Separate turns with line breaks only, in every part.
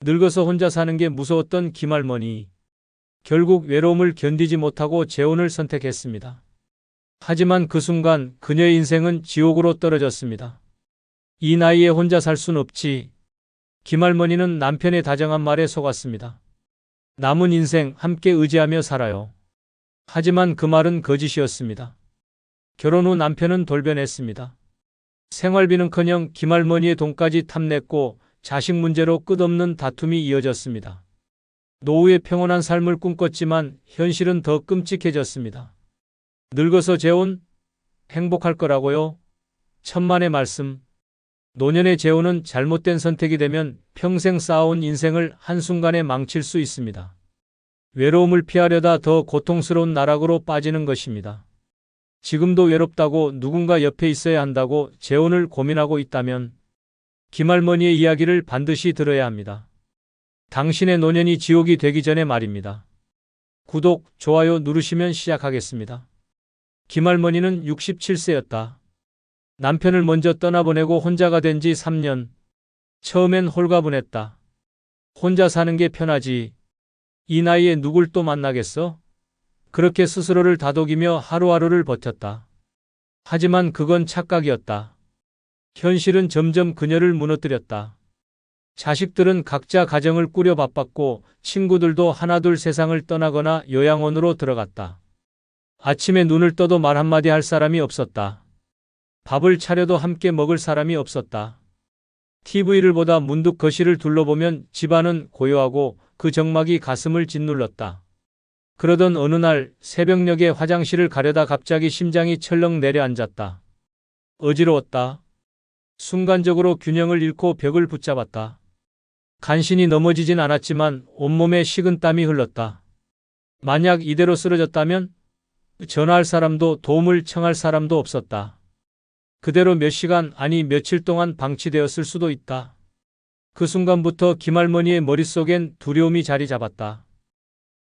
늙어서 혼자 사는 게 무서웠던 김할머니. 결국 외로움을 견디지 못하고 재혼을 선택했습니다. 하지만 그 순간 그녀의 인생은 지옥으로 떨어졌습니다. 이 나이에 혼자 살 순 없지. 김할머니는 남편의 다정한 말에 속았습니다. 남은 인생 함께 의지하며 살아요. 하지만 그 말은 거짓이었습니다. 결혼 후 남편은 돌변했습니다. 생활비는커녕 김할머니의 돈까지 탐냈고 자식 문제로 끝없는 다툼이 이어졌습니다. 노후의 평온한 삶을 꿈꿨지만 현실은 더 끔찍해졌습니다. 늙어서 재혼? 행복할 거라고요? 천만의 말씀. 노년의 재혼은 잘못된 선택이 되면 평생 쌓아온 인생을 한순간에 망칠 수 있습니다. 외로움을 피하려다 더 고통스러운 나락으로 빠지는 것입니다. 지금도 외롭다고 누군가 옆에 있어야 한다고 재혼을 고민하고 있다면 김할머니의 이야기를 반드시 들어야 합니다. 당신의 노년이 지옥이 되기 전에 말입니다. 구독, 좋아요 누르시면 시작하겠습니다. 김할머니는 67세였다. 남편을 먼저 떠나보내고 혼자가 된 지 3년. 처음엔 홀가분했다. 혼자 사는 게 편하지. 이 나이에 누굴 또 만나겠어? 그렇게 스스로를 다독이며 하루하루를 버텼다. 하지만 그건 착각이었다. 현실은 점점 그녀를 무너뜨렸다. 자식들은 각자 가정을 꾸려 바빴고 친구들도 하나둘 세상을 떠나거나 요양원으로 들어갔다. 아침에 눈을 떠도 말 한마디 할 사람이 없었다. 밥을 차려도 함께 먹을 사람이 없었다. TV를 보다 문득 거실을 둘러보면 집안은 고요하고 그 정막이 가슴을 짓눌렀다. 그러던 어느 날 새벽녘에 화장실을 가려다 갑자기 심장이 철렁 내려앉았다. 어지러웠다. 순간적으로 균형을 잃고 벽을 붙잡았다. 간신히 넘어지진 않았지만 온몸에 식은땀이 흘렀다. 만약 이대로 쓰러졌다면 전화할 사람도 도움을 청할 사람도 없었다. 그대로 몇 시간 아니 며칠 동안 방치되었을 수도 있다. 그 순간부터 김할머니의 머릿속엔 두려움이 자리 잡았다.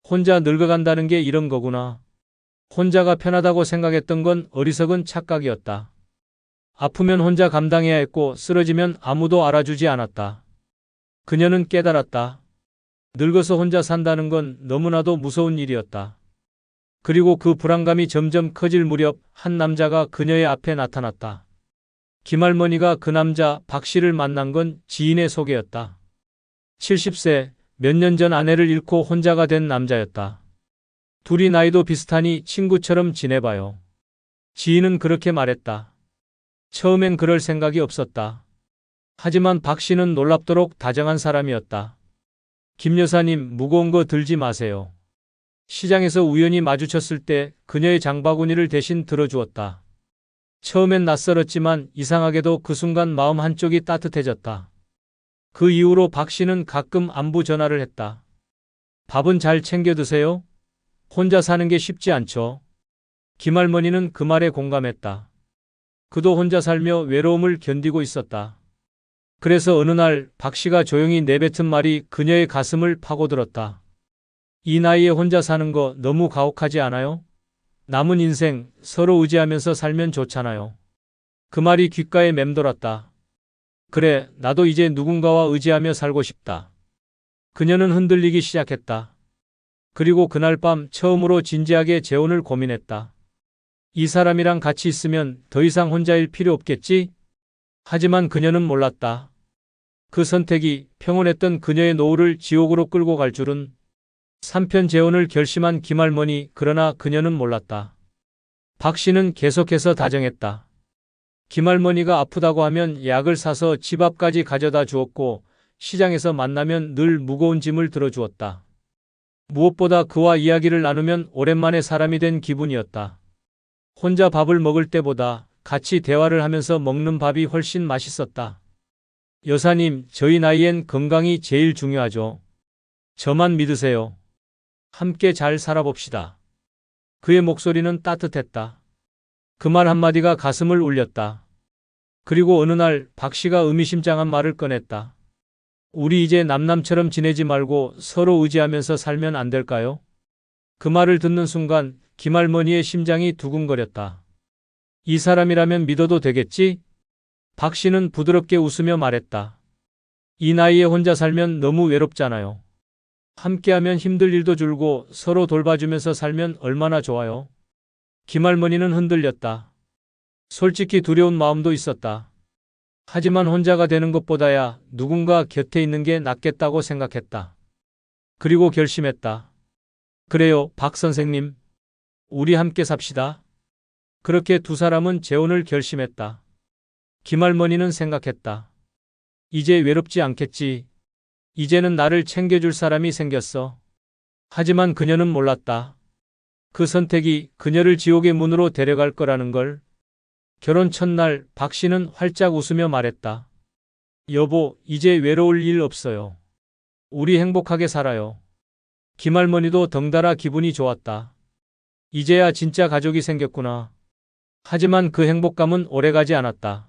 혼자 늙어간다는 게 이런 거구나. 혼자가 편하다고 생각했던 건 어리석은 착각이었다. 아프면 혼자 감당해야 했고 쓰러지면 아무도 알아주지 않았다. 그녀는 깨달았다. 늙어서 혼자 산다는 건 너무나도 무서운 일이었다. 그리고 그 불안감이 점점 커질 무렵 한 남자가 그녀의 앞에 나타났다. 김할머니가 그 남자 박 씨를 만난 건 지인의 소개였다. 70세, 몇 년 전 아내를 잃고 혼자가 된 남자였다. 둘이 나이도 비슷하니 친구처럼 지내봐요. 지인은 그렇게 말했다. 처음엔 그럴 생각이 없었다. 하지만 박 씨는 놀랍도록 다정한 사람이었다. 김 여사님, 무거운 거 들지 마세요. 시장에서 우연히 마주쳤을 때 그녀의 장바구니를 대신 들어주었다. 처음엔 낯설었지만 이상하게도 그 순간 마음 한쪽이 따뜻해졌다. 그 이후로 박 씨는 가끔 안부 전화를 했다. 밥은 잘 챙겨 드세요? 혼자 사는 게 쉽지 않죠. 김할머니는 그 말에 공감했다. 그도 혼자 살며 외로움을 견디고 있었다. 그래서 어느 날 박 씨가 조용히 내뱉은 말이 그녀의 가슴을 파고들었다. 이 나이에 혼자 사는 거 너무 가혹하지 않아요? 남은 인생 서로 의지하면서 살면 좋잖아요. 그 말이 귓가에 맴돌았다. 그래, 나도 이제 누군가와 의지하며 살고 싶다. 그녀는 흔들리기 시작했다. 그리고 그날 밤 처음으로 진지하게 재혼을 고민했다. 이 사람이랑 같이 있으면 더 이상 혼자일 필요 없겠지? 하지만 그녀는 몰랐다. 그 선택이 평온했던 그녀의 노후를 지옥으로 끌고 갈 줄은. 3편 재혼을 결심한 김할머니, 그러나 그녀는 몰랐다. 박 씨는 계속해서 다정했다. 김할머니가 아프다고 하면 약을 사서 집 앞까지 가져다 주었고 시장에서 만나면 늘 무거운 짐을 들어주었다. 무엇보다 그와 이야기를 나누면 오랜만에 사람이 된 기분이었다. 혼자 밥을 먹을 때보다 같이 대화를 하면서 먹는 밥이 훨씬 맛있었다. 여사님, 저희 나이엔 건강이 제일 중요하죠. 저만 믿으세요. 함께 잘 살아봅시다. 그의 목소리는 따뜻했다. 그 말 한마디가 가슴을 울렸다. 그리고 어느 날 박 씨가 의미심장한 말을 꺼냈다. 우리 이제 남남처럼 지내지 말고 서로 의지하면서 살면 안 될까요? 그 말을 듣는 순간 김할머니의 심장이 두근거렸다. 이 사람이라면 믿어도 되겠지? 박 씨는 부드럽게 웃으며 말했다. 이 나이에 혼자 살면 너무 외롭잖아요. 함께하면 힘들 일도 줄고 서로 돌봐주면서 살면 얼마나 좋아요. 김할머니는 흔들렸다. 솔직히 두려운 마음도 있었다. 하지만 혼자가 되는 것보다야 누군가 곁에 있는 게 낫겠다고 생각했다. 그리고 결심했다. 그래요, 박 선생님. 우리 함께 삽시다. 그렇게 두 사람은 재혼을 결심했다. 김할머니는 생각했다. 이제 외롭지 않겠지. 이제는 나를 챙겨줄 사람이 생겼어. 하지만 그녀는 몰랐다. 그 선택이 그녀를 지옥의 문으로 데려갈 거라는 걸. 결혼 첫날 박 씨는 활짝 웃으며 말했다. 여보, 이제 외로울 일 없어요. 우리 행복하게 살아요. 김할머니도 덩달아 기분이 좋았다. 이제야 진짜 가족이 생겼구나. 하지만 그 행복감은 오래가지 않았다.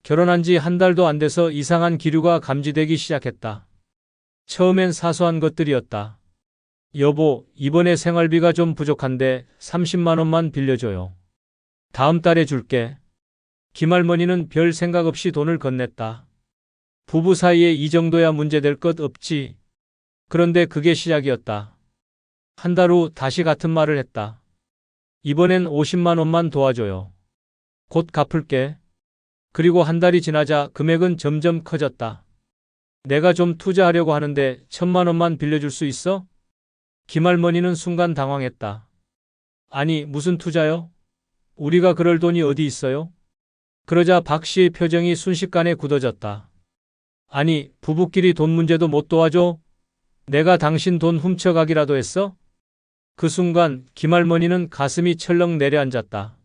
결혼한 지 한 달도 안 돼서 이상한 기류가 감지되기 시작했다. 처음엔 사소한 것들이었다. 여보, 이번에 생활비가 좀 부족한데 30만 원만 빌려줘요. 다음 달에 줄게. 김할머니는 별 생각 없이 돈을 건넸다. 부부 사이에 이 정도야 문제될 것 없지. 그런데 그게 시작이었다. 한 달 후 다시 같은 말을 했다. 이번엔 50만 원만 도와줘요. 곧 갚을게. 그리고 한 달이 지나자 금액은 점점 커졌다. 내가 좀 투자하려고 하는데 1,000만 원만 빌려줄 수 있어? 김할머니는 순간 당황했다. 아니, 무슨 투자요? 우리가 그럴 돈이 어디 있어요? 그러자 박 씨의 표정이 순식간에 굳어졌다. 아니, 부부끼리 돈 문제도 못 도와줘? 내가 당신 돈 훔쳐가기라도 했어? 그 순간 김할머니는 가슴이 철렁 내려앉았다.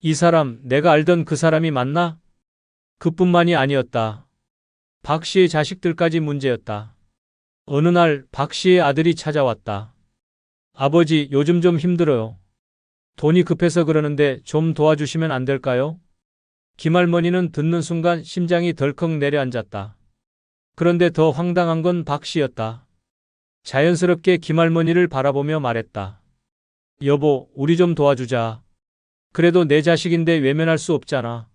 이 사람, 내가 알던 그 사람이 맞나? 그뿐만이 아니었다. 박 씨의 자식들까지 문제였다. 어느 날 박 씨의 아들이 찾아왔다. 아버지, 요즘 좀 힘들어요. 돈이 급해서 그러는데 좀 도와주시면 안 될까요? 김할머니는 듣는 순간 심장이 덜컥 내려앉았다. 그런데 더 황당한 건 박 씨였다. 자연스럽게 김할머니를 바라보며 말했다. 여보, 우리 좀 도와주자. 그래도 내 자식인데 외면할 수 없잖아.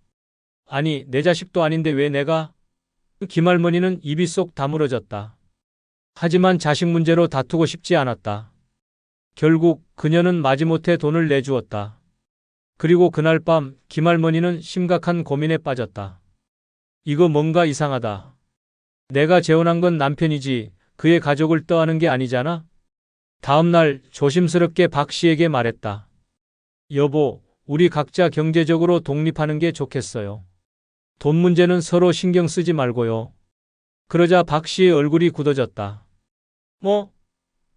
아니, 내 자식도 아닌데 왜 내가? 김할머니는 입이 쏙 다물어졌다. 하지만 자식 문제로 다투고 싶지 않았다. 결국 그녀는 마지못해 돈을 내주었다. 그리고 그날 밤 김할머니는 심각한 고민에 빠졌다. 이거 뭔가 이상하다. 내가 재혼한 건 남편이지 그의 가족을 떠안은 게 아니잖아? 다음 날 조심스럽게 박 씨에게 말했다. 여보, 우리 각자 경제적으로 독립하는 게 좋겠어요. 돈 문제는 서로 신경 쓰지 말고요. 그러자 박 씨의 얼굴이 굳어졌다. 뭐?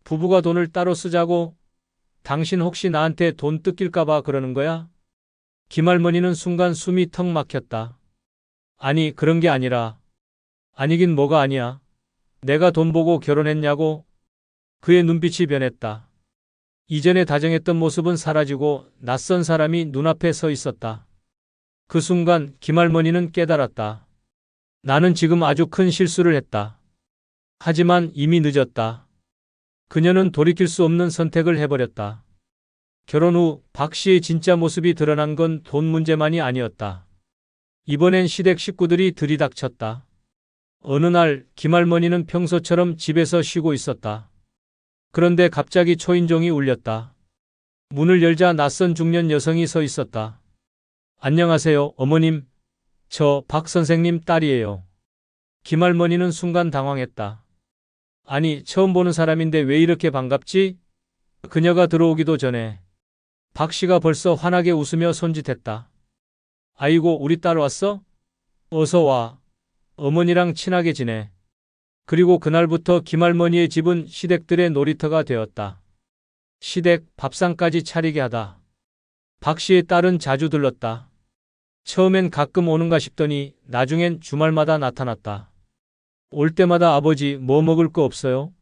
부부가 돈을 따로 쓰자고? 당신 혹시 나한테 돈 뜯길까봐 그러는 거야? 김할머니는 순간 숨이 턱 막혔다. 아니, 그런 게 아니라. 아니긴 뭐가 아니야. 내가 돈 보고 결혼했냐고? 그의 눈빛이 변했다. 이전에 다정했던 모습은 사라지고 낯선 사람이 눈앞에 서 있었다. 그 순간 김할머니는 깨달았다. 나는 지금 아주 큰 실수를 했다. 하지만 이미 늦었다. 그녀는 돌이킬 수 없는 선택을 해버렸다. 결혼 후 박 씨의 진짜 모습이 드러난 건 돈 문제만이 아니었다. 이번엔 시댁 식구들이 들이닥쳤다. 어느 날 김할머니는 평소처럼 집에서 쉬고 있었다. 그런데 갑자기 초인종이 울렸다. 문을 열자 낯선 중년 여성이 서 있었다. 안녕하세요, 어머님. 저 박 선생님 딸이에요. 김할머니는 순간 당황했다. 아니, 처음 보는 사람인데 왜 이렇게 반갑지? 그녀가 들어오기도 전에 박 씨가 벌써 환하게 웃으며 손짓했다. 아이고, 우리 딸 왔어? 어서 와. 어머니랑 친하게 지내. 그리고 그날부터 김할머니의 집은 시댁들의 놀이터가 되었다. 시댁 밥상까지 차리게 하다. 박 씨의 딸은 자주 들렀다. 처음엔 가끔 오는가 싶더니 나중엔 주말마다 나타났다. 올 때마다 아버지 뭐 먹을 거 없어요?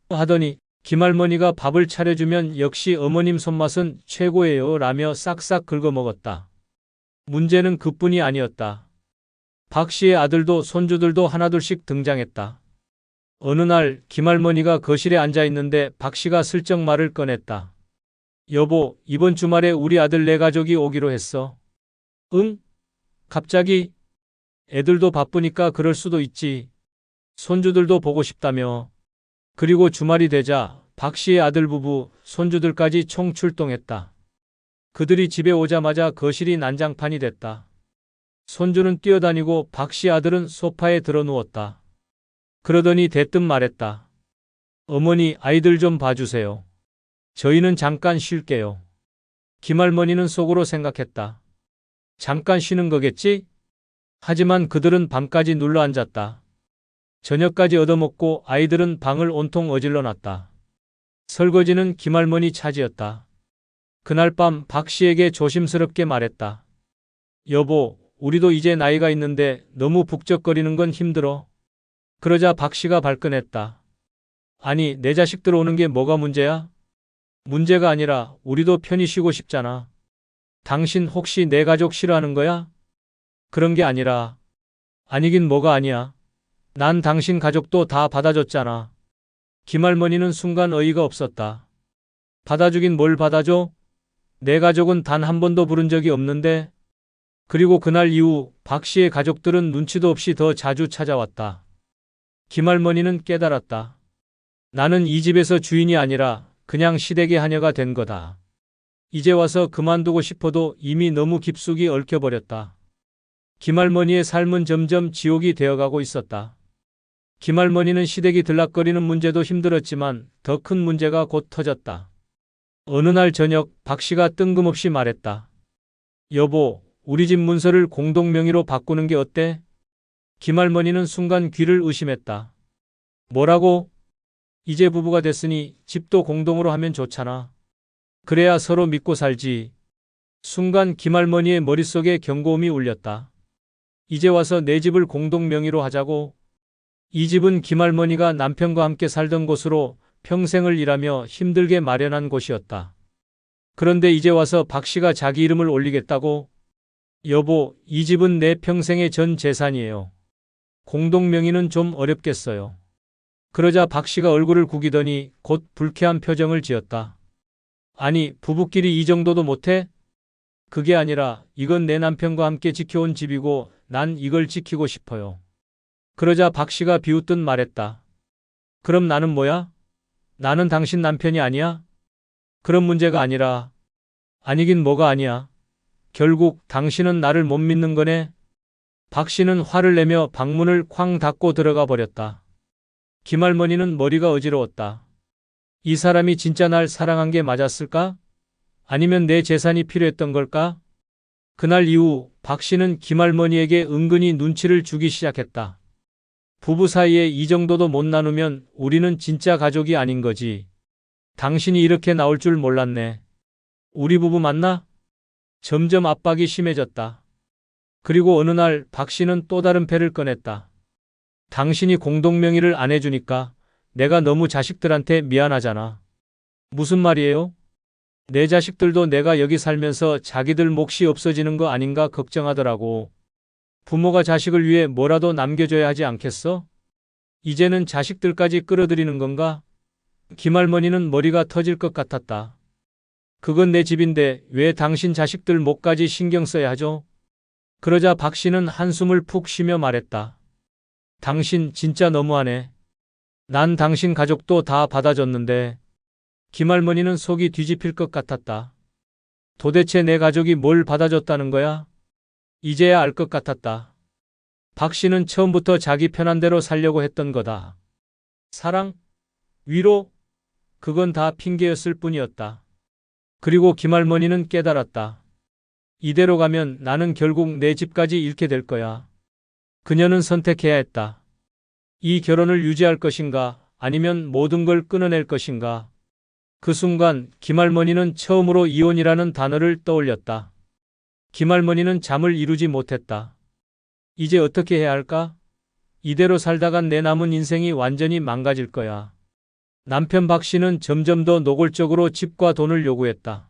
하더니 김할머니가 밥을 차려주면 역시 어머님 손맛은 최고예요 라며 싹싹 긁어 먹었다. 문제는 그뿐이 아니었다. 박 씨의 아들도 손주들도 하나둘씩 등장했다. 어느 날 김할머니가 거실에 앉아 있는데 박 씨가 슬쩍 말을 꺼냈다. 여보, 이번 주말에 우리 아들 네 가족이 오기로 했어. 응? 갑자기? 애들도 바쁘니까 그럴 수도 있지. 손주들도 보고 싶다며. 그리고 주말이 되자 박 씨의 아들 부부, 손주들까지 총출동했다. 그들이 집에 오자마자 거실이 난장판이 됐다. 손주는 뛰어다니고 박 씨 아들은 소파에 들어 누웠다. 그러더니 대뜸 말했다. 어머니, 아이들 좀 봐주세요. 저희는 잠깐 쉴게요. 김할머니는 속으로 생각했다. 잠깐 쉬는 거겠지? 하지만 그들은 밤까지 눌러 앉았다. 저녁까지 얻어먹고 아이들은 방을 온통 어질러 놨다. 설거지는 김할머니 차지였다. 그날 밤 박 씨에게 조심스럽게 말했다. 여보, 우리도 이제 나이가 있는데 너무 북적거리는 건 힘들어. 그러자 박 씨가 발끈했다. 아니, 내 자식들 오는 게 뭐가 문제야? 문제가 아니라 우리도 편히 쉬고 싶잖아. 당신 혹시 내 가족 싫어하는 거야? 그런 게 아니라. 아니긴 뭐가 아니야. 난 당신 가족도 다 받아줬잖아. 김할머니는 순간 어이가 없었다. 받아주긴 뭘 받아줘? 내 가족은 단 한 번도 부른 적이 없는데. 그리고 그날 이후 박 씨의 가족들은 눈치도 없이 더 자주 찾아왔다. 김할머니는 깨달았다. 나는 이 집에서 주인이 아니라 그냥 시댁의 하녀가 된 거다. 이제 와서 그만두고 싶어도 이미 너무 깊숙이 얽혀버렸다. 김할머니의 삶은 점점 지옥이 되어가고 있었다. 김할머니는 시댁이 들락거리는 문제도 힘들었지만 더 큰 문제가 곧 터졌다. 어느 날 저녁 박 씨가 뜬금없이 말했다. 여보, 우리 집 문서를 공동명의로 바꾸는 게 어때? 김할머니는 순간 귀를 의심했다. 뭐라고? 이제 부부가 됐으니 집도 공동으로 하면 좋잖아. 그래야 서로 믿고 살지. 순간 김할머니의 머릿속에 경고음이 울렸다. 이제 와서 내 집을 공동명의로 하자고? 이 집은 김할머니가 남편과 함께 살던 곳으로 평생을 일하며 힘들게 마련한 곳이었다. 그런데 이제 와서 박 씨가 자기 이름을 올리겠다고? 여보, 이 집은 내 평생의 전 재산이에요. 공동명의는 좀 어렵겠어요. 그러자 박 씨가 얼굴을 구기더니 곧 불쾌한 표정을 지었다. 아니, 부부끼리 이 정도도 못해? 그게 아니라 이건 내 남편과 함께 지켜온 집이고 난 이걸 지키고 싶어요. 그러자 박 씨가 비웃듯 말했다. 그럼 나는 뭐야? 나는 당신 남편이 아니야? 그런 문제가 아니라. 아니긴 뭐가 아니야. 결국 당신은 나를 못 믿는 거네? 박 씨는 화를 내며 방문을 쾅 닫고 들어가 버렸다. 김할머니는 머리가 어지러웠다. 이 사람이 진짜 날 사랑한 게 맞았을까? 아니면 내 재산이 필요했던 걸까? 그날 이후 박 씨는 김할머니에게 은근히 눈치를 주기 시작했다. 부부 사이에 이 정도도 못 나누면 우리는 진짜 가족이 아닌 거지. 당신이 이렇게 나올 줄 몰랐네. 우리 부부 맞나? 점점 압박이 심해졌다. 그리고 어느 날 박 씨는 또 다른 패를 꺼냈다. 당신이 공동명의를 안 해주니까 내가 너무 자식들한테 미안하잖아. 무슨 말이에요? 내 자식들도 내가 여기 살면서 자기들 몫이 없어지는 거 아닌가 걱정하더라고. 부모가 자식을 위해 뭐라도 남겨줘야 하지 않겠어? 이제는 자식들까지 끌어들이는 건가? 김할머니는 머리가 터질 것 같았다. 그건 내 집인데 왜 당신 자식들 몫까지 신경 써야 하죠? 그러자 박 씨는 한숨을 푹 쉬며 말했다. 당신 진짜 너무하네. 난 당신 가족도 다 받아줬는데. 김할머니는 속이 뒤집힐 것 같았다. 도대체 내 가족이 뭘 받아줬다는 거야? 이제야 알 것 같았다. 박 씨는 처음부터 자기 편한 대로 살려고 했던 거다. 사랑? 위로? 그건 다 핑계였을 뿐이었다. 그리고 김할머니는 깨달았다. 이대로 가면 나는 결국 내 집까지 잃게 될 거야. 그녀는 선택해야 했다. 이 결혼을 유지할 것인가, 아니면 모든 걸 끊어낼 것인가. 그 순간 김할머니는 처음으로 이혼이라는 단어를 떠올렸다. 김할머니는 잠을 이루지 못했다. 이제 어떻게 해야 할까? 이대로 살다간 내 남은 인생이 완전히 망가질 거야. 남편 박 씨는 점점 더 노골적으로 집과 돈을 요구했다.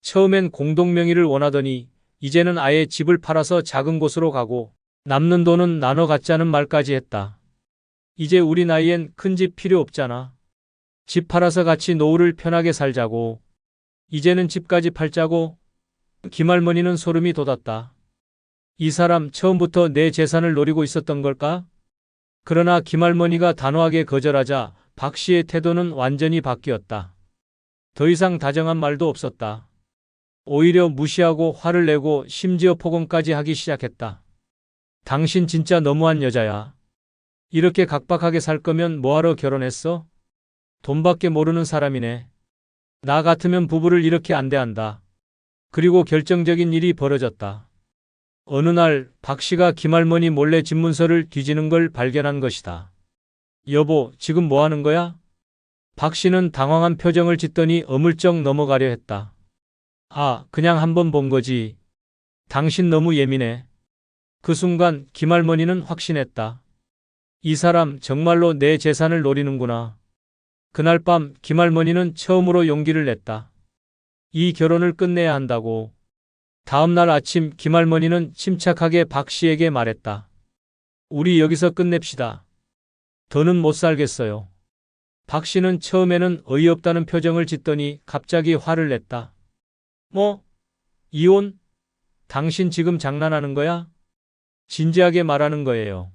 처음엔 공동명의를 원하더니 이제는 아예 집을 팔아서 작은 곳으로 가고 남는 돈은 나눠 갖자는 말까지 했다. 이제 우리 나이엔 큰 집 필요 없잖아. 집 팔아서 같이 노후를 편하게 살자고. 이제는 집까지 팔자고. 김할머니는 소름이 돋았다. 이 사람 처음부터 내 재산을 노리고 있었던 걸까? 그러나 김할머니가 단호하게 거절하자 박 씨의 태도는 완전히 바뀌었다. 더 이상 다정한 말도 없었다. 오히려 무시하고 화를 내고 심지어 폭언까지 하기 시작했다. 당신 진짜 너무한 여자야. 이렇게 각박하게 살 거면 뭐하러 결혼했어? 돈밖에 모르는 사람이네. 나 같으면 부부를 이렇게 안 대한다. 그리고 결정적인 일이 벌어졌다. 어느 날 박 씨가 김할머니 몰래 집문서를 뒤지는 걸 발견한 것이다. 여보, 지금 뭐 하는 거야? 박 씨는 당황한 표정을 짓더니 어물쩍 넘어가려 했다. 아, 그냥 한번 본 거지. 당신 너무 예민해. 그 순간 김할머니는 확신했다. 이 사람 정말로 내 재산을 노리는구나. 그날 밤 김할머니는 처음으로 용기를 냈다. 이 결혼을 끝내야 한다고. 다음 날 아침 김할머니는 침착하게 박 씨에게 말했다. 우리 여기서 끝냅시다. 더는 못 살겠어요. 박 씨는 처음에는 어이없다는 표정을 짓더니 갑자기 화를 냈다. 뭐? 이혼? 당신 지금 장난하는 거야? 진지하게 말하는 거예요.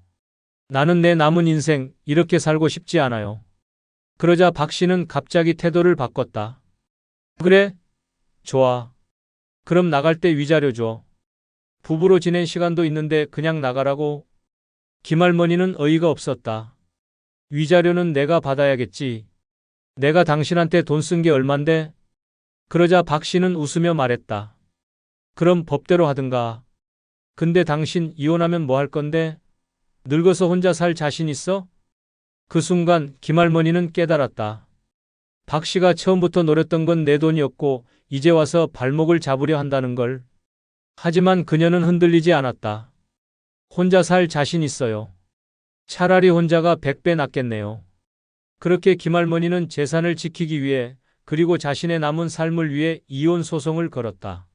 나는 내 남은 인생 이렇게 살고 싶지 않아요. 그러자 박 씨는 갑자기 태도를 바꿨다. 그래? 좋아. 그럼 나갈 때 위자료 줘. 부부로 지낸 시간도 있는데 그냥 나가라고? 김할머니는 어이가 없었다. 위자료는 내가 받아야겠지. 내가 당신한테 돈 쓴 게 얼만데? 그러자 박 씨는 웃으며 말했다. 그럼 법대로 하든가. 근데 당신 이혼하면 뭐 할 건데? 늙어서 혼자 살 자신 있어? 그 순간 김할머니는 깨달았다. 박 씨가 처음부터 노렸던 건 내 돈이었고 이제 와서 발목을 잡으려 한다는 걸. 하지만 그녀는 흔들리지 않았다. 혼자 살 자신 있어요. 차라리 혼자가 100배 낫겠네요. 그렇게 김할머니는 재산을 지키기 위해 그리고 자신의 남은 삶을 위해 이혼 소송을 걸었다.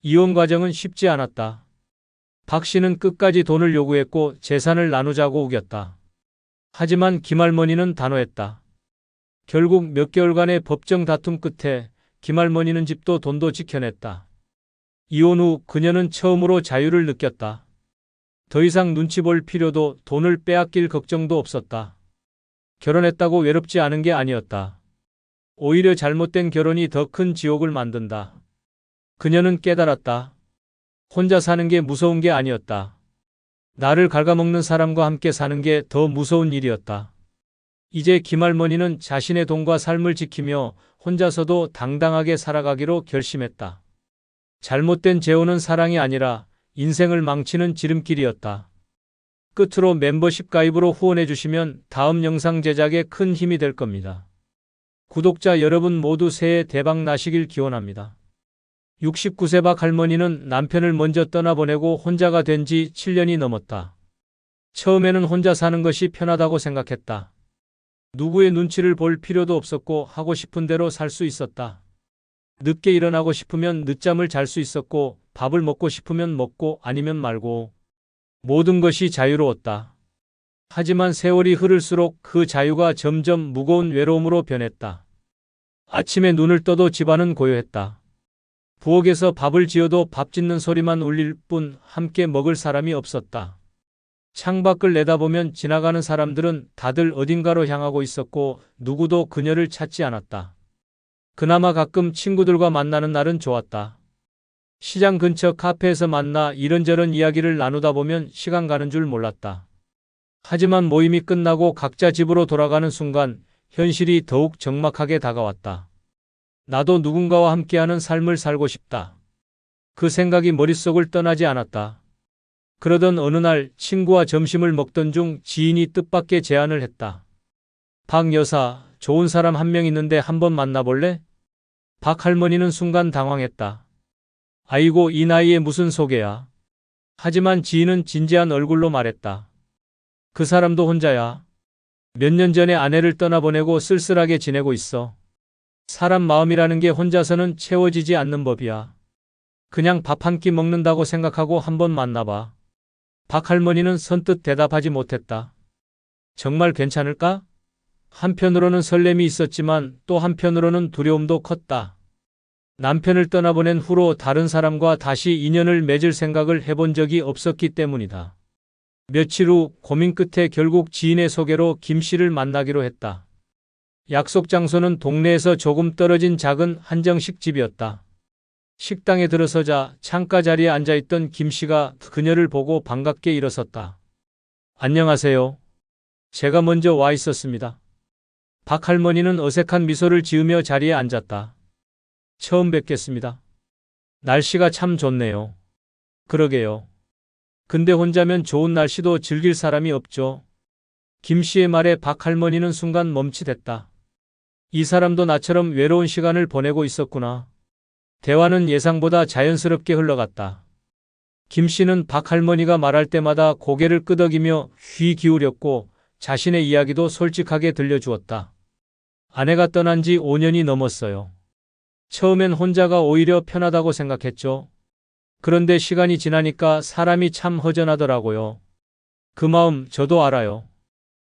이혼 과정은 쉽지 않았다. 박 씨는 끝까지 돈을 요구했고 재산을 나누자고 우겼다. 하지만 김할머니는 단호했다. 결국 몇 개월간의 법정 다툼 끝에 김할머니는 집도 돈도 지켜냈다. 이혼 후 그녀는 처음으로 자유를 느꼈다. 더 이상 눈치 볼 필요도 돈을 빼앗길 걱정도 없었다. 결혼했다고 외롭지 않은 게 아니었다. 오히려 잘못된 결혼이 더 큰 지옥을 만든다. 그녀는 깨달았다. 혼자 사는 게 무서운 게 아니었다. 나를 갉아먹는 사람과 함께 사는 게 더 무서운 일이었다. 이제 김할머니는 자신의 돈과 삶을 지키며 혼자서도 당당하게 살아가기로 결심했다. 잘못된 재혼은 사랑이 아니라 인생을 망치는 지름길이었다. 끝으로 멤버십 가입으로 후원해 주시면 다음 영상 제작에 큰 힘이 될 겁니다. 구독자 여러분 모두 새해 대박 나시길 기원합니다. 69세 박 할머니는 남편을 먼저 떠나보내고 혼자가 된 지 7년이 넘었다. 처음에는 혼자 사는 것이 편하다고 생각했다. 누구의 눈치를 볼 필요도 없었고 하고 싶은 대로 살 수 있었다. 늦게 일어나고 싶으면 늦잠을 잘 수 있었고 밥을 먹고 싶으면 먹고 아니면 말고 모든 것이 자유로웠다. 하지만 세월이 흐를수록 그 자유가 점점 무거운 외로움으로 변했다. 아침에 눈을 떠도 집안은 고요했다. 부엌에서 밥을 지어도 밥 짓는 소리만 울릴 뿐 함께 먹을 사람이 없었다. 창밖을 내다보면 지나가는 사람들은 다들 어딘가로 향하고 있었고 누구도 그녀를 찾지 않았다. 그나마 가끔 친구들과 만나는 날은 좋았다. 시장 근처 카페에서 만나 이런저런 이야기를 나누다 보면 시간 가는 줄 몰랐다. 하지만 모임이 끝나고 각자 집으로 돌아가는 순간 현실이 더욱 적막하게 다가왔다. 나도 누군가와 함께하는 삶을 살고 싶다. 그 생각이 머릿속을 떠나지 않았다. 그러던 어느 날 친구와 점심을 먹던 중 지인이 뜻밖의 제안을 했다. 박 여사, 좋은 사람 한 명 있는데 한번 만나볼래? 박 할머니는 순간 당황했다. 아이고, 이 나이에 무슨 소개야. 하지만 지인은 진지한 얼굴로 말했다. 그 사람도 혼자야. 몇 년 전에 아내를 떠나보내고 쓸쓸하게 지내고 있어. 사람 마음이라는 게 혼자서는 채워지지 않는 법이야. 그냥 밥 한 끼 먹는다고 생각하고 한번 만나봐. 박 할머니는 선뜻 대답하지 못했다. 정말 괜찮을까? 한편으로는 설렘이 있었지만 또 한편으로는 두려움도 컸다. 남편을 떠나보낸 후로 다른 사람과 다시 인연을 맺을 생각을 해본 적이 없었기 때문이다. 며칠 후 고민 끝에 결국 지인의 소개로 김 씨를 만나기로 했다. 약속 장소는 동네에서 조금 떨어진 작은 한정식 집이었다. 식당에 들어서자 창가 자리에 앉아있던 김 씨가 그녀를 보고 반갑게 일어섰다. 안녕하세요. 제가 먼저 와 있었습니다. 박 할머니는 어색한 미소를 지으며 자리에 앉았다. 처음 뵙겠습니다. 날씨가 참 좋네요. 그러게요. 근데 혼자면 좋은 날씨도 즐길 사람이 없죠. 김 씨의 말에 박 할머니는 순간 멈칫했다. 이 사람도 나처럼 외로운 시간을 보내고 있었구나. 대화는 예상보다 자연스럽게 흘러갔다. 김 씨는 박 할머니가 말할 때마다 고개를 끄덕이며 귀 기울였고 자신의 이야기도 솔직하게 들려주었다. 아내가 떠난 지 5년이 넘었어요. 처음엔 혼자가 오히려 편하다고 생각했죠. 그런데 시간이 지나니까 사람이 참 허전하더라고요. 그 마음 저도 알아요.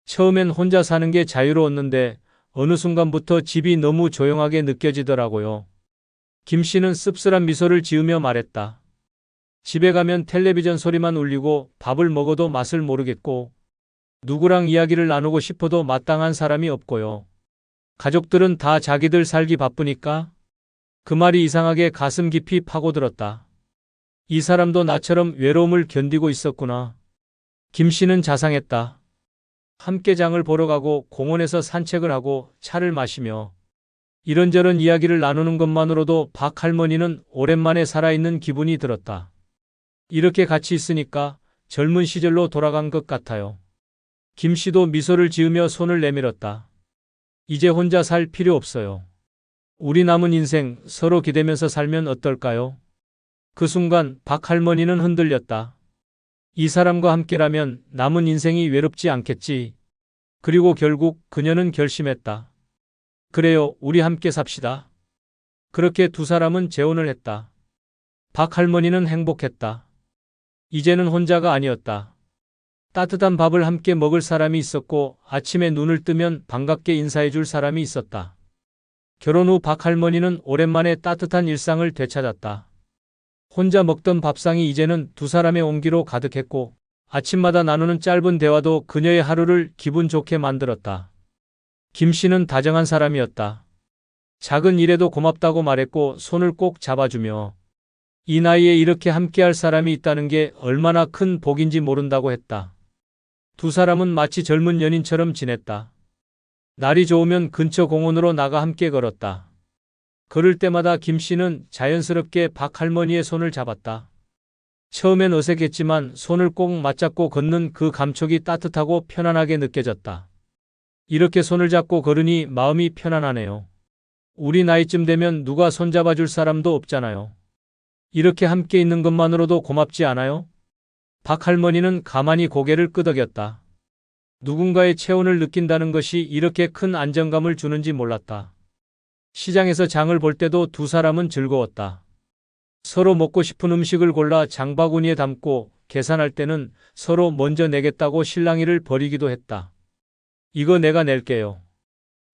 처음엔 혼자 사는 게 자유로웠는데 어느 순간부터 집이 너무 조용하게 느껴지더라고요. 김 씨는 씁쓸한 미소를 지으며 말했다. 집에 가면 텔레비전 소리만 울리고 밥을 먹어도 맛을 모르겠고 누구랑 이야기를 나누고 싶어도 마땅한 사람이 없고요. 가족들은 다 자기들 살기 바쁘니까. 그 말이 이상하게 가슴 깊이 파고들었다. 이 사람도 나처럼 외로움을 견디고 있었구나. 김 씨는 자상했다. 함께 장을 보러 가고 공원에서 산책을 하고 차를 마시며 이런저런 이야기를 나누는 것만으로도 박 할머니는 오랜만에 살아있는 기분이 들었다. 이렇게 같이 있으니까 젊은 시절로 돌아간 것 같아요. 김 씨도 미소를 지으며 손을 내밀었다. 이제 혼자 살 필요 없어요. 우리 남은 인생 서로 기대면서 살면 어떨까요? 그 순간 박 할머니는 흔들렸다. 이 사람과 함께라면 남은 인생이 외롭지 않겠지. 그리고 결국 그녀는 결심했다. 그래요, 우리 함께 삽시다. 그렇게 두 사람은 재혼을 했다. 박 할머니는 행복했다. 이제는 혼자가 아니었다. 따뜻한 밥을 함께 먹을 사람이 있었고 아침에 눈을 뜨면 반갑게 인사해 줄 사람이 있었다. 결혼 후 박 할머니는 오랜만에 따뜻한 일상을 되찾았다. 혼자 먹던 밥상이 이제는 두 사람의 온기로 가득했고 아침마다 나누는 짧은 대화도 그녀의 하루를 기분 좋게 만들었다. 김 씨는 다정한 사람이었다. 작은 일에도 고맙다고 말했고 손을 꼭 잡아주며 이 나이에 이렇게 함께할 사람이 있다는 게 얼마나 큰 복인지 모른다고 했다. 두 사람은 마치 젊은 연인처럼 지냈다. 날이 좋으면 근처 공원으로 나가 함께 걸었다. 걸을 때마다 김 씨는 자연스럽게 박 할머니의 손을 잡았다. 처음엔 어색했지만 손을 꼭 맞잡고 걷는 그 감촉이 따뜻하고 편안하게 느껴졌다. 이렇게 손을 잡고 걸으니 마음이 편안하네요. 우리 나이쯤 되면 누가 손잡아줄 사람도 없잖아요. 이렇게 함께 있는 것만으로도 고맙지 않아요? 박 할머니는 가만히 고개를 끄덕였다. 누군가의 체온을 느낀다는 것이 이렇게 큰 안정감을 주는지 몰랐다. 시장에서 장을 볼 때도 두 사람은 즐거웠다. 서로 먹고 싶은 음식을 골라 장바구니에 담고 계산할 때는 서로 먼저 내겠다고 실랑이를 벌이기도 했다. 이거 내가 낼게요.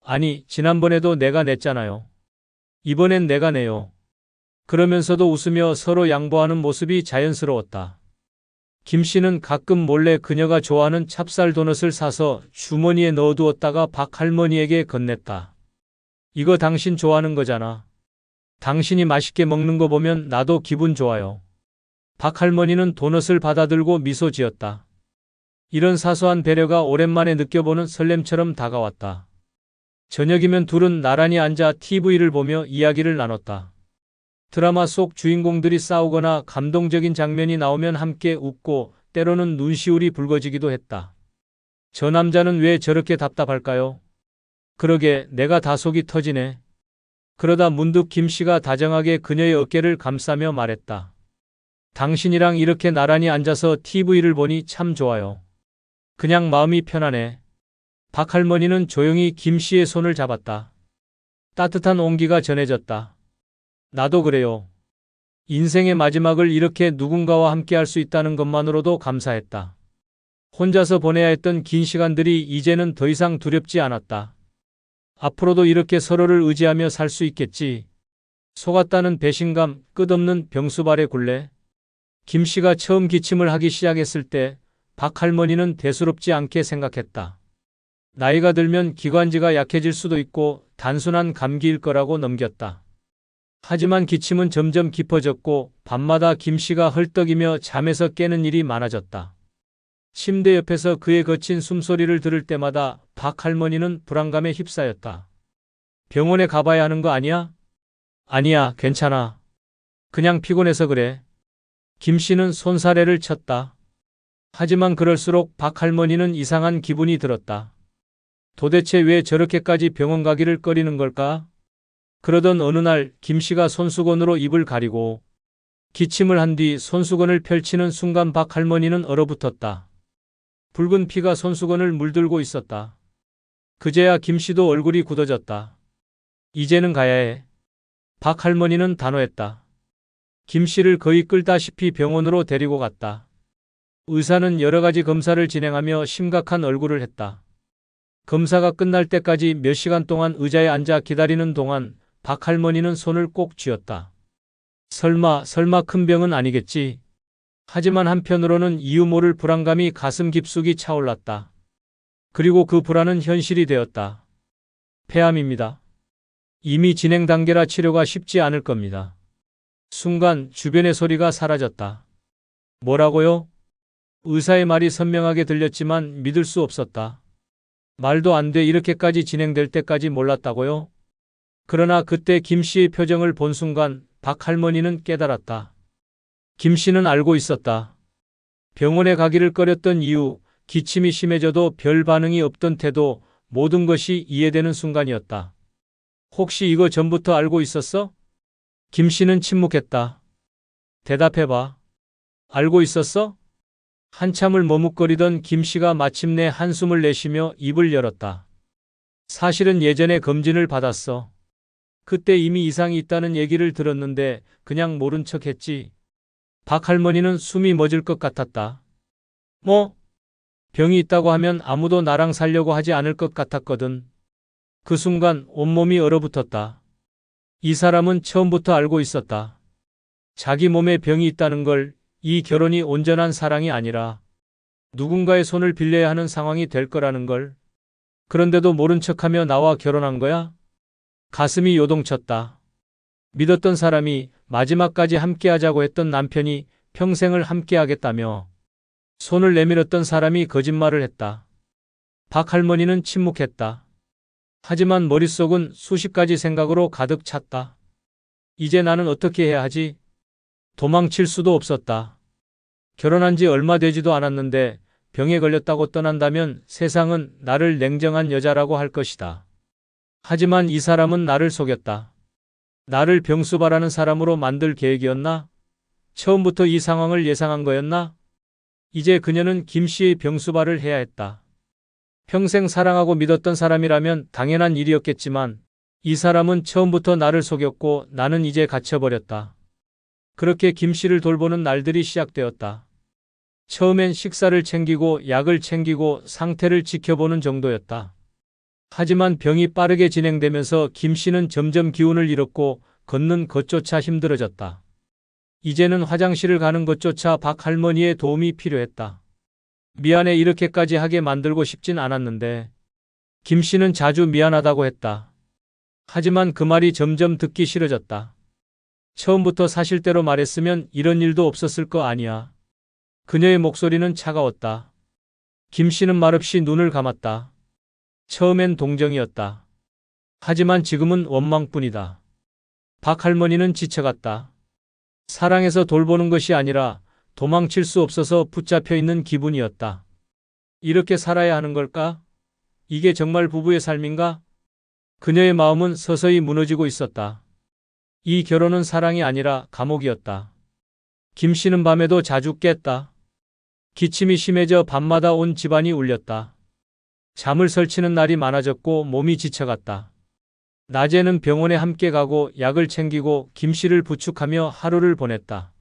아니, 지난번에도 내가 냈잖아요. 이번엔 내가 내요. 그러면서도 웃으며 서로 양보하는 모습이 자연스러웠다. 김 씨는 가끔 몰래 그녀가 좋아하는 찹쌀 도넛을 사서 주머니에 넣어두었다가 박 할머니에게 건넸다. 이거 당신 좋아하는 거잖아. 당신이 맛있게 먹는 거 보면 나도 기분 좋아요. 박 할머니는 도넛을 받아들고 미소 지었다. 이런 사소한 배려가 오랜만에 느껴보는 설렘처럼 다가왔다. 저녁이면 둘은 나란히 앉아 TV를 보며 이야기를 나눴다. 드라마 속 주인공들이 싸우거나 감동적인 장면이 나오면 함께 웃고 때로는 눈시울이 붉어지기도 했다. 저 남자는 왜 저렇게 답답할까요? 그러게 내가 다 속이 터지네. 그러다 문득 김 씨가 다정하게 그녀의 어깨를 감싸며 말했다. 당신이랑 이렇게 나란히 앉아서 TV를 보니 참 좋아요. 그냥 마음이 편하네. 박 할머니는 조용히 김 씨의 손을 잡았다. 따뜻한 온기가 전해졌다. 나도 그래요. 인생의 마지막을 이렇게 누군가와 함께 할 수 있다는 것만으로도 감사했다. 혼자서 보내야 했던 긴 시간들이 이제는 더 이상 두렵지 않았다. 앞으로도 이렇게 서로를 의지하며 살 수 있겠지. 속았다는 배신감, 끝없는 병수발의 굴레. 김 씨가 처음 기침을 하기 시작했을 때 박 할머니는 대수롭지 않게 생각했다. 나이가 들면 기관지가 약해질 수도 있고 단순한 감기일 거라고 넘겼다. 하지만 기침은 점점 깊어졌고 밤마다 김씨가 헐떡이며 잠에서 깨는 일이 많아졌다. 침대 옆에서 그의 거친 숨소리를 들을 때마다 박 할머니는 불안감에 휩싸였다. 병원에 가봐야 하는 거 아니야? 아니야, 괜찮아. 그냥 피곤해서 그래. 김씨는 손사래를 쳤다. 하지만 그럴수록 박 할머니는 이상한 기분이 들었다. 도대체 왜 저렇게까지 병원 가기를 꺼리는 걸까? 그러던 어느 날 김씨가 손수건으로 입을 가리고 기침을 한 뒤 손수건을 펼치는 순간 박 할머니는 얼어붙었다. 붉은 피가 손수건을 물들고 있었다. 그제야 김씨도 얼굴이 굳어졌다. 이제는 가야 해. 박 할머니는 단호했다. 김씨를 거의 끌다시피 병원으로 데리고 갔다. 의사는 여러 가지 검사를 진행하며 심각한 얼굴을 했다. 검사가 끝날 때까지 몇 시간 동안 의자에 앉아 기다리는 동안 박 할머니는 손을 꼭 쥐었다. 설마 큰 병은 아니겠지. 하지만 한편으로는 이유 모를 불안감이 가슴 깊숙이 차올랐다. 그리고 그 불안은 현실이 되었다. 폐암입니다. 이미 진행 단계라 치료가 쉽지 않을 겁니다. 순간 주변의 소리가 사라졌다. 뭐라고요? 의사의 말이 선명하게 들렸지만 믿을 수 없었다. 말도 안 돼, 이렇게까지 진행될 때까지 몰랐다고요? 그러나 그때 김씨의 표정을 본 순간 박 할머니는 깨달았다. 김씨는 알고 있었다. 병원에 가기를 꺼렸던 이유, 기침이 심해져도 별 반응이 없던 태도, 모든 것이 이해되는 순간이었다. 혹시 이거 전부터 알고 있었어? 김씨는 침묵했다. 대답해봐. 알고 있었어? 한참을 머뭇거리던 김씨가 마침내 한숨을 내쉬며 입을 열었다. 사실은 예전에 검진을 받았어. 그때 이미 이상이 있다는 얘기를 들었는데 그냥 모른 척 했지. 박 할머니는 숨이 멎을 것 같았다. 뭐? 병이 있다고 하면 아무도 나랑 살려고 하지 않을 것 같았거든. 그 순간 온몸이 얼어붙었다. 이 사람은 처음부터 알고 있었다. 자기 몸에 병이 있다는 걸, 이 결혼이 온전한 사랑이 아니라 누군가의 손을 빌려야 하는 상황이 될 거라는 걸. 그런데도 모른 척하며 나와 결혼한 거야? 가슴이 요동쳤다. 믿었던 사람이, 마지막까지 함께하자고 했던 남편이 평생을 함께하겠다며 손을 내밀었던 사람이 거짓말을 했다. 박 할머니는 침묵했다. 하지만 머릿속은 수십 가지 생각으로 가득 찼다. 이제 나는 어떻게 해야 하지? 도망칠 수도 없었다. 결혼한 지 얼마 되지도 않았는데 병에 걸렸다고 떠난다면 세상은 나를 냉정한 여자라고 할 것이다. 하지만 이 사람은 나를 속였다. 나를 병수바라는 사람으로 만들 계획이었나? 처음부터 이 상황을 예상한 거였나? 이제 그녀는 김씨의 병수바를 해야 했다. 평생 사랑하고 믿었던 사람이라면 당연한 일이었겠지만 이 사람은 처음부터 나를 속였고 나는 이제 갇혀버렸다. 그렇게 김씨를 돌보는 날들이 시작되었다. 처음엔 식사를 챙기고 약을 챙기고 상태를 지켜보는 정도였다. 하지만 병이 빠르게 진행되면서 김씨는 점점 기운을 잃었고 걷는 것조차 힘들어졌다. 이제는 화장실을 가는 것조차 박 할머니의 도움이 필요했다. 미안해, 이렇게까지 하게 만들고 싶진 않았는데. 김씨는 자주 미안하다고 했다. 하지만 그 말이 점점 듣기 싫어졌다. 처음부터 사실대로 말했으면 이런 일도 없었을 거 아니야. 그녀의 목소리는 차가웠다. 김씨는 말없이 눈을 감았다. 처음엔 동정이었다. 하지만 지금은 원망뿐이다. 박 할머니는 지쳐갔다. 사랑해서 돌보는 것이 아니라 도망칠 수 없어서 붙잡혀 있는 기분이었다. 이렇게 살아야 하는 걸까? 이게 정말 부부의 삶인가? 그녀의 마음은 서서히 무너지고 있었다. 이 결혼은 사랑이 아니라 감옥이었다. 김씨는 밤에도 자주 깼다. 기침이 심해져 밤마다 온 집안이 울렸다. 잠을 설치는 날이 많아졌고 몸이 지쳐갔다. 낮에는 병원에 함께 가고 약을 챙기고 김씨를 부축하며 하루를 보냈다.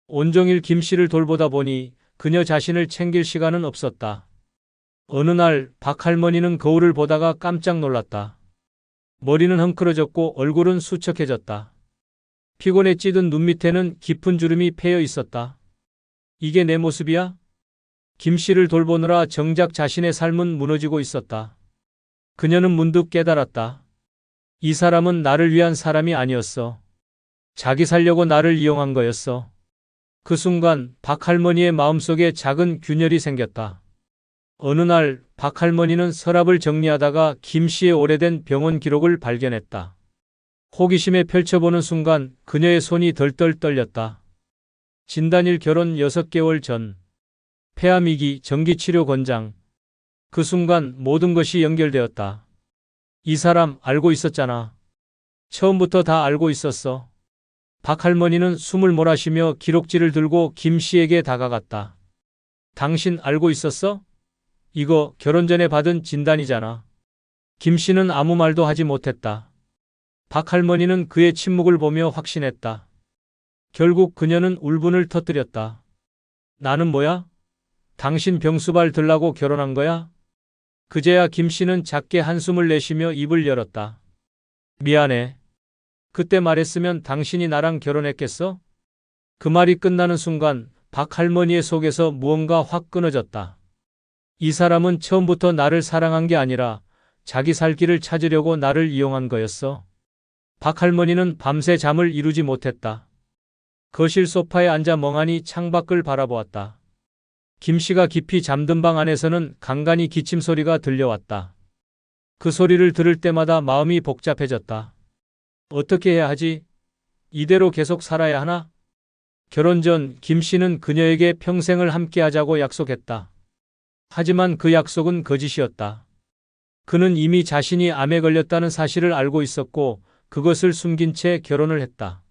온종일 김씨를 돌보다 보니 그녀 자신을 챙길 시간은 없었다. 어느 날 박 할머니는 거울을 보다가 깜짝 놀랐다. 머리는 헝클어졌고 얼굴은 수척해졌다. 피곤에 찌든 눈 밑에는 깊은 주름이 패여 있었다. 이게 내 모습이야? 김 씨를 돌보느라 정작 자신의 삶은 무너지고 있었다. 그녀는 문득 깨달았다. 이 사람은 나를 위한 사람이 아니었어. 자기 살려고 나를 이용한 거였어. 그 순간 박할머니의 마음속에 작은 균열이 생겼다. 어느 날 박할머니는 서랍을 정리하다가 김 씨의 오래된 병원 기록을 발견했다. 호기심에 펼쳐보는 순간 그녀의 손이 덜덜 떨렸다. 진단일 결혼 6개월 전, 폐암이기 정기치료 권장. 그 순간 모든 것이 연결되었다. 이 사람 알고 있었잖아. 처음부터 다 알고 있었어. 박할머니는 숨을 몰아쉬며 기록지를 들고 김 씨에게 다가갔다. 당신 알고 있었어? 이거 결혼 전에 받은 진단이잖아. 김 씨는 아무 말도 하지 못했다. 박할머니는 그의 침묵을 보며 확신했다. 결국 그녀는 울분을 터뜨렸다. 나는 뭐야? 당신 병수발 들라고 결혼한 거야? 그제야 김 씨는 작게 한숨을 내쉬며 입을 열었다. 미안해. 그때 말했으면 당신이 나랑 결혼했겠어? 그 말이 끝나는 순간 박할머니의 속에서 무언가 확 끊어졌다. 이 사람은 처음부터 나를 사랑한 게 아니라 자기 살 길을 찾으려고 나를 이용한 거였어. 박할머니는 밤새 잠을 이루지 못했다. 거실 소파에 앉아 멍하니 창밖을 바라보았다. 김 씨가 깊이 잠든 방 안에서는 간간히 기침 소리가 들려왔다. 그 소리를 들을 때마다 마음이 복잡해졌다. 어떻게 해야 하지? 이대로 계속 살아야 하나? 결혼 전 김 씨는 그녀에게 평생을 함께하자고 약속했다. 하지만 그 약속은 거짓이었다. 그는 이미 자신이 암에 걸렸다는 사실을 알고 있었고 그것을 숨긴 채 결혼을 했다.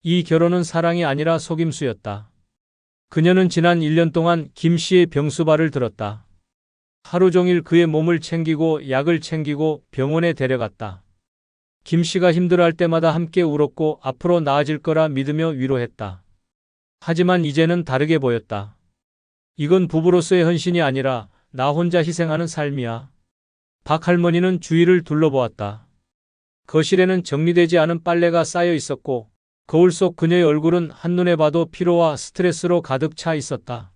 이 결혼은 사랑이 아니라 속임수였다. 그녀는 지난 1년 동안 김 씨의 병수발을 들었다. 하루 종일 그의 몸을 챙기고 약을 챙기고 병원에 데려갔다. 김 씨가 힘들어할 때마다 함께 울었고 앞으로 나아질 거라 믿으며 위로했다. 하지만 이제는 다르게 보였다. 이건 부부로서의 헌신이 아니라 나 혼자 희생하는 삶이야. 박할머니는 주위를 둘러보았다. 거실에는 정리되지 않은 빨래가 쌓여 있었고 거울 속 그녀의 얼굴은 한눈에 봐도 피로와 스트레스로 가득 차 있었다.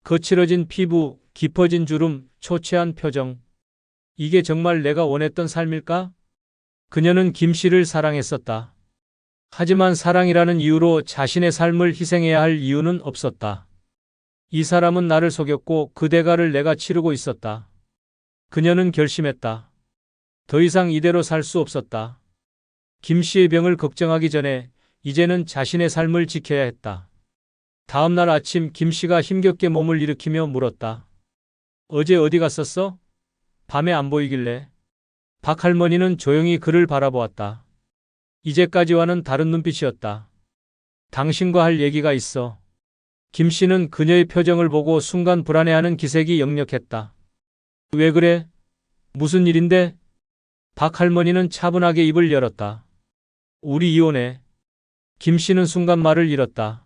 거칠어진 피부, 깊어진 주름, 초췌한 표정. 이게 정말 내가 원했던 삶일까? 그녀는 김 씨를 사랑했었다. 하지만 사랑이라는 이유로 자신의 삶을 희생해야 할 이유는 없었다. 이 사람은 나를 속였고 그 대가를 내가 치르고 있었다. 그녀는 결심했다. 더 이상 이대로 살 수 없었다. 김 씨의 병을 걱정하기 전에 이제는 자신의 삶을 지켜야 했다. 다음 날 아침 김 씨가 힘겹게 몸을 일으키며 물었다. 어제 어디 갔었어? 밤에 안 보이길래. 박할머니는 조용히 그를 바라보았다. 이제까지와는 다른 눈빛이었다. 당신과 할 얘기가 있어. 김 씨는 그녀의 표정을 보고 순간 불안해하는 기색이 역력했다. 왜 그래? 무슨 일인데? 박할머니는 차분하게 입을 열었다. 우리 이혼해. 김 씨는 순간 말을 잃었다.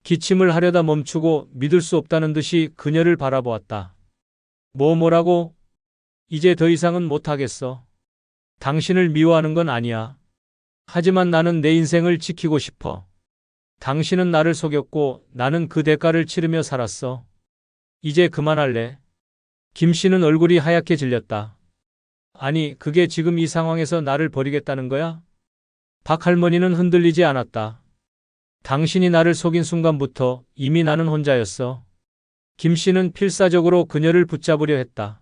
기침을 하려다 멈추고 믿을 수 없다는 듯이 그녀를 바라보았다. 뭐라고? 이제 더 이상은 못하겠어. 당신을 미워하는 건 아니야. 하지만 나는 내 인생을 지키고 싶어. 당신은 나를 속였고 나는 그 대가를 치르며 살았어. 이제 그만할래. 김 씨는 얼굴이 하얗게 질렸다. 아니, 그게 지금 이 상황에서 나를 버리겠다는 거야? 박할머니는 흔들리지 않았다. 당신이 나를 속인 순간부터 이미 나는 혼자였어. 김 씨는 필사적으로 그녀를 붙잡으려 했다.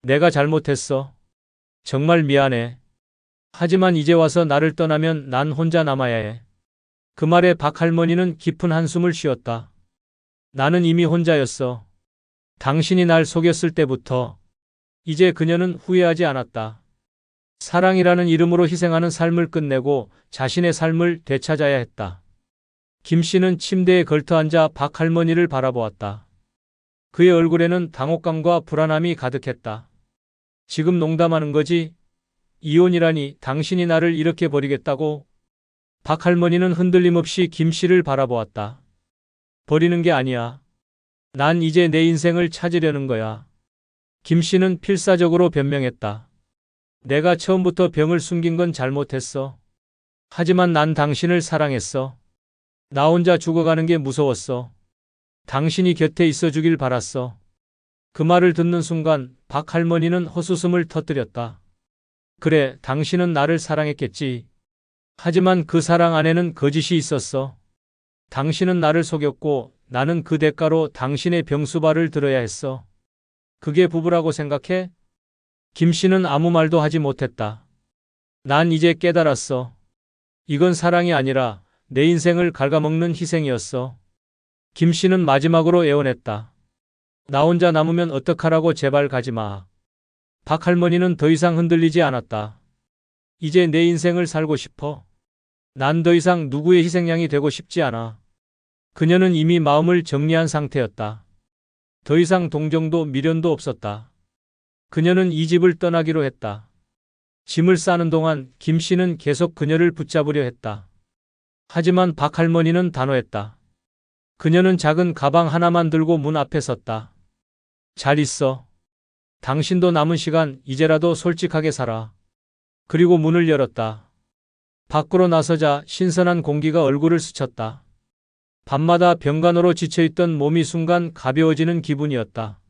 내가 잘못했어. 정말 미안해. 하지만 이제 와서 나를 떠나면 난 혼자 남아야 해. 그 말에 박할머니는 깊은 한숨을 쉬었다. 나는 이미 혼자였어. 당신이 날 속였을 때부터. 이제 그녀는 후회하지 않았다. 사랑이라는 이름으로 희생하는 삶을 끝내고 자신의 삶을 되찾아야 했다. 김 씨는 침대에 걸터앉아 박할머니를 바라보았다. 그의 얼굴에는 당혹감과 불안함이 가득했다. 지금 농담하는 거지? 이혼이라니 당신이 나를 이렇게 버리겠다고? 박할머니는 흔들림 없이 김 씨를 바라보았다. 버리는 게 아니야. 난 이제 내 인생을 찾으려는 거야. 김 씨는 필사적으로 변명했다. 내가 처음부터 병을 숨긴 건 잘못했어. 하지만 난 당신을 사랑했어. 나 혼자 죽어가는 게 무서웠어. 당신이 곁에 있어 주길 바랐어. 그 말을 듣는 순간 박 할머니는 헛웃음을 터뜨렸다. 그래, 당신은 나를 사랑했겠지. 하지만 그 사랑 안에는 거짓이 있었어. 당신은 나를 속였고 나는 그 대가로 당신의 병수발을 들어야 했어. 그게 부부라고 생각해? 김 씨는 아무 말도 하지 못했다. 난 이제 깨달았어. 이건 사랑이 아니라 내 인생을 갉아먹는 희생이었어. 김 씨는 마지막으로 애원했다. 나 혼자 남으면 어떡하라고 제발 가지 마. 박 할머니는 더 이상 흔들리지 않았다. 이제 내 인생을 살고 싶어. 난 더 이상 누구의 희생양이 되고 싶지 않아. 그녀는 이미 마음을 정리한 상태였다. 더 이상 동정도 미련도 없었다. 그녀는 이 집을 떠나기로 했다. 짐을 싸는 동안 김 씨는 계속 그녀를 붙잡으려 했다. 하지만 박 할머니는 단호했다. 그녀는 작은 가방 하나만 들고 문 앞에 섰다. 잘 있어. 당신도 남은 시간 이제라도 솔직하게 살아. 그리고 문을 열었다. 밖으로 나서자 신선한 공기가 얼굴을 스쳤다. 밤마다 병간호로 지쳐있던 몸이 순간 가벼워지는 기분이었다.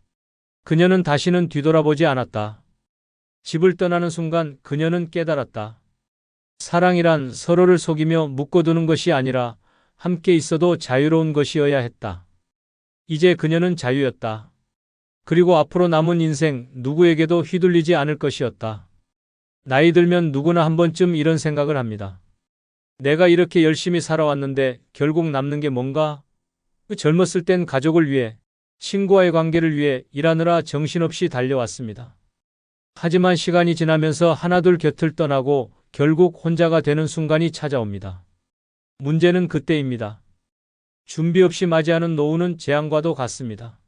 그녀는 다시는 뒤돌아보지 않았다. 집을 떠나는 순간 그녀는 깨달았다. 사랑이란 서로를 속이며 묶어두는 것이 아니라 함께 있어도 자유로운 것이어야 했다. 이제 그녀는 자유였다. 그리고 앞으로 남은 인생 누구에게도 휘둘리지 않을 것이었다. 나이 들면 누구나 한 번쯤 이런 생각을 합니다. 내가 이렇게 열심히 살아왔는데 결국 남는 게 뭔가? 젊었을 땐 가족을 위해, 친구와의 관계를 위해 일하느라 정신없이 달려왔습니다. 하지만 시간이 지나면서 하나둘 곁을 떠나고 결국 혼자가 되는 순간이 찾아옵니다. 문제는 그때입니다. 준비 없이 맞이하는 노후는 재앙과도 같습니다.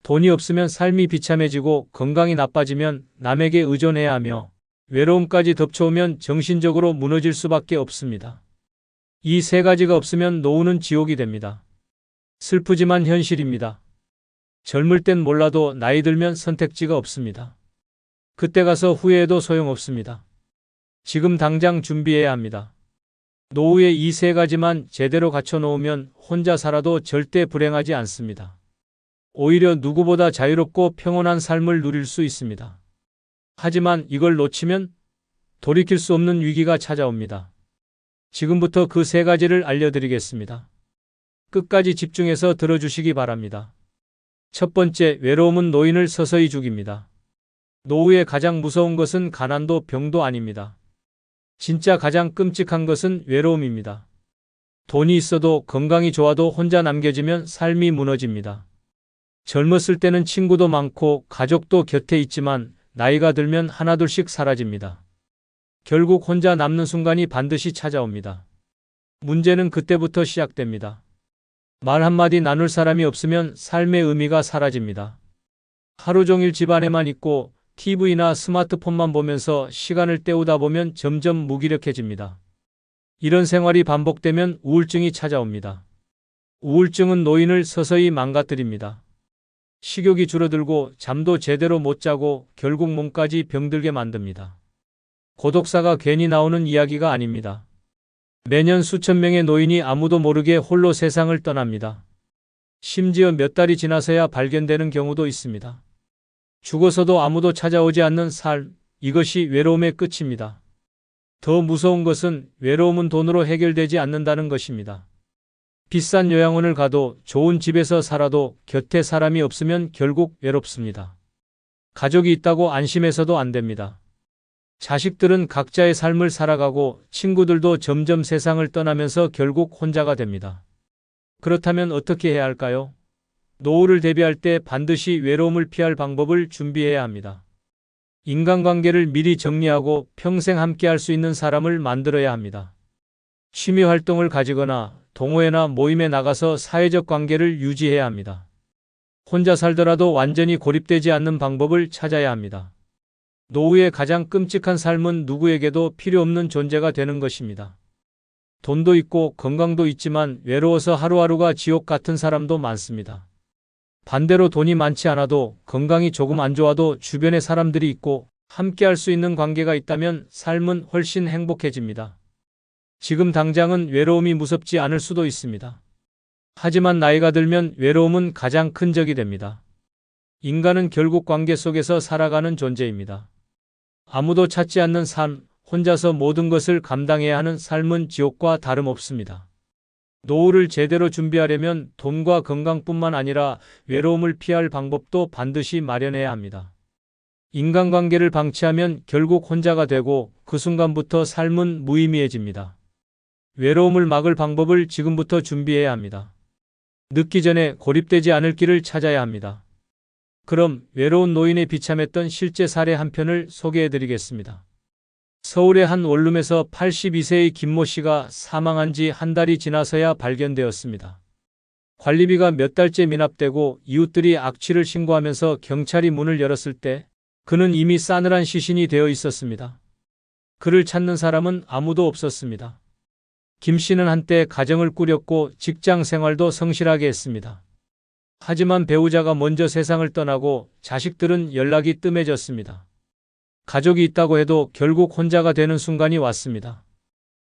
돈이 없으면 삶이 비참해지고 건강이 나빠지면 남에게 의존해야 하며 외로움까지 덮쳐오면 정신적으로 무너질 수밖에 없습니다. 이 세 가지가 없으면 노후는 지옥이 됩니다. 슬프지만 현실입니다. 젊을 땐 몰라도 나이 들면 선택지가 없습니다. 그때 가서 후회해도 소용없습니다. 지금 당장 준비해야 합니다. 노후에 이 세 가지만 제대로 갖춰놓으면 혼자 살아도 절대 불행하지 않습니다. 오히려 누구보다 자유롭고 평온한 삶을 누릴 수 있습니다. 하지만 이걸 놓치면 돌이킬 수 없는 위기가 찾아옵니다. 지금부터 그 세 가지를 알려드리겠습니다. 끝까지 집중해서 들어주시기 바랍니다. 첫 번째, 외로움은 노인을 서서히 죽입니다. 노후의 가장 무서운 것은 가난도 병도 아닙니다. 진짜 가장 끔찍한 것은 외로움입니다. 돈이 있어도 건강이 좋아도 혼자 남겨지면 삶이 무너집니다. 젊었을 때는 친구도 많고 가족도 곁에 있지만 나이가 들면 하나둘씩 사라집니다. 결국 혼자 남는 순간이 반드시 찾아옵니다. 문제는 그때부터 시작됩니다. 말 한마디 나눌 사람이 없으면 삶의 의미가 사라집니다. 하루 종일 집 안에만 있고 TV나 스마트폰만 보면서 시간을 때우다 보면 점점 무기력해집니다. 이런 생활이 반복되면 우울증이 찾아옵니다. 우울증은 노인을 서서히 망가뜨립니다. 식욕이 줄어들고 잠도 제대로 못 자고 결국 몸까지 병들게 만듭니다. 고독사가 괜히 나오는 이야기가 아닙니다. 매년 수천 명의 노인이 아무도 모르게 홀로 세상을 떠납니다. 심지어 몇 달이 지나서야 발견되는 경우도 있습니다. 죽어서도 아무도 찾아오지 않는 삶, 이것이 외로움의 끝입니다. 더 무서운 것은 외로움은 돈으로 해결되지 않는다는 것입니다. 비싼 요양원을 가도 좋은 집에서 살아도 곁에 사람이 없으면 결국 외롭습니다. 가족이 있다고 안심해서도 안 됩니다. 자식들은 각자의 삶을 살아가고 친구들도 점점 세상을 떠나면서 결국 혼자가 됩니다. 그렇다면 어떻게 해야 할까요? 노후를 대비할 때 반드시 외로움을 피할 방법을 준비해야 합니다. 인간관계를 미리 정리하고 평생 함께할 수 있는 사람을 만들어야 합니다. 취미 활동을 가지거나 동호회나 모임에 나가서 사회적 관계를 유지해야 합니다. 혼자 살더라도 완전히 고립되지 않는 방법을 찾아야 합니다. 노후의 가장 끔찍한 삶은 누구에게도 필요 없는 존재가 되는 것입니다. 돈도 있고 건강도 있지만 외로워서 하루하루가 지옥 같은 사람도 많습니다. 반대로 돈이 많지 않아도 건강이 조금 안 좋아도 주변에 사람들이 있고 함께 할 수 있는 관계가 있다면 삶은 훨씬 행복해집니다. 지금 당장은 외로움이 무섭지 않을 수도 있습니다. 하지만 나이가 들면 외로움은 가장 큰 적이 됩니다. 인간은 결국 관계 속에서 살아가는 존재입니다. 아무도 찾지 않는 삶, 혼자서 모든 것을 감당해야 하는 삶은 지옥과 다름없습니다. 노후를 제대로 준비하려면 돈과 건강뿐만 아니라 외로움을 피할 방법도 반드시 마련해야 합니다. 인간관계를 방치하면 결국 혼자가 되고 그 순간부터 삶은 무의미해집니다. 외로움을 막을 방법을 지금부터 준비해야 합니다. 늦기 전에 고립되지 않을 길을 찾아야 합니다. 그럼 외로운 노인의 비참했던 실제 사례 한 편을 소개해 드리겠습니다. 서울의 한 원룸에서 82세의 김모 씨가 사망한 지 한 달이 지나서야 발견되었습니다. 관리비가 몇 달째 미납되고 이웃들이 악취를 신고하면서 경찰이 문을 열었을 때 그는 이미 싸늘한 시신이 되어 있었습니다. 그를 찾는 사람은 아무도 없었습니다. 김 씨는 한때 가정을 꾸렸고 직장 생활도 성실하게 했습니다. 하지만 배우자가 먼저 세상을 떠나고 자식들은 연락이 뜸해졌습니다. 가족이 있다고 해도 결국 혼자가 되는 순간이 왔습니다.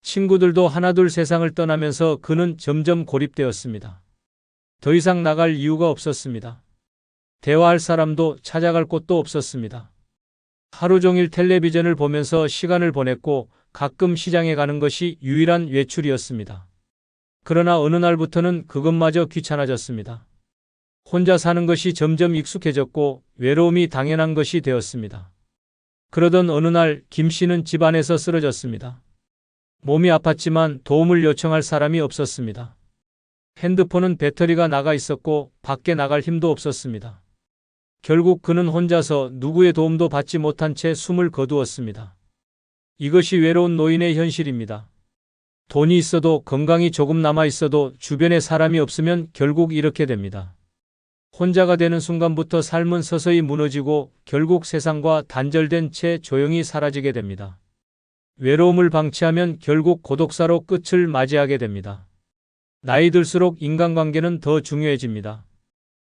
친구들도 하나둘 세상을 떠나면서 그는 점점 고립되었습니다. 더 이상 나갈 이유가 없었습니다. 대화할 사람도 찾아갈 곳도 없었습니다. 하루 종일 텔레비전을 보면서 시간을 보냈고 가끔 시장에 가는 것이 유일한 외출이었습니다. 그러나 어느 날부터는 그것마저 귀찮아졌습니다. 혼자 사는 것이 점점 익숙해졌고 외로움이 당연한 것이 되었습니다. 그러던 어느 날 김 씨는 집 안에서 쓰러졌습니다. 몸이 아팠지만 도움을 요청할 사람이 없었습니다. 핸드폰은 배터리가 나가 있었고 밖에 나갈 힘도 없었습니다. 결국 그는 혼자서 누구의 도움도 받지 못한 채 숨을 거두었습니다. 이것이 외로운 노인의 현실입니다. 돈이 있어도 건강이 조금 남아 있어도 주변에 사람이 없으면 결국 이렇게 됩니다. 혼자가 되는 순간부터 삶은 서서히 무너지고 결국 세상과 단절된 채 조용히 사라지게 됩니다. 외로움을 방치하면 결국 고독사로 끝을 맞이하게 됩니다. 나이 들수록 인간관계는 더 중요해집니다.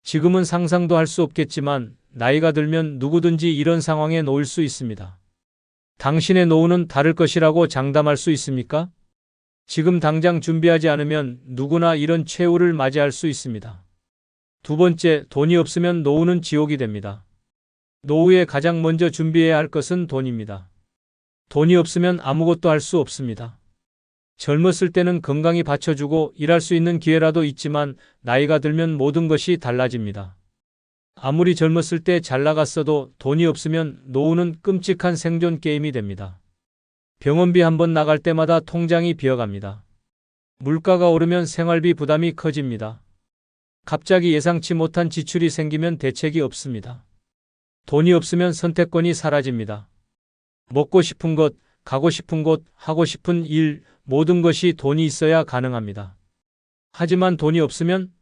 지금은 상상도 할 수 없겠지만 나이가 들면 누구든지 이런 상황에 놓일 수 있습니다. 당신의 노후는 다를 것이라고 장담할 수 있습니까? 지금 당장 준비하지 않으면 누구나 이런 최후를 맞이할 수 있습니다. 두 번째, 돈이 없으면 노후는 지옥이 됩니다. 노후에 가장 먼저 준비해야 할 것은 돈입니다. 돈이 없으면 아무것도 할 수 없습니다. 젊었을 때는 건강이 받쳐주고 일할 수 있는 기회라도 있지만 나이가 들면 모든 것이 달라집니다. 아무리 젊었을 때 잘 나갔어도 돈이 없으면 노후는 끔찍한 생존 게임이 됩니다. 병원비 한번 나갈 때마다 통장이 비어갑니다. 물가가 오르면 생활비 부담이 커집니다. 갑자기 예상치 못한 지출이 생기면 대책이 없습니다. 돈이 없으면 선택권이 사라집니다. 먹고 싶은 것, 가고 싶은 곳, 하고 싶은 일, 모든 것이 돈이 있어야 가능합니다. 하지만 돈이 없으면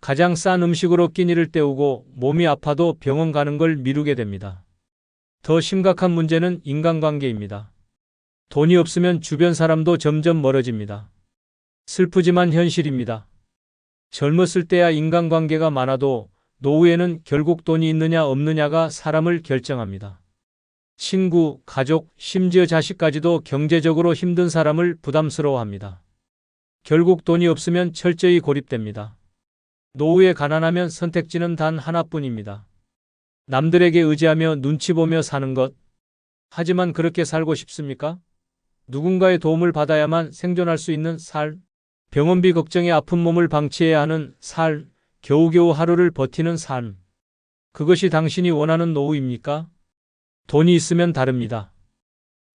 가장 싼 음식으로 끼니를 때우고 몸이 아파도 병원 가는 걸 미루게 됩니다. 더 심각한 문제는 인간관계입니다. 돈이 없으면 주변 사람도 점점 멀어집니다. 슬프지만 현실입니다. 젊었을 때야 인간관계가 많아도 노후에는 결국 돈이 있느냐 없느냐가 사람을 결정합니다. 친구, 가족, 심지어 자식까지도 경제적으로 힘든 사람을 부담스러워합니다. 결국 돈이 없으면 철저히 고립됩니다. 노후에 가난하면 선택지는 단 하나뿐입니다. 남들에게 의지하며 눈치 보며 사는 것. 하지만 그렇게 살고 싶습니까? 누군가의 도움을 받아야만 생존할 수 있는 삶. 병원비 걱정에 아픈 몸을 방치해야 하는 삶. 겨우겨우 하루를 버티는 삶. 그것이 당신이 원하는 노후입니까? 돈이 있으면 다릅니다.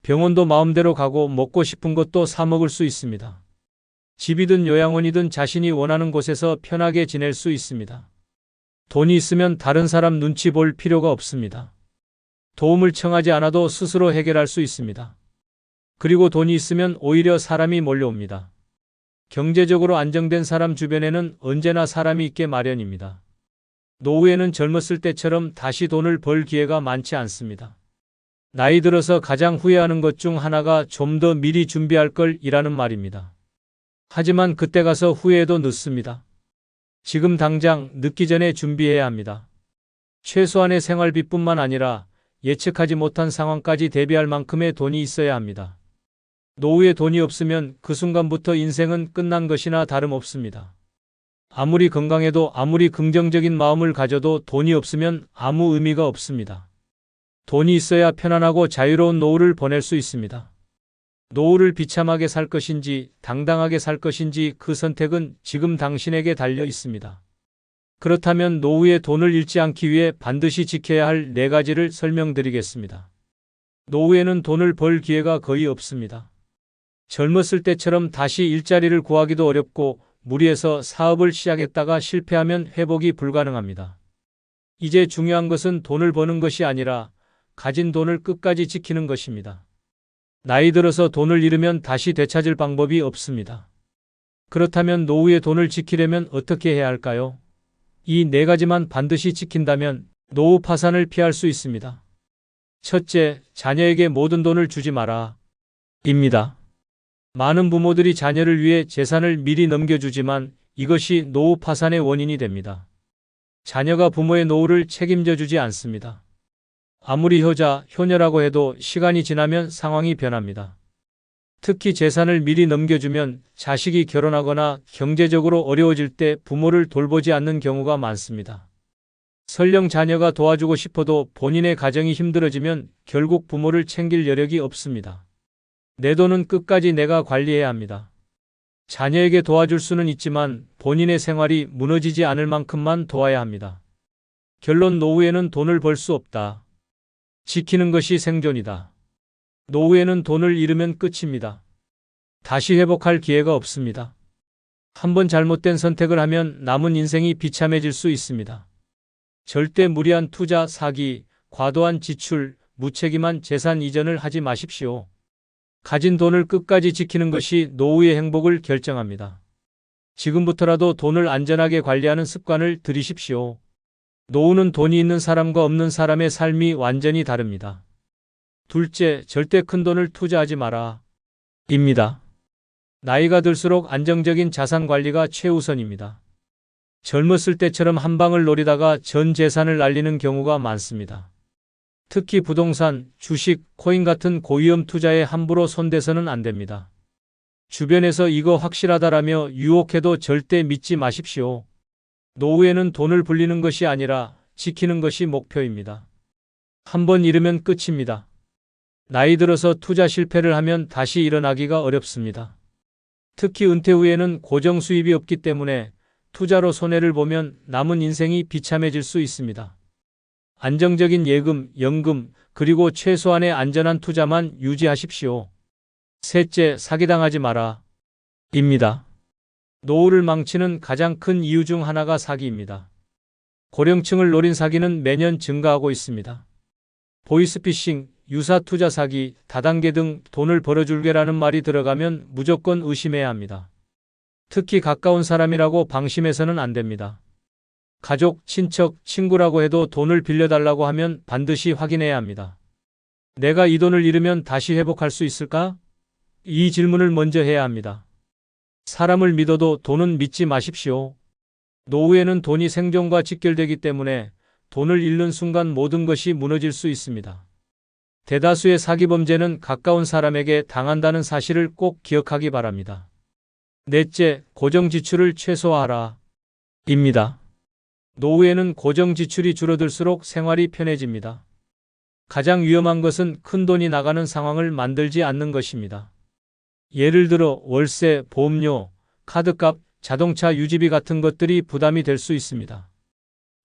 병원도 마음대로 가고 먹고 싶은 것도 사 먹을 수 있습니다. 집이든 요양원이든 자신이 원하는 곳에서 편하게 지낼 수 있습니다. 돈이 있으면 다른 사람 눈치 볼 필요가 없습니다. 도움을 청하지 않아도 스스로 해결할 수 있습니다. 그리고 돈이 있으면 오히려 사람이 몰려옵니다. 경제적으로 안정된 사람 주변에는 언제나 사람이 있게 마련입니다. 노후에는 젊었을 때처럼 다시 돈을 벌 기회가 많지 않습니다. 나이 들어서 가장 후회하는 것 중 하나가 좀 더 미리 준비할 걸 이라는 말입니다. 하지만 그때 가서 후회해도 늦습니다. 지금 당장 늦기 전에 준비해야 합니다. 최소한의 생활비뿐만 아니라 예측하지 못한 상황까지 대비할 만큼의 돈이 있어야 합니다. 노후에 돈이 없으면 그 순간부터 인생은 끝난 것이나 다름없습니다. 아무리 건강해도 아무리 긍정적인 마음을 가져도 돈이 없으면 아무 의미가 없습니다. 돈이 있어야 편안하고 자유로운 노후를 보낼 수 있습니다. 노후를 비참하게 살 것인지 당당하게 살 것인지 그 선택은 지금 당신에게 달려 있습니다. 그렇다면 노후에 돈을 잃지 않기 위해 반드시 지켜야 할 4가지를 설명드리겠습니다. 노후에는 돈을 벌 기회가 거의 없습니다. 젊었을 때처럼 다시 일자리를 구하기도 어렵고 무리해서 사업을 시작했다가 실패하면 회복이 불가능합니다. 이제 중요한 것은 돈을 버는 것이 아니라 가진 돈을 끝까지 지키는 것입니다. 나이 들어서 돈을 잃으면 다시 되찾을 방법이 없습니다. 그렇다면 노후에 돈을 지키려면 어떻게 해야 할까요? 이 4가지만 반드시 지킨다면 노후 파산을 피할 수 있습니다. 첫째, 자녀에게 모든 돈을 주지 마라. 입니다. 많은 부모들이 자녀를 위해 재산을 미리 넘겨주지만 이것이 노후 파산의 원인이 됩니다. 자녀가 부모의 노후를 책임져 주지 않습니다. 아무리 효자, 효녀라고 해도 시간이 지나면 상황이 변합니다. 특히 재산을 미리 넘겨주면 자식이 결혼하거나 경제적으로 어려워질 때 부모를 돌보지 않는 경우가 많습니다. 설령 자녀가 도와주고 싶어도 본인의 가정이 힘들어지면 결국 부모를 챙길 여력이 없습니다. 내 돈은 끝까지 내가 관리해야 합니다. 자녀에게 도와줄 수는 있지만 본인의 생활이 무너지지 않을 만큼만 도와야 합니다. 결론, 노후에는 돈을 벌 수 없다. 지키는 것이 생존이다. 노후에는 돈을 잃으면 끝입니다. 다시 회복할 기회가 없습니다. 한번 잘못된 선택을 하면 남은 인생이 비참해질 수 있습니다. 절대 무리한 투자, 사기, 과도한 지출, 무책임한 재산 이전을 하지 마십시오. 가진 돈을 끝까지 지키는 것이 노후의 행복을 결정합니다. 지금부터라도 돈을 안전하게 관리하는 습관을 들이십시오. 노후는 돈이 있는 사람과 없는 사람의 삶이 완전히 다릅니다. 둘째, 절대 큰 돈을 투자하지 마라. 입니다. 나이가 들수록 안정적인 자산 관리가 최우선입니다. 젊었을 때처럼 한 방을 노리다가 전 재산을 날리는 경우가 많습니다. 특히 부동산, 주식, 코인 같은 고위험 투자에 함부로 손대서는 안 됩니다. 주변에서 이거 확실하다라며 유혹해도 절대 믿지 마십시오. 노후에는 돈을 불리는 것이 아니라 지키는 것이 목표입니다. 한번 잃으면 끝입니다. 나이 들어서 투자 실패를 하면 다시 일어나기가 어렵습니다. 특히 은퇴 후에는 고정 수입이 없기 때문에 투자로 손해를 보면 남은 인생이 비참해질 수 있습니다. 안정적인 예금, 연금, 그리고 최소한의 안전한 투자만 유지하십시오. 셋째, 사기당하지 마라. 입니다. 노후를 망치는 가장 큰 이유 중 하나가 사기입니다. 고령층을 노린 사기는 매년 증가하고 있습니다. 보이스피싱, 유사투자 사기, 다단계 등 돈을 벌어줄게라는 말이 들어가면 무조건 의심해야 합니다. 특히 가까운 사람이라고 방심해서는 안 됩니다. 가족, 친척, 친구라고 해도 돈을 빌려달라고 하면 반드시 확인해야 합니다. 내가 이 돈을 잃으면 다시 회복할 수 있을까? 이 질문을 먼저 해야 합니다. 사람을 믿어도 돈은 믿지 마십시오. 노후에는 돈이 생존과 직결되기 때문에 돈을 잃는 순간 모든 것이 무너질 수 있습니다. 대다수의 사기 범죄는 가까운 사람에게 당한다는 사실을 꼭 기억하기 바랍니다. 넷째, 고정 지출을 최소화하라. 입니다. 노후에는 고정 지출이 줄어들수록 생활이 편해집니다. 가장 위험한 것은 큰 돈이 나가는 상황을 만들지 않는 것입니다. 예를 들어 월세, 보험료, 카드값, 자동차 유지비 같은 것들이 부담이 될 수 있습니다.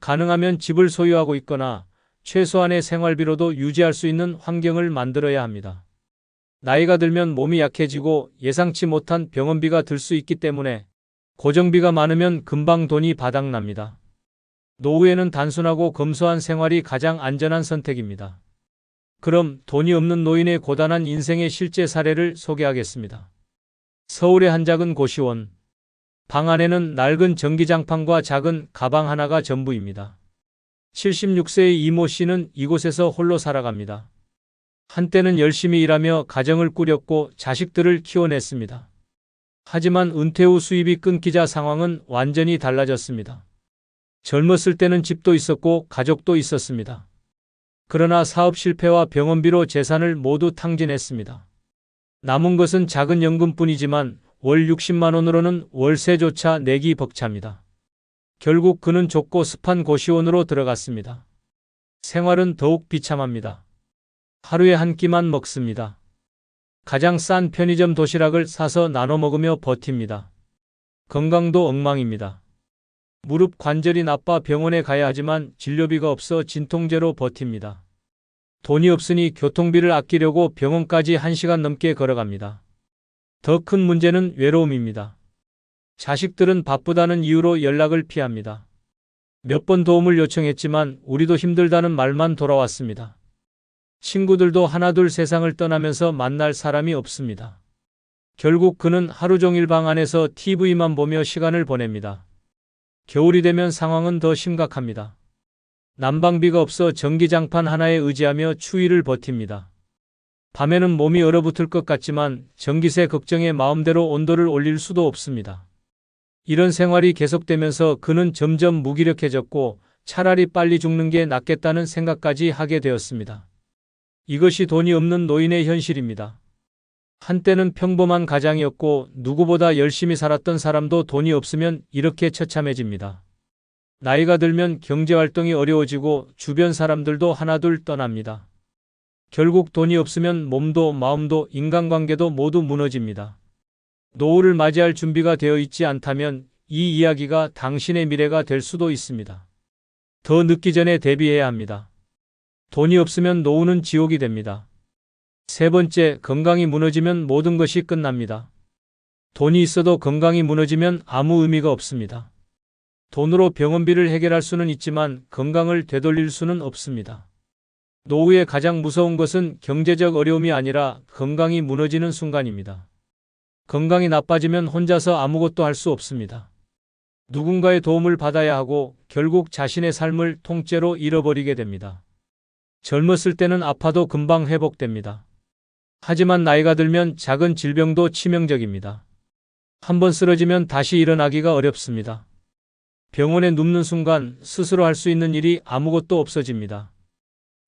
가능하면 집을 소유하고 있거나 최소한의 생활비로도 유지할 수 있는 환경을 만들어야 합니다. 나이가 들면 몸이 약해지고 예상치 못한 병원비가 들 수 있기 때문에 고정비가 많으면 금방 돈이 바닥납니다. 노후에는 단순하고 검소한 생활이 가장 안전한 선택입니다. 그럼 돈이 없는 노인의 고단한 인생의 실제 사례를 소개하겠습니다. 서울의 한 작은 고시원. 방 안에는 낡은 전기장판과 작은 가방 하나가 전부입니다. 76세의 이모 씨는 이곳에서 홀로 살아갑니다. 한때는 열심히 일하며 가정을 꾸렸고 자식들을 키워냈습니다. 하지만 은퇴 후 수입이 끊기자 상황은 완전히 달라졌습니다. 젊었을 때는 집도 있었고 가족도 있었습니다. 그러나 사업 실패와 병원비로 재산을 모두 탕진했습니다. 남은 것은 작은 연금뿐이지만 월 60만 원으로는 월세조차 내기 벅찹니다. 결국 그는 좁고 습한 고시원으로 들어갔습니다. 생활은 더욱 비참합니다. 하루에 한 끼만 먹습니다. 가장 싼 편의점 도시락을 사서 나눠 먹으며 버팁니다. 건강도 엉망입니다. 무릎 관절이 나빠 병원에 가야 하지만 진료비가 없어 진통제로 버팁니다. 돈이 없으니 교통비를 아끼려고 병원까지 1시간 넘게 걸어갑니다. 더 큰 문제는 외로움입니다. 자식들은 바쁘다는 이유로 연락을 피합니다. 몇 번 도움을 요청했지만 우리도 힘들다는 말만 돌아왔습니다. 친구들도 하나둘 세상을 떠나면서 만날 사람이 없습니다. 결국 그는 하루 종일 방 안에서 TV만 보며 시간을 보냅니다. 겨울이 되면 상황은 더 심각합니다. 난방비가 없어 전기장판 하나에 의지하며 추위를 버팁니다. 밤에는 몸이 얼어붙을 것 같지만 전기세 걱정에 마음대로 온도를 올릴 수도 없습니다. 이런 생활이 계속되면서 그는 점점 무기력해졌고 차라리 빨리 죽는 게 낫겠다는 생각까지 하게 되었습니다. 이것이 돈이 없는 노인의 현실입니다. 한때는 평범한 가장이었고 누구보다 열심히 살았던 사람도 돈이 없으면 이렇게 처참해집니다. 나이가 들면 경제활동이 어려워지고 주변 사람들도 하나둘 떠납니다. 결국 돈이 없으면 몸도 마음도 인간관계도 모두 무너집니다. 노후를 맞이할 준비가 되어 있지 않다면 이 이야기가 당신의 미래가 될 수도 있습니다. 더 늦기 전에 대비해야 합니다. 돈이 없으면 노후는 지옥이 됩니다. 세 번째, 건강이 무너지면 모든 것이 끝납니다. 돈이 있어도 건강이 무너지면 아무 의미가 없습니다. 돈으로 병원비를 해결할 수는 있지만 건강을 되돌릴 수는 없습니다. 노후의 가장 무서운 것은 경제적 어려움이 아니라 건강이 무너지는 순간입니다. 건강이 나빠지면 혼자서 아무것도 할 수 없습니다. 누군가의 도움을 받아야 하고 결국 자신의 삶을 통째로 잃어버리게 됩니다. 젊었을 때는 아파도 금방 회복됩니다. 하지만 나이가 들면 작은 질병도 치명적입니다. 한번 쓰러지면 다시 일어나기가 어렵습니다. 병원에 눕는 순간 스스로 할 수 있는 일이 아무것도 없어집니다.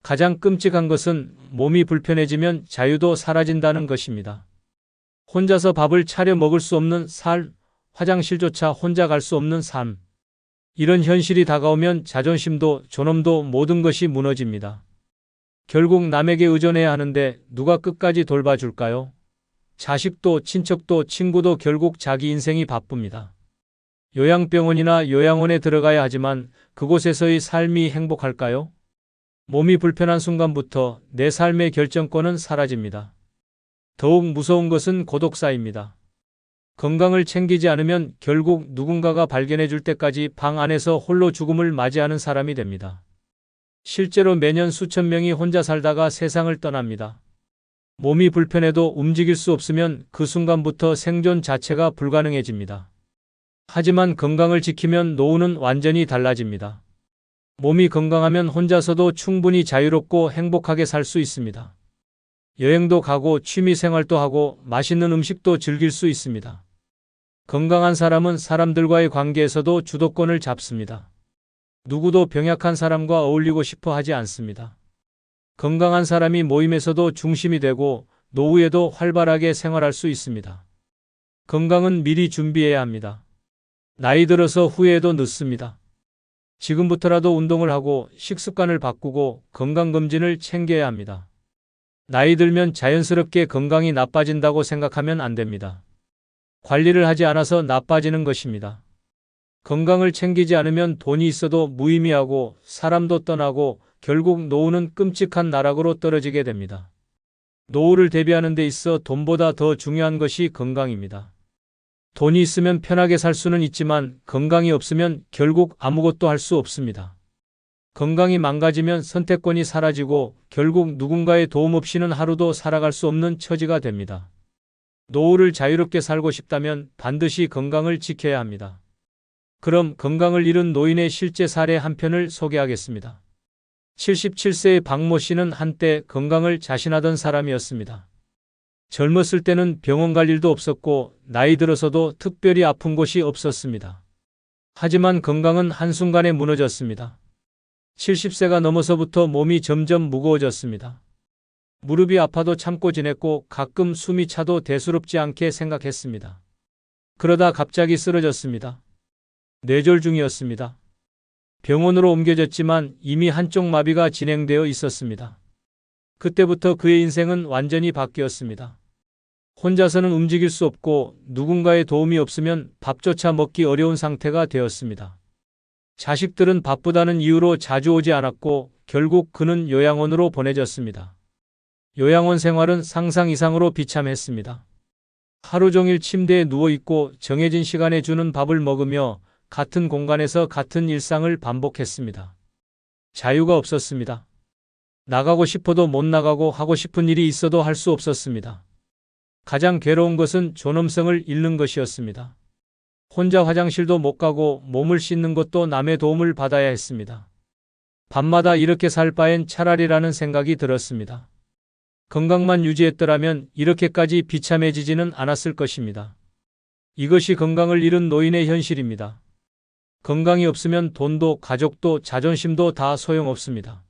가장 끔찍한 것은 몸이 불편해지면 자유도 사라진다는 것입니다. 혼자서 밥을 차려 먹을 수 없는 삶, 화장실조차 혼자 갈 수 없는 삶. 이런 현실이 다가오면 자존심도 존엄도 모든 것이 무너집니다. 결국 남에게 의존해야 하는데 누가 끝까지 돌봐줄까요? 자식도 친척도 친구도 결국 자기 인생이 바쁩니다. 요양병원이나 요양원에 들어가야 하지만 그곳에서의 삶이 행복할까요? 몸이 불편한 순간부터 내 삶의 결정권은 사라집니다. 더욱 무서운 것은 고독사입니다. 건강을 챙기지 않으면 결국 누군가가 발견해 줄 때까지 방 안에서 홀로 죽음을 맞이하는 사람이 됩니다. 실제로 매년 수천 명이 혼자 살다가 세상을 떠납니다. 몸이 불편해도 움직일 수 없으면 그 순간부터 생존 자체가 불가능해집니다. 하지만 건강을 지키면 노후는 완전히 달라집니다. 몸이 건강하면 혼자서도 충분히 자유롭고 행복하게 살 수 있습니다. 여행도 가고 취미 생활도 하고 맛있는 음식도 즐길 수 있습니다. 건강한 사람은 사람들과의 관계에서도 주도권을 잡습니다. 누구도 병약한 사람과 어울리고 싶어 하지 않습니다. 건강한 사람이 모임에서도 중심이 되고 노후에도 활발하게 생활할 수 있습니다. 건강은 미리 준비해야 합니다. 나이 들어서 후회해도 늦습니다. 지금부터라도 운동을 하고 식습관을 바꾸고 건강검진을 챙겨야 합니다. 나이 들면 자연스럽게 건강이 나빠진다고 생각하면 안 됩니다. 관리를 하지 않아서 나빠지는 것입니다. 건강을 챙기지 않으면 돈이 있어도 무의미하고 사람도 떠나고 결국 노후는 끔찍한 나락으로 떨어지게 됩니다. 노후를 대비하는 데 있어 돈보다 더 중요한 것이 건강입니다. 돈이 있으면 편하게 살 수는 있지만 건강이 없으면 결국 아무것도 할 수 없습니다. 건강이 망가지면 선택권이 사라지고 결국 누군가의 도움 없이는 하루도 살아갈 수 없는 처지가 됩니다. 노후를 자유롭게 살고 싶다면 반드시 건강을 지켜야 합니다. 그럼 건강을 잃은 노인의 실제 사례 한 편을 소개하겠습니다. 77세의 박모 씨는 한때 건강을 자신하던 사람이었습니다. 젊었을 때는 병원 갈 일도 없었고 나이 들어서도 특별히 아픈 곳이 없었습니다. 하지만 건강은 한순간에 무너졌습니다. 70세가 넘어서부터 몸이 점점 무거워졌습니다. 무릎이 아파도 참고 지냈고 가끔 숨이 차도 대수롭지 않게 생각했습니다. 그러다 갑자기 쓰러졌습니다. 뇌졸 중이었습니다. 병원으로 옮겨졌지만 이미 한쪽 마비가 진행되어 있었습니다. 그때부터 그의 인생은 완전히 바뀌었습니다. 혼자서는 움직일 수 없고 누군가의 도움이 없으면 밥조차 먹기 어려운 상태가 되었습니다. 자식들은 바쁘다는 이유로 자주 오지 않았고 결국 그는 요양원으로 보내졌습니다. 요양원 생활은 상상 이상으로 비참했습니다. 하루 종일 침대에 누워있고 정해진 시간에 주는 밥을 먹으며 같은 공간에서 같은 일상을 반복했습니다. 자유가 없었습니다. 나가고 싶어도 못 나가고 하고 싶은 일이 있어도 할 수 없었습니다. 가장 괴로운 것은 존엄성을 잃는 것이었습니다. 혼자 화장실도 못 가고 몸을 씻는 것도 남의 도움을 받아야 했습니다. 밤마다 이렇게 살 바엔 차라리라는 생각이 들었습니다. 건강만 유지했더라면 이렇게까지 비참해지지는 않았을 것입니다. 이것이 건강을 잃은 노인의 현실입니다. 건강이 없으면 돈도 가족도 자존심도 다 소용없습니다.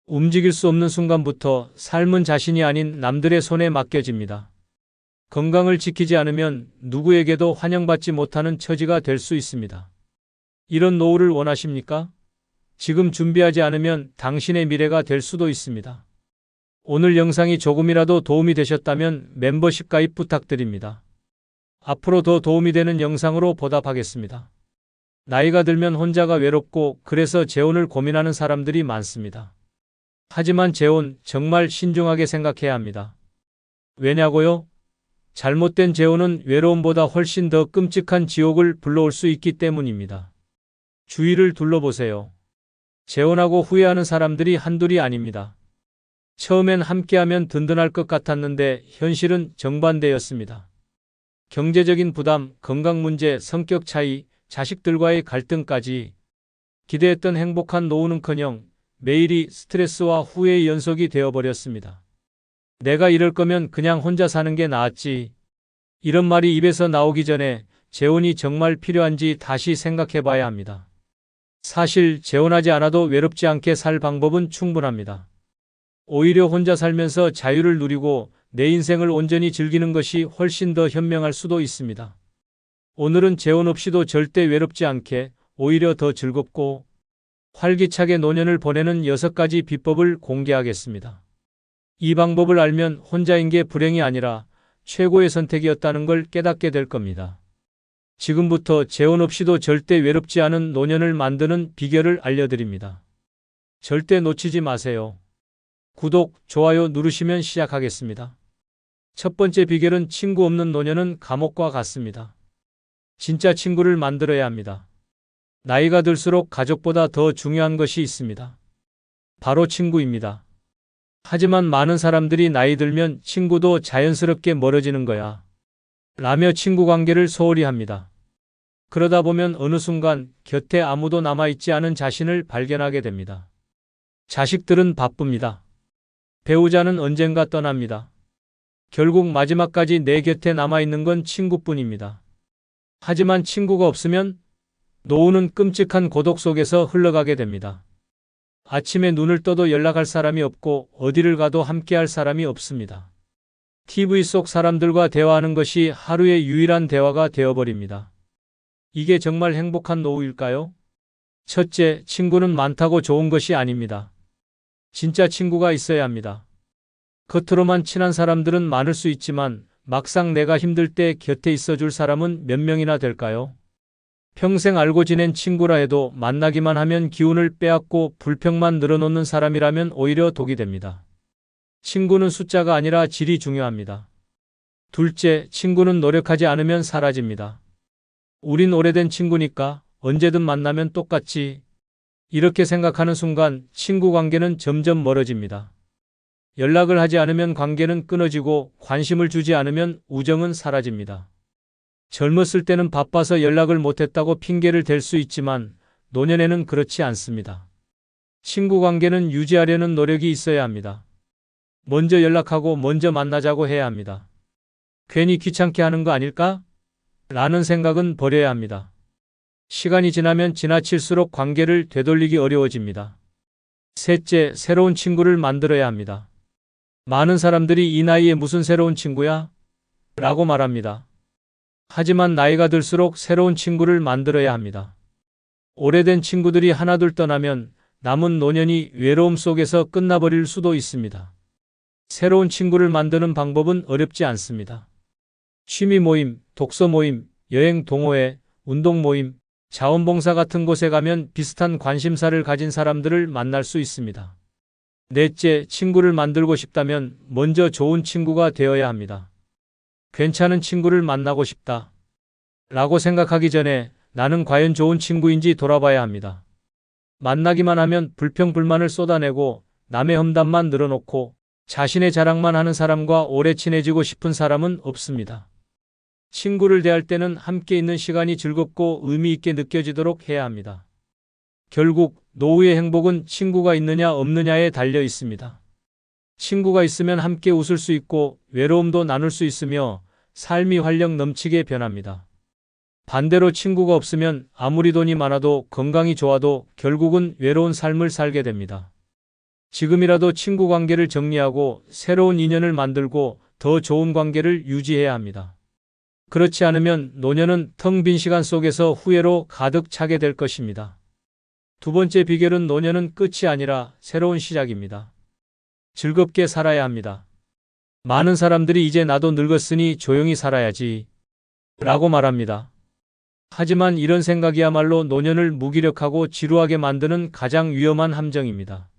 움직일 수 없는 순간부터 삶은 자신이 아닌 남들의 손에 맡겨집니다. 건강을 지키지 않으면 누구에게도 환영받지 못하는 처지가 될 수 있습니다. 이런 노후를 원하십니까? 지금 준비하지 않으면 당신의 미래가 될 수도 있습니다. 오늘 영상이 조금이라도 도움이 되셨다면 멤버십 가입 부탁드립니다. 앞으로 더 도움이 되는 영상으로 보답하겠습니다. 나이가 들면 혼자가 외롭고 그래서 재혼을 고민하는 사람들이 많습니다. 하지만 재혼 정말 신중하게 생각해야 합니다. 왜냐고요? 잘못된 재혼은 외로움보다 훨씬 더 끔찍한 지옥을 불러올 수 있기 때문입니다. 주위를 둘러보세요. 재혼하고 후회하는 사람들이 한둘이 아닙니다. 처음엔 함께하면 든든할 것 같았는데 현실은 정반대였습니다. 경제적인 부담, 건강 문제, 성격 차이, 자식들과의 갈등까지 기대했던 행복한 노후는커녕 매일이 스트레스와 후회의 연속이 되어버렸습니다. 내가 이럴 거면 그냥 혼자 사는 게 나았지. 이런 말이 입에서 나오기 전에 재혼이 정말 필요한지 다시 생각해 봐야 합니다. 사실 재혼하지 않아도 외롭지 않게 살 방법은 충분합니다. 오히려 혼자 살면서 자유를 누리고 내 인생을 온전히 즐기는 것이 훨씬 더 현명할 수도 있습니다. 오늘은 재혼 없이도 절대 외롭지 않게 오히려 더 즐겁고 활기차게 노년을 보내는 6가지 비법을 공개하겠습니다. 이 방법을 알면 혼자인 게 불행이 아니라 최고의 선택이었다는 걸 깨닫게 될 겁니다. 지금부터 재혼 없이도 절대 외롭지 않은 노년을 만드는 비결을 알려드립니다. 절대 놓치지 마세요. 구독, 좋아요 누르시면 시작하겠습니다. 첫 번째 비결은 친구 없는 노년은 감옥과 같습니다. 진짜 친구를 만들어야 합니다. 나이가 들수록 가족보다 더 중요한 것이 있습니다. 바로 친구입니다. 하지만 많은 사람들이 나이 들면 친구도 자연스럽게 멀어지는 거야 라며 친구 관계를 소홀히 합니다. 그러다 보면 어느 순간 곁에 아무도 남아있지 않은 자신을 발견하게 됩니다. 자식들은 바쁩니다. 배우자는 언젠가 떠납니다. 결국 마지막까지 내 곁에 남아있는 건 친구뿐입니다. 하지만 친구가 없으면 노후는 끔찍한 고독 속에서 흘러가게 됩니다. 아침에 눈을 떠도 연락할 사람이 없고 어디를 가도 함께할 사람이 없습니다. TV 속 사람들과 대화하는 것이 하루의 유일한 대화가 되어버립니다. 이게 정말 행복한 노후일까요? 첫째, 친구는 많다고 좋은 것이 아닙니다. 진짜 친구가 있어야 합니다. 겉으로만 친한 사람들은 많을 수 있지만 막상 내가 힘들 때 곁에 있어줄 사람은 몇 명이나 될까요? 평생 알고 지낸 친구라 해도 만나기만 하면 기운을 빼앗고 불평만 늘어놓는 사람이라면 오히려 독이 됩니다. 친구는 숫자가 아니라 질이 중요합니다. 둘째, 친구는 노력하지 않으면 사라집니다. 우린 오래된 친구니까 언제든 만나면 똑같지. 이렇게 생각하는 순간 친구 관계는 점점 멀어집니다. 연락을 하지 않으면 관계는 끊어지고 관심을 주지 않으면 우정은 사라집니다. 젊었을 때는 바빠서 연락을 못했다고 핑계를 댈 수 있지만 노년에는 그렇지 않습니다. 친구 관계는 유지하려는 노력이 있어야 합니다. 먼저 연락하고 먼저 만나자고 해야 합니다. 괜히 귀찮게 하는 거 아닐까? 라는 생각은 버려야 합니다. 시간이 지나면 지나칠수록 관계를 되돌리기 어려워집니다. 셋째, 새로운 친구를 만들어야 합니다. 많은 사람들이 이 나이에 무슨 새로운 친구야? 라고 말합니다. 하지만 나이가 들수록 새로운 친구를 만들어야 합니다. 오래된 친구들이 하나둘 떠나면 남은 노년이 외로움 속에서 끝나버릴 수도 있습니다. 새로운 친구를 만드는 방법은 어렵지 않습니다. 취미 모임, 독서 모임, 여행 동호회, 운동 모임, 자원봉사 같은 곳에 가면 비슷한 관심사를 가진 사람들을 만날 수 있습니다. 넷째, 친구를 만들고 싶다면 먼저 좋은 친구가 되어야 합니다. 괜찮은 친구를 만나고 싶다 라고 생각하기 전에 나는 과연 좋은 친구인지 돌아봐야 합니다. 만나기만 하면 불평불만을 쏟아내고 남의 험담만 늘어놓고 자신의 자랑만 하는 사람과 오래 친해지고 싶은 사람은 없습니다. 친구를 대할 때는 함께 있는 시간이 즐겁고 의미 있게 느껴지도록 해야 합니다. 결국 노후의 행복은 친구가 있느냐 없느냐에 달려 있습니다. 친구가 있으면 함께 웃을 수 있고 외로움도 나눌 수 있으며 삶이 활력 넘치게 변합니다. 반대로 친구가 없으면 아무리 돈이 많아도 건강이 좋아도 결국은 외로운 삶을 살게 됩니다. 지금이라도 친구 관계를 정리하고 새로운 인연을 만들고 더 좋은 관계를 유지해야 합니다. 그렇지 않으면 노년은 텅 빈 시간 속에서 후회로 가득 차게 될 것입니다. 두 번째 비결은 노년은 끝이 아니라 새로운 시작입니다. 즐겁게 살아야 합니다. 많은 사람들이 이제 나도 늙었으니 조용히 살아야지 라고 말합니다. 하지만 이런 생각이야말로 노년을 무기력하고 지루하게 만드는 가장 위험한 함정입니다.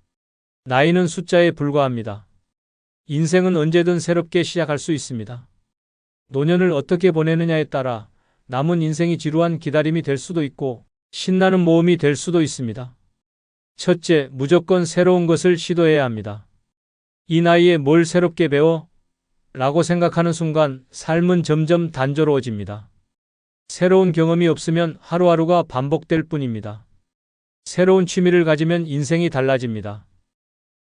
나이는 숫자에 불과합니다. 인생은 언제든 새롭게 시작할 수 있습니다. 노년을 어떻게 보내느냐에 따라 남은 인생이 지루한 기다림이 될 수도 있고 신나는 모험이 될 수도 있습니다. 첫째, 무조건 새로운 것을 시도해야 합니다. 이 나이에 뭘 새롭게 배워? 라고 생각하는 순간 삶은 점점 단조로워집니다. 새로운 경험이 없으면 하루하루가 반복될 뿐입니다. 새로운 취미를 가지면 인생이 달라집니다.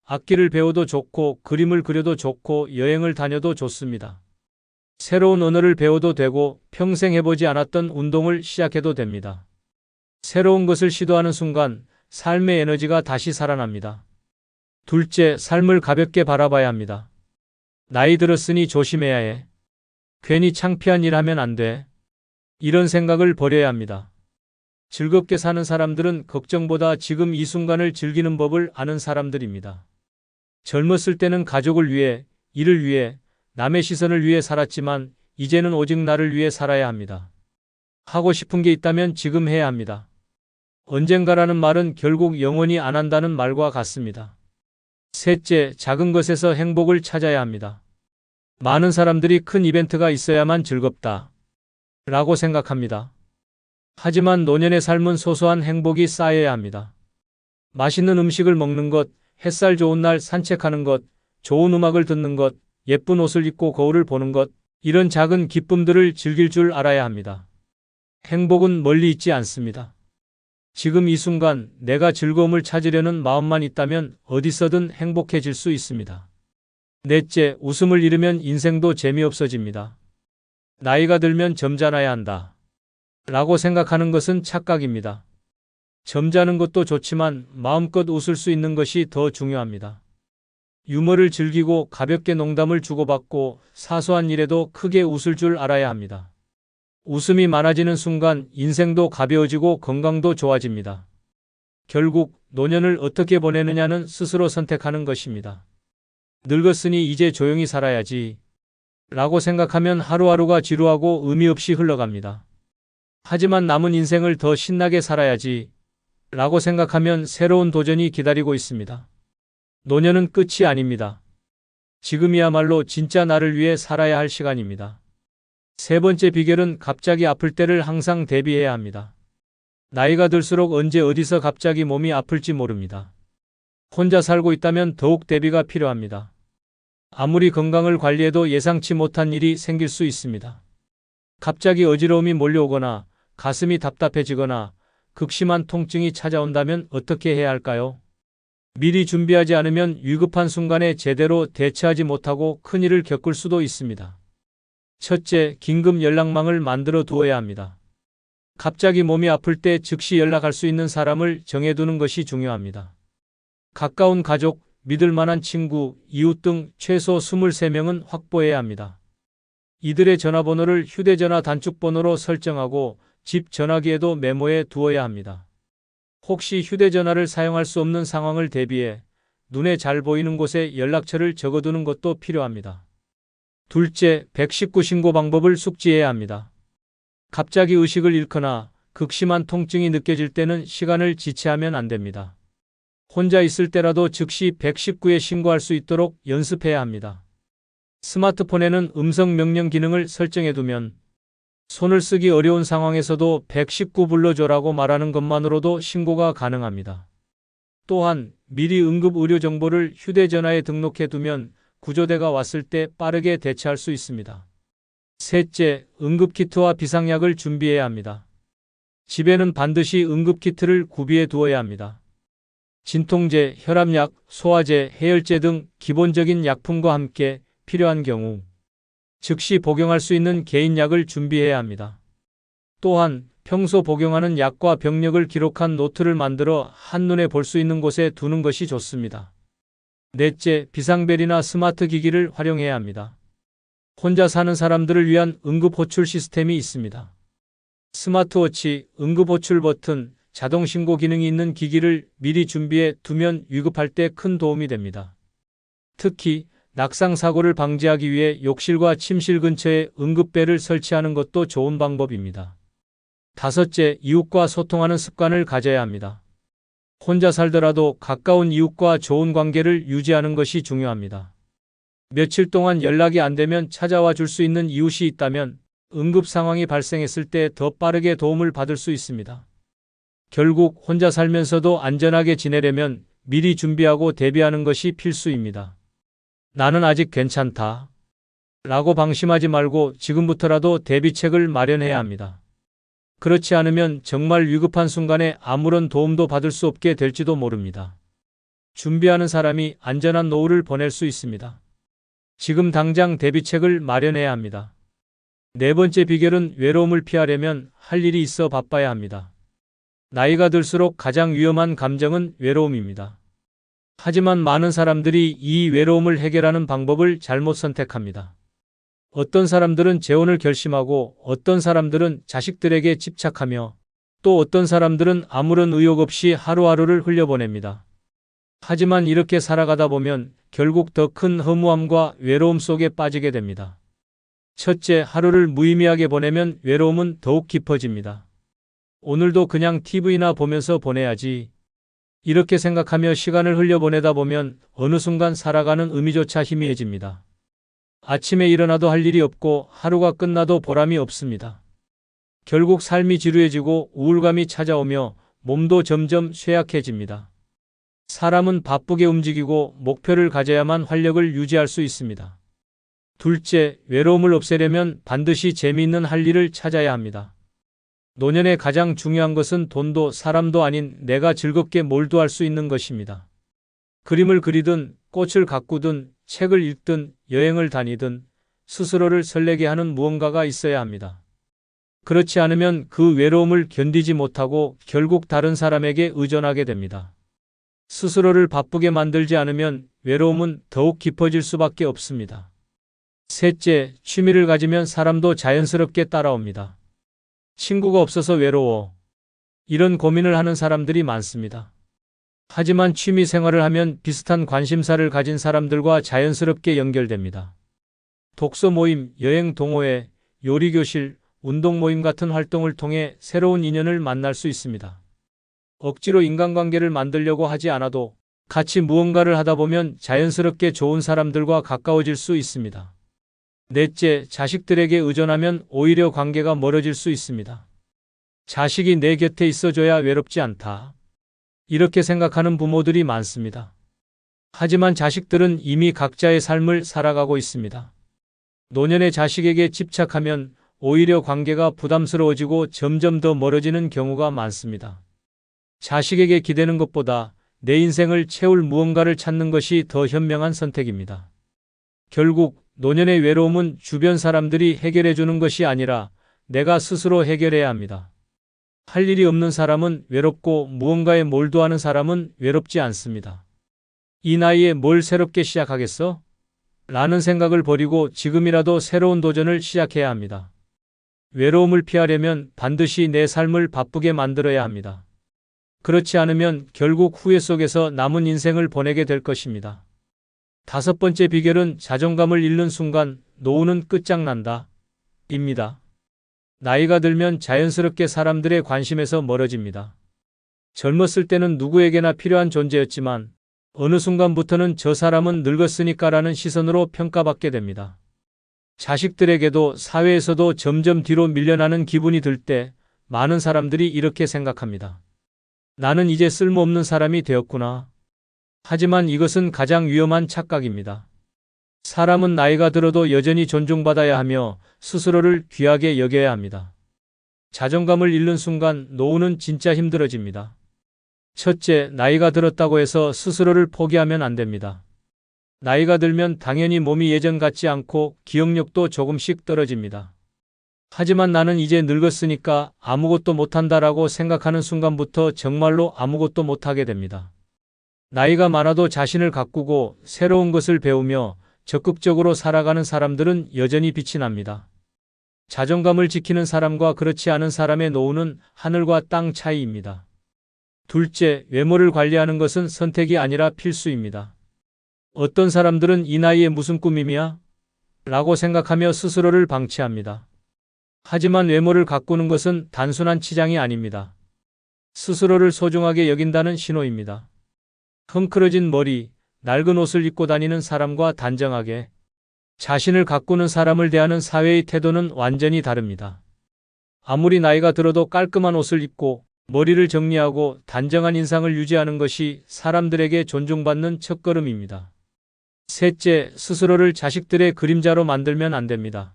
악기를 배워도 좋고 그림을 그려도 좋고 여행을 다녀도 좋습니다. 새로운 언어를 배워도 되고 평생 해보지 않았던 운동을 시작해도 됩니다. 새로운 것을 시도하는 순간 삶의 에너지가 다시 살아납니다. 둘째, 삶을 가볍게 바라봐야 합니다. 나이 들었으니 조심해야 해. 괜히 창피한 일 하면 안 돼. 이런 생각을 버려야 합니다. 즐겁게 사는 사람들은 걱정보다 지금 이 순간을 즐기는 법을 아는 사람들입니다. 젊었을 때는 가족을 위해, 일을 위해, 남의 시선을 위해 살았지만 이제는 오직 나를 위해 살아야 합니다. 하고 싶은 게 있다면 지금 해야 합니다. 언젠가라는 말은 결국 영원히 안 한다는 말과 같습니다. 셋째, 작은 것에서 행복을 찾아야 합니다. 많은 사람들이 큰 이벤트가 있어야만 즐겁다 라고 생각합니다. 하지만 노년의 삶은 소소한 행복이 쌓여야 합니다. 맛있는 음식을 먹는 것, 햇살 좋은 날 산책하는 것, 좋은 음악을 듣는 것, 예쁜 옷을 입고 거울을 보는 것, 이런 작은 기쁨들을 즐길 줄 알아야 합니다. 행복은 멀리 있지 않습니다. 지금 이 순간 내가 즐거움을 찾으려는 마음만 있다면 어디서든 행복해질 수 있습니다. 넷째, 웃음을 잃으면 인생도 재미없어집니다. 나이가 들면 점잖아야 한다 라고 생각하는 것은 착각입니다. 점잖은 것도 좋지만 마음껏 웃을 수 있는 것이 더 중요합니다. 유머를 즐기고 가볍게 농담을 주고받고 사소한 일에도 크게 웃을 줄 알아야 합니다. 웃음이 많아지는 순간 인생도 가벼워지고 건강도 좋아집니다. 결국 노년을 어떻게 보내느냐는 스스로 선택하는 것입니다. 늙었으니 이제 조용히 살아야지 라고 생각하면 하루하루가 지루하고 의미 없이 흘러갑니다. 하지만 남은 인생을 더 신나게 살아야지 라고 생각하면 새로운 도전이 기다리고 있습니다. 노년은 끝이 아닙니다. 지금이야말로 진짜 나를 위해 살아야 할 시간입니다. 세 번째 비결은 갑자기 아플 때를 항상 대비해야 합니다. 나이가 들수록 언제 어디서 갑자기 몸이 아플지 모릅니다. 혼자 살고 있다면 더욱 대비가 필요합니다. 아무리 건강을 관리해도 예상치 못한 일이 생길 수 있습니다. 갑자기 어지러움이 몰려오거나 가슴이 답답해지거나 극심한 통증이 찾아온다면 어떻게 해야 할까요? 미리 준비하지 않으면 위급한 순간에 제대로 대처하지 못하고 큰일을 겪을 수도 있습니다. 첫째, 긴급 연락망을 만들어 두어야 합니다. 갑자기 몸이 아플 때 즉시 연락할 수 있는 사람을 정해두는 것이 중요합니다. 가까운 가족, 믿을 만한 친구, 이웃 등 최소 23명은 확보해야 합니다. 이들의 전화번호를 휴대전화 단축번호로 설정하고 집 전화기에도 메모해 두어야 합니다. 혹시 휴대전화를 사용할 수 없는 상황을 대비해 눈에 잘 보이는 곳에 연락처를 적어두는 것도 필요합니다. 둘째, 119 신고 방법을 숙지해야 합니다. 갑자기 의식을 잃거나 극심한 통증이 느껴질 때는 시간을 지체하면 안 됩니다. 혼자 있을 때라도 즉시 119에 신고할 수 있도록 연습해야 합니다. 스마트폰에는 음성 명령 기능을 설정해두면 손을 쓰기 어려운 상황에서도 119 불러줘라고 말하는 것만으로도 신고가 가능합니다. 또한 미리 응급 의료 정보를 휴대전화에 등록해두면 구조대가 왔을 때 빠르게 대처할 수 있습니다. 셋째, 응급키트와 비상약을 준비해야 합니다. 집에는 반드시 응급키트를 구비해 두어야 합니다. 진통제, 혈압약, 소화제, 해열제 등 기본적인 약품과 함께 필요한 경우 즉시 복용할 수 있는 개인약을 준비해야 합니다. 또한 평소 복용하는 약과 병력을 기록한 노트를 만들어 한눈에 볼 수 있는 곳에 두는 것이 좋습니다. 넷째, 비상벨이나 스마트 기기를 활용해야 합니다. 혼자 사는 사람들을 위한 응급호출 시스템이 있습니다. 스마트워치, 응급호출 버튼, 자동신고 기능이 있는 기기를 미리 준비해 두면 위급할 때 큰 도움이 됩니다. 특히 낙상사고를 방지하기 위해 욕실과 침실 근처에 응급벨을 설치하는 것도 좋은 방법입니다. 다섯째, 이웃과 소통하는 습관을 가져야 합니다. 혼자 살더라도 가까운 이웃과 좋은 관계를 유지하는 것이 중요합니다. 며칠 동안 연락이 안 되면 찾아와 줄 수 있는 이웃이 있다면 응급 상황이 발생했을 때 더 빠르게 도움을 받을 수 있습니다. 결국 혼자 살면서도 안전하게 지내려면 미리 준비하고 대비하는 것이 필수입니다. 나는 아직 괜찮다 라고 방심하지 말고 지금부터라도 대비책을 마련해야 합니다. 그렇지 않으면 정말 위급한 순간에 아무런 도움도 받을 수 없게 될지도 모릅니다. 준비하는 사람이 안전한 노후를 보낼 수 있습니다. 지금 당장 대비책을 마련해야 합니다. 네 번째 비결은 외로움을 피하려면 할 일이 있어 바빠야 합니다. 나이가 들수록 가장 위험한 감정은 외로움입니다. 하지만 많은 사람들이 이 외로움을 해결하는 방법을 잘못 선택합니다. 어떤 사람들은 재혼을 결심하고 어떤 사람들은 자식들에게 집착하며 또 어떤 사람들은 아무런 의욕 없이 하루하루를 흘려보냅니다. 하지만 이렇게 살아가다 보면 결국 더 큰 허무함과 외로움 속에 빠지게 됩니다. 첫째, 하루를 무의미하게 보내면 외로움은 더욱 깊어집니다. 오늘도 그냥 TV나 보면서 보내야지. 이렇게 생각하며 시간을 흘려보내다 보면 어느 순간 살아가는 의미조차 희미해집니다. 아침에 일어나도 할 일이 없고 하루가 끝나도 보람이 없습니다. 결국 삶이 지루해지고 우울감이 찾아오며 몸도 점점 쇠약해집니다. 사람은 바쁘게 움직이고 목표를 가져야만 활력을 유지할 수 있습니다. 둘째, 외로움을 없애려면 반드시 재미있는 할 일을 찾아야 합니다. 노년에 가장 중요한 것은 돈도 사람도 아닌 내가 즐겁게 몰두할 수 있는 것입니다. 그림을 그리든 꽃을 가꾸든 책을 읽든 여행을 다니든 스스로를 설레게 하는 무언가가 있어야 합니다. 그렇지 않으면 그 외로움을 견디지 못하고 결국 다른 사람에게 의존하게 됩니다. 스스로를 바쁘게 만들지 않으면 외로움은 더욱 깊어질 수밖에 없습니다. 셋째, 취미를 가지면 사람도 자연스럽게 따라옵니다. 친구가 없어서 외로워. 이런 고민을 하는 사람들이 많습니다. 하지만 취미 생활을 하면 비슷한 관심사를 가진 사람들과 자연스럽게 연결됩니다. 독서 모임, 여행 동호회, 요리 교실, 운동 모임 같은 활동을 통해 새로운 인연을 만날 수 있습니다. 억지로 인간관계를 만들려고 하지 않아도 같이 무언가를 하다 보면 자연스럽게 좋은 사람들과 가까워질 수 있습니다. 넷째, 자식들에게 의존하면 오히려 관계가 멀어질 수 있습니다. 자식이 내 곁에 있어줘야 외롭지 않다. 이렇게 생각하는 부모들이 많습니다. 하지만 자식들은 이미 각자의 삶을 살아가고 있습니다. 노년의 자식에게 집착하면 오히려 관계가 부담스러워지고 점점 더 멀어지는 경우가 많습니다. 자식에게 기대는 것보다 내 인생을 채울 무언가를 찾는 것이 더 현명한 선택입니다. 결국 노년의 외로움은 주변 사람들이 해결해 주는 것이 아니라 내가 스스로 해결해야 합니다. 할 일이 없는 사람은 외롭고 무언가에 몰두하는 사람은 외롭지 않습니다. 이 나이에 뭘 새롭게 시작하겠어? 라는 생각을 버리고 지금이라도 새로운 도전을 시작해야 합니다. 외로움을 피하려면 반드시 내 삶을 바쁘게 만들어야 합니다. 그렇지 않으면 결국 후회 속에서 남은 인생을 보내게 될 것입니다. 다섯 번째 비결은 자존감을 잃는 순간 노후는 끝장난다. 입니다. 나이가 들면 자연스럽게 사람들의 관심에서 멀어집니다. 젊었을 때는 누구에게나 필요한 존재였지만 어느 순간부터는 저 사람은 늙었으니까라는 시선으로 평가받게 됩니다. 자식들에게도 사회에서도 점점 뒤로 밀려나는 기분이 들 때 많은 사람들이 이렇게 생각합니다. 나는 이제 쓸모없는 사람이 되었구나. 하지만 이것은 가장 위험한 착각입니다. 사람은 나이가 들어도 여전히 존중받아야 하며 스스로를 귀하게 여겨야 합니다. 자존감을 잃는 순간 노후는 진짜 힘들어집니다. 첫째, 나이가 들었다고 해서 스스로를 포기하면 안 됩니다. 나이가 들면 당연히 몸이 예전 같지 않고 기억력도 조금씩 떨어집니다. 하지만 나는 이제 늙었으니까 아무것도 못한다라고 생각하는 순간부터 정말로 아무것도 못하게 됩니다. 나이가 많아도 자신을 가꾸고 새로운 것을 배우며 적극적으로 살아가는 사람들은 여전히 빛이 납니다. 자존감을 지키는 사람과 그렇지 않은 사람의 노후는 하늘과 땅 차이입니다. 둘째, 외모를 관리하는 것은 선택이 아니라 필수입니다. 어떤 사람들은 이 나이에 무슨 꿈이야? 라고 생각하며 스스로를 방치합니다. 하지만 외모를 가꾸는 것은 단순한 치장이 아닙니다. 스스로를 소중하게 여긴다는 신호입니다. 헝클어진 머리, 낡은 옷을 입고 다니는 사람과 단정하게 자신을 가꾸는 사람을 대하는 사회의 태도는 완전히 다릅니다. 아무리 나이가 들어도 깔끔한 옷을 입고 머리를 정리하고 단정한 인상을 유지하는 것이 사람들에게 존중받는 첫걸음입니다. 셋째, 스스로를 자식들의 그림자로 만들면 안 됩니다.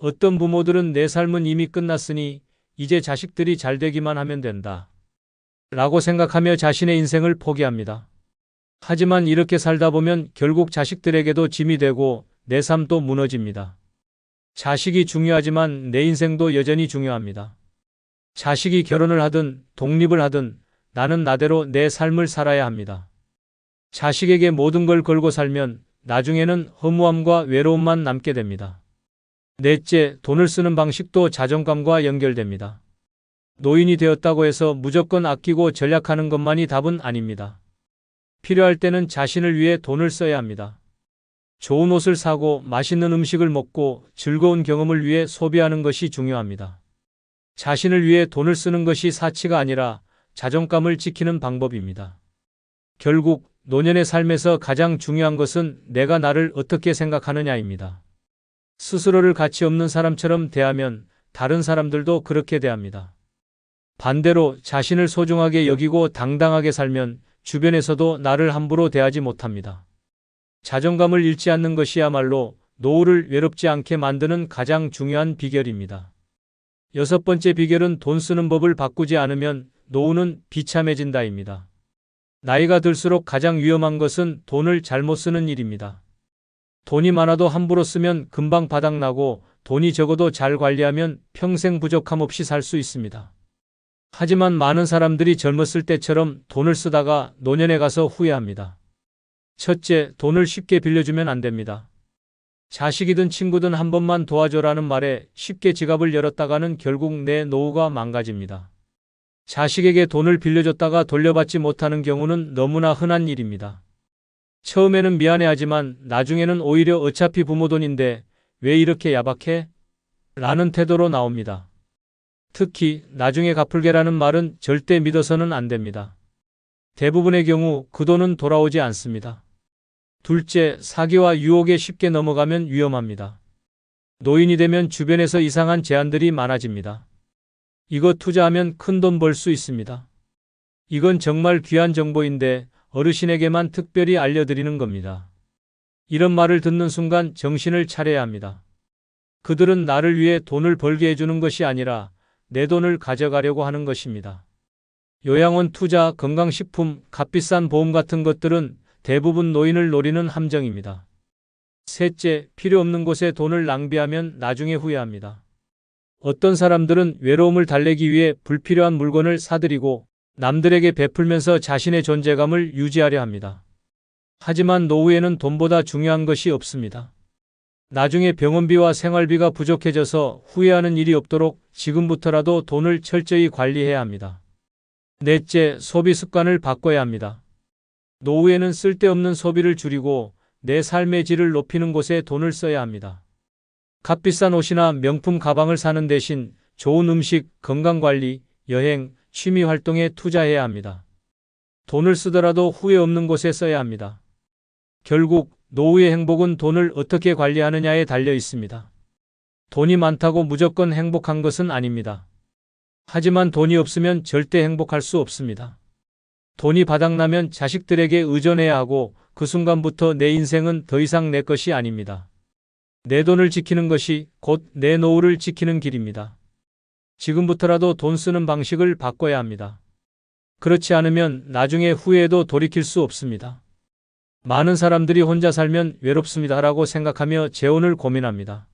어떤 부모들은 내 삶은 이미 끝났으니 이제 자식들이 잘 되기만 하면 된다. 라고 생각하며 자신의 인생을 포기합니다. 하지만 이렇게 살다 보면 결국 자식들에게도 짐이 되고 내 삶도 무너집니다. 자식이 중요하지만 내 인생도 여전히 중요합니다. 자식이 결혼을 하든 독립을 하든 나는 나대로 내 삶을 살아야 합니다. 자식에게 모든 걸 걸고 살면 나중에는 허무함과 외로움만 남게 됩니다. 넷째, 돈을 쓰는 방식도 자존감과 연결됩니다. 노인이 되었다고 해서 무조건 아끼고 절약하는 것만이 답은 아닙니다. 필요할 때는 자신을 위해 돈을 써야 합니다. 좋은 옷을 사고 맛있는 음식을 먹고 즐거운 경험을 위해 소비하는 것이 중요합니다. 자신을 위해 돈을 쓰는 것이 사치가 아니라 자존감을 지키는 방법입니다. 결국 노년의 삶에서 가장 중요한 것은 내가 나를 어떻게 생각하느냐입니다. 스스로를 가치 없는 사람처럼 대하면 다른 사람들도 그렇게 대합니다. 반대로 자신을 소중하게 여기고 당당하게 살면 주변에서도 나를 함부로 대하지 못합니다. 자존감을 잃지 않는 것이야말로 노후를 외롭지 않게 만드는 가장 중요한 비결입니다. 여섯 번째 비결은 돈 쓰는 법을 바꾸지 않으면 노후는 비참해진다입니다. 나이가 들수록 가장 위험한 것은 돈을 잘못 쓰는 일입니다. 돈이 많아도 함부로 쓰면 금방 바닥나고 돈이 적어도 잘 관리하면 평생 부족함 없이 살 수 있습니다. 하지만 많은 사람들이 젊었을 때처럼 돈을 쓰다가 노년에 가서 후회합니다. 첫째, 돈을 쉽게 빌려주면 안 됩니다. 자식이든 친구든 한 번만 도와줘라는 말에 쉽게 지갑을 열었다가는 결국 내 노후가 망가집니다. 자식에게 돈을 빌려줬다가 돌려받지 못하는 경우는 너무나 흔한 일입니다. 처음에는 미안해하지만 나중에는 오히려 어차피 부모 돈인데 왜 이렇게 야박해? 라는 태도로 나옵니다. 특히 나중에 갚을게라는 말은 절대 믿어서는 안 됩니다. 대부분의 경우 그 돈은 돌아오지 않습니다. 둘째, 사기와 유혹에 쉽게 넘어가면 위험합니다. 노인이 되면 주변에서 이상한 제안들이 많아집니다. 이거 투자하면 큰 돈 벌 수 있습니다. 이건 정말 귀한 정보인데 어르신에게만 특별히 알려드리는 겁니다. 이런 말을 듣는 순간 정신을 차려야 합니다. 그들은 나를 위해 돈을 벌게 해주는 것이 아니라 내 돈을 가져가려고 하는 것입니다. 요양원 투자, 건강식품, 값비싼 보험 같은 것들은 대부분 노인을 노리는 함정입니다. 셋째, 필요 없는 곳에 돈을 낭비하면 나중에 후회합니다. 어떤 사람들은 외로움을 달래기 위해 불필요한 물건을 사들이고 남들에게 베풀면서 자신의 존재감을 유지하려 합니다. 하지만 노후에는 돈보다 중요한 것이 없습니다. 나중에 병원비와 생활비가 부족해져서 후회하는 일이 없도록 지금부터라도 돈을 철저히 관리해야 합니다. 넷째, 소비 습관을 바꿔야 합니다. 노후에는 쓸데없는 소비를 줄이고 내 삶의 질을 높이는 곳에 돈을 써야 합니다. 값비싼 옷이나 명품 가방을 사는 대신 좋은 음식, 건강관리, 여행, 취미 활동에 투자해야 합니다. 돈을 쓰더라도 후회 없는 곳에 써야 합니다. 결국 노후의 행복은 돈을 어떻게 관리하느냐에 달려 있습니다. 돈이 많다고 무조건 행복한 것은 아닙니다. 하지만 돈이 없으면 절대 행복할 수 없습니다. 돈이 바닥나면 자식들에게 의존해야 하고 그 순간부터 내 인생은 더 이상 내 것이 아닙니다. 내 돈을 지키는 것이 곧 내 노후를 지키는 길입니다. 지금부터라도 돈 쓰는 방식을 바꿔야 합니다. 그렇지 않으면 나중에 후회해도 돌이킬 수 없습니다. 많은 사람들이 혼자 살면 외롭습니다라고 생각하며 재혼을 고민합니다.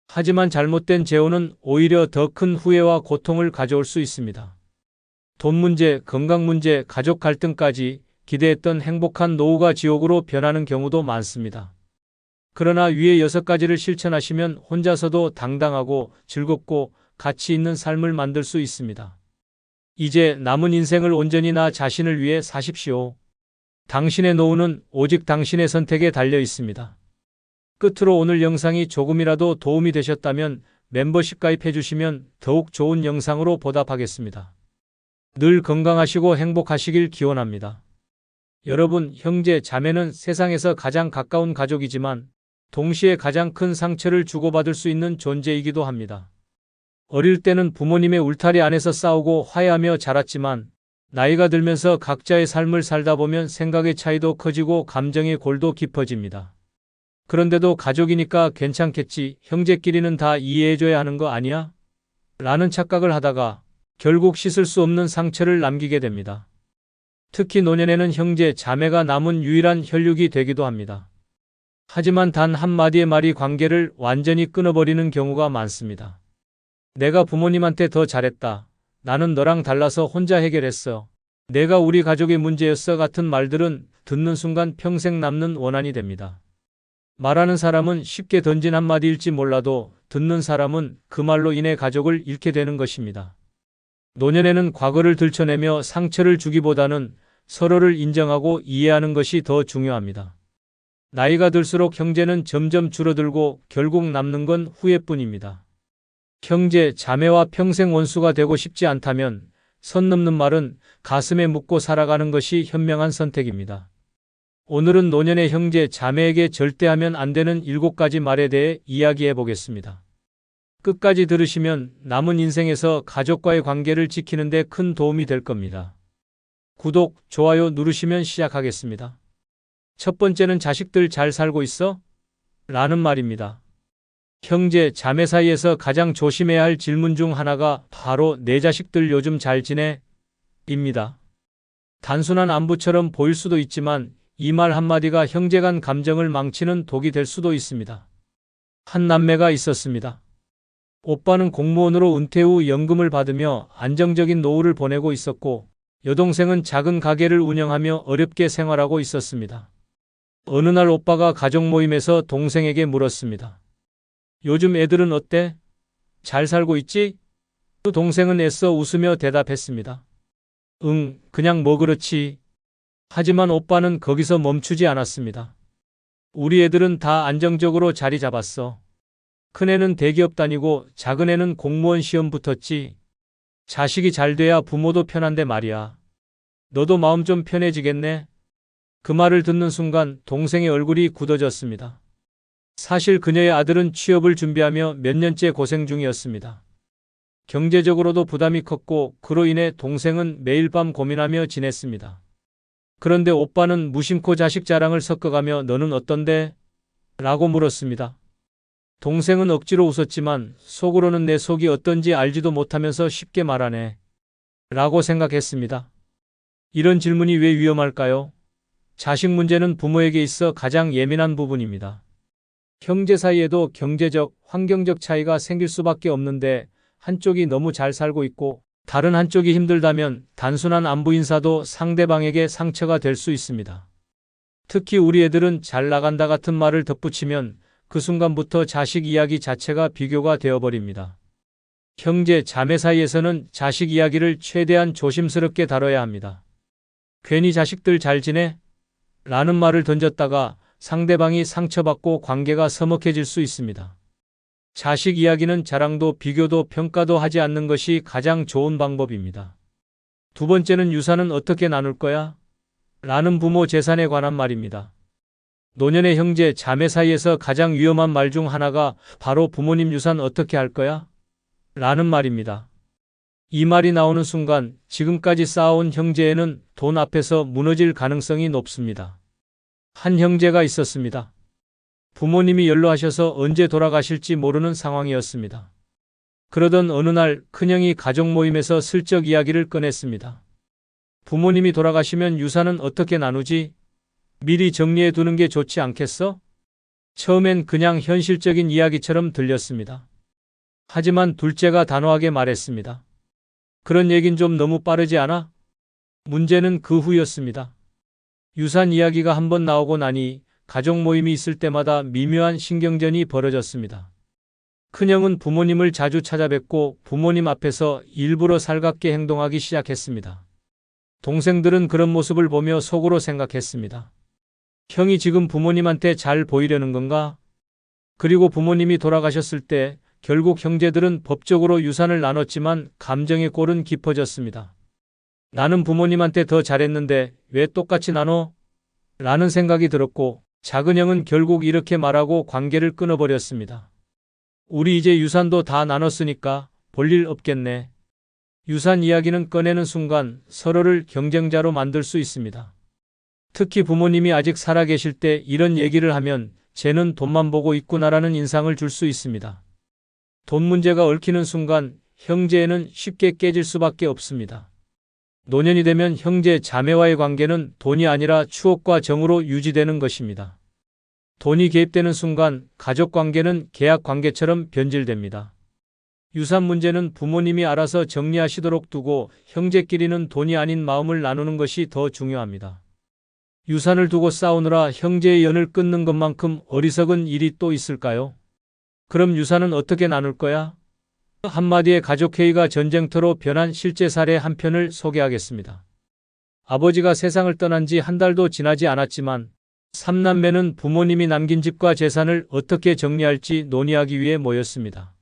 하지만 잘못된 재혼은 오히려 더 큰 후회와 고통을 가져올 수 있습니다. 돈 문제, 건강 문제, 가족 갈등까지 기대했던 행복한 노후가 지옥으로 변하는 경우도 많습니다. 그러나 위의 6가지를 실천하시면 혼자서도 당당하고 즐겁고 가치 있는 삶을 만들 수 있습니다. 이제 남은 인생을 온전히 나 자신을 위해 사십시오. 당신의 노후는 오직 당신의 선택에 달려 있습니다. 끝으로 오늘 영상이 조금이라도 도움이 되셨다면 멤버십 가입해 주시면 더욱 좋은 영상으로 보답하겠습니다. 늘 건강하시고 행복하시길 기원합니다. 여러분, 형제, 자매는 세상에서 가장 가까운 가족이지만 동시에 가장 큰 상처를 주고받을 수 있는 존재이기도 합니다. 어릴 때는 부모님의 울타리 안에서 싸우고 화해하며 자랐지만 나이가 들면서 각자의 삶을 살다 보면 생각의 차이도 커지고 감정의 골도 깊어집니다. 그런데도 가족이니까 괜찮겠지, 형제끼리는 다 이해해줘야 하는 거 아니야? 라는 착각을 하다가 결국 씻을 수 없는 상처를 남기게 됩니다. 특히 노년에는 형제, 자매가 남은 유일한 혈육이 되기도 합니다. 하지만 단 한마디의 말이 관계를 완전히 끊어버리는 경우가 많습니다. 내가 부모님한테 더 잘했다. 나는 너랑 달라서 혼자 해결했어. 내가 우리 가족의 문제였어 같은 말들은 듣는 순간 평생 남는 원한이 됩니다. 말하는 사람은 쉽게 던진 한마디일지 몰라도 듣는 사람은 그 말로 인해 가족을 잃게 되는 것입니다. 노년에는 과거를 들춰내며 상처를 주기보다는 서로를 인정하고 이해하는 것이 더 중요합니다. 나이가 들수록 형제는 점점 줄어들고 결국 남는 건 후회뿐입니다. 형제, 자매와 평생 원수가 되고 싶지 않다면 선 넘는 말은 가슴에 묻고 살아가는 것이 현명한 선택입니다. 오늘은 노년의 형제, 자매에게 절대 하면 안 되는 7가지 말에 대해 이야기해 보겠습니다. 끝까지 들으시면 남은 인생에서 가족과의 관계를 지키는 데 큰 도움이 될 겁니다. 구독, 좋아요 누르시면 시작하겠습니다. 첫 번째는 자식들 잘 살고 있어? 라는 말입니다. 형제, 자매 사이에서 가장 조심해야 할 질문 중 하나가 바로 내 자식들 요즘 잘 지내? 입니다. 단순한 안부처럼 보일 수도 있지만 이 말 한마디가 형제간 감정을 망치는 독이 될 수도 있습니다. 한 남매가 있었습니다. 오빠는 공무원으로 은퇴 후 연금을 받으며 안정적인 노후를 보내고 있었고 여동생은 작은 가게를 운영하며 어렵게 생활하고 있었습니다. 어느 날 오빠가 가족 모임에서 동생에게 물었습니다. 요즘 애들은 어때? 잘 살고 있지? 그 동생은 애써 웃으며 대답했습니다. 응, 그냥 뭐 그렇지. 하지만 오빠는 거기서 멈추지 않았습니다. 우리 애들은 다 안정적으로 자리 잡았어. 큰애는 대기업 다니고 작은애는 공무원 시험 붙었지. 자식이 잘 돼야 부모도 편한데 말이야. 너도 마음 좀 편해지겠네? 그 말을 듣는 순간 동생의 얼굴이 굳어졌습니다. 사실 그녀의 아들은 취업을 준비하며 몇 년째 고생 중이었습니다. 경제적으로도 부담이 컸고 그로 인해 동생은 매일 밤 고민하며 지냈습니다. 그런데 오빠는 무심코 자식 자랑을 섞어가며 너는 어떤데? 라고 물었습니다. 동생은 억지로 웃었지만 속으로는 내 속이 어떤지 알지도 못하면서 쉽게 말하네. 라고 생각했습니다. 이런 질문이 왜 위험할까요? 자식 문제는 부모에게 있어 가장 예민한 부분입니다. 형제 사이에도 경제적, 환경적 차이가 생길 수밖에 없는데 한쪽이 너무 잘 살고 있고 다른 한쪽이 힘들다면 단순한 안부 인사도 상대방에게 상처가 될 수 있습니다. 특히 우리 애들은 잘 나간다 같은 말을 덧붙이면 그 순간부터 자식 이야기 자체가 비교가 되어버립니다. 형제, 자매 사이에서는 자식 이야기를 최대한 조심스럽게 다뤄야 합니다. 괜히 자식들 잘 지내? 라는 말을 던졌다가 상대방이 상처받고 관계가 서먹해질 수 있습니다. 자식 이야기는 자랑도 비교도 평가도 하지 않는 것이 가장 좋은 방법입니다. 두 번째는 유산은 어떻게 나눌 거야? 라는 부모 재산에 관한 말입니다. 노년의 형제, 자매 사이에서 가장 위험한 말 중 하나가 바로 부모님 유산 어떻게 할 거야? 라는 말입니다. 이 말이 나오는 순간 지금까지 쌓아온 형제에는 돈 앞에서 무너질 가능성이 높습니다. 한 형제가 있었습니다. 부모님이 연로하셔서 언제 돌아가실지 모르는 상황이었습니다. 그러던 어느 날 큰형이 가족 모임에서 슬쩍 이야기를 꺼냈습니다. 부모님이 돌아가시면 유산은 어떻게 나누지? 미리 정리해 두는 게 좋지 않겠어? 처음엔 그냥 현실적인 이야기처럼 들렸습니다. 하지만 둘째가 단호하게 말했습니다. 그런 얘긴 좀 너무 빠르지 않아? 문제는 그 후였습니다. 유산 이야기가 한번 나오고 나니 가족 모임이 있을 때마다 미묘한 신경전이 벌어졌습니다. 큰형은 부모님을 자주 찾아뵙고 부모님 앞에서 일부러 살갑게 행동하기 시작했습니다. 동생들은 그런 모습을 보며 속으로 생각했습니다. 형이 지금 부모님한테 잘 보이려는 건가? 그리고 부모님이 돌아가셨을 때 결국 형제들은 법적으로 유산을 나눴지만 감정의 골은 깊어졌습니다. 나는 부모님한테 더 잘했는데 왜 똑같이 나눠? 라는 생각이 들었고 작은 형은 결국 이렇게 말하고 관계를 끊어버렸습니다. 우리 이제 유산도 다 나눴으니까 볼일 없겠네. 유산 이야기는 꺼내는 순간 서로를 경쟁자로 만들 수 있습니다. 특히 부모님이 아직 살아계실 때 이런 얘기를 하면 쟤는 돈만 보고 있구나라는 인상을 줄 수 있습니다. 돈 문제가 얽히는 순간 형제에는 쉽게 깨질 수밖에 없습니다. 노년이 되면 형제, 자매와의 관계는 돈이 아니라 추억과 정으로 유지되는 것입니다. 돈이 개입되는 순간 가족 관계는 계약 관계처럼 변질됩니다. 유산 문제는 부모님이 알아서 정리하시도록 두고 형제끼리는 돈이 아닌 마음을 나누는 것이 더 중요합니다. 유산을 두고 싸우느라 형제의 연을 끊는 것만큼 어리석은 일이 또 있을까요? 그럼 유산은 어떻게 나눌 거야? 한마디의 가족회의가 전쟁터로 변한 실제 사례 한 편을 소개하겠습니다. 아버지가 세상을 떠난 지 한 달도 지나지 않았지만 3남매는 부모님이 남긴 집과 재산을 어떻게 정리할지 논의하기 위해 모였습니다.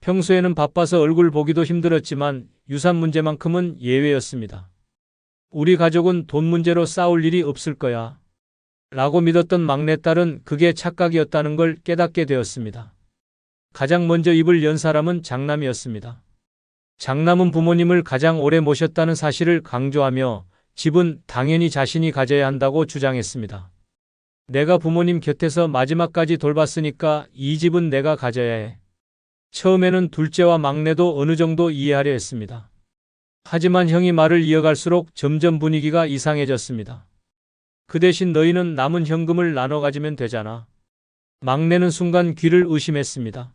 평소에는 바빠서 얼굴 보기도 힘들었지만 유산 문제만큼은 예외였습니다. 우리 가족은 돈 문제로 싸울 일이 없을 거야. 라고 믿었던 막내딸은 그게 착각이었다는 걸 깨닫게 되었습니다. 가장 먼저 입을 연 사람은 장남이었습니다. 장남은 부모님을 가장 오래 모셨다는 사실을 강조하며 집은 당연히 자신이 가져야 한다고 주장했습니다. 내가 부모님 곁에서 마지막까지 돌봤으니까 이 집은 내가 가져야 해. 처음에는 둘째와 막내도 어느 정도 이해하려 했습니다. 하지만 형이 말을 이어갈수록 점점 분위기가 이상해졌습니다. 그 대신 너희는 남은 현금을 나눠 가지면 되잖아. 막내는 순간 귀를 의심했습니다.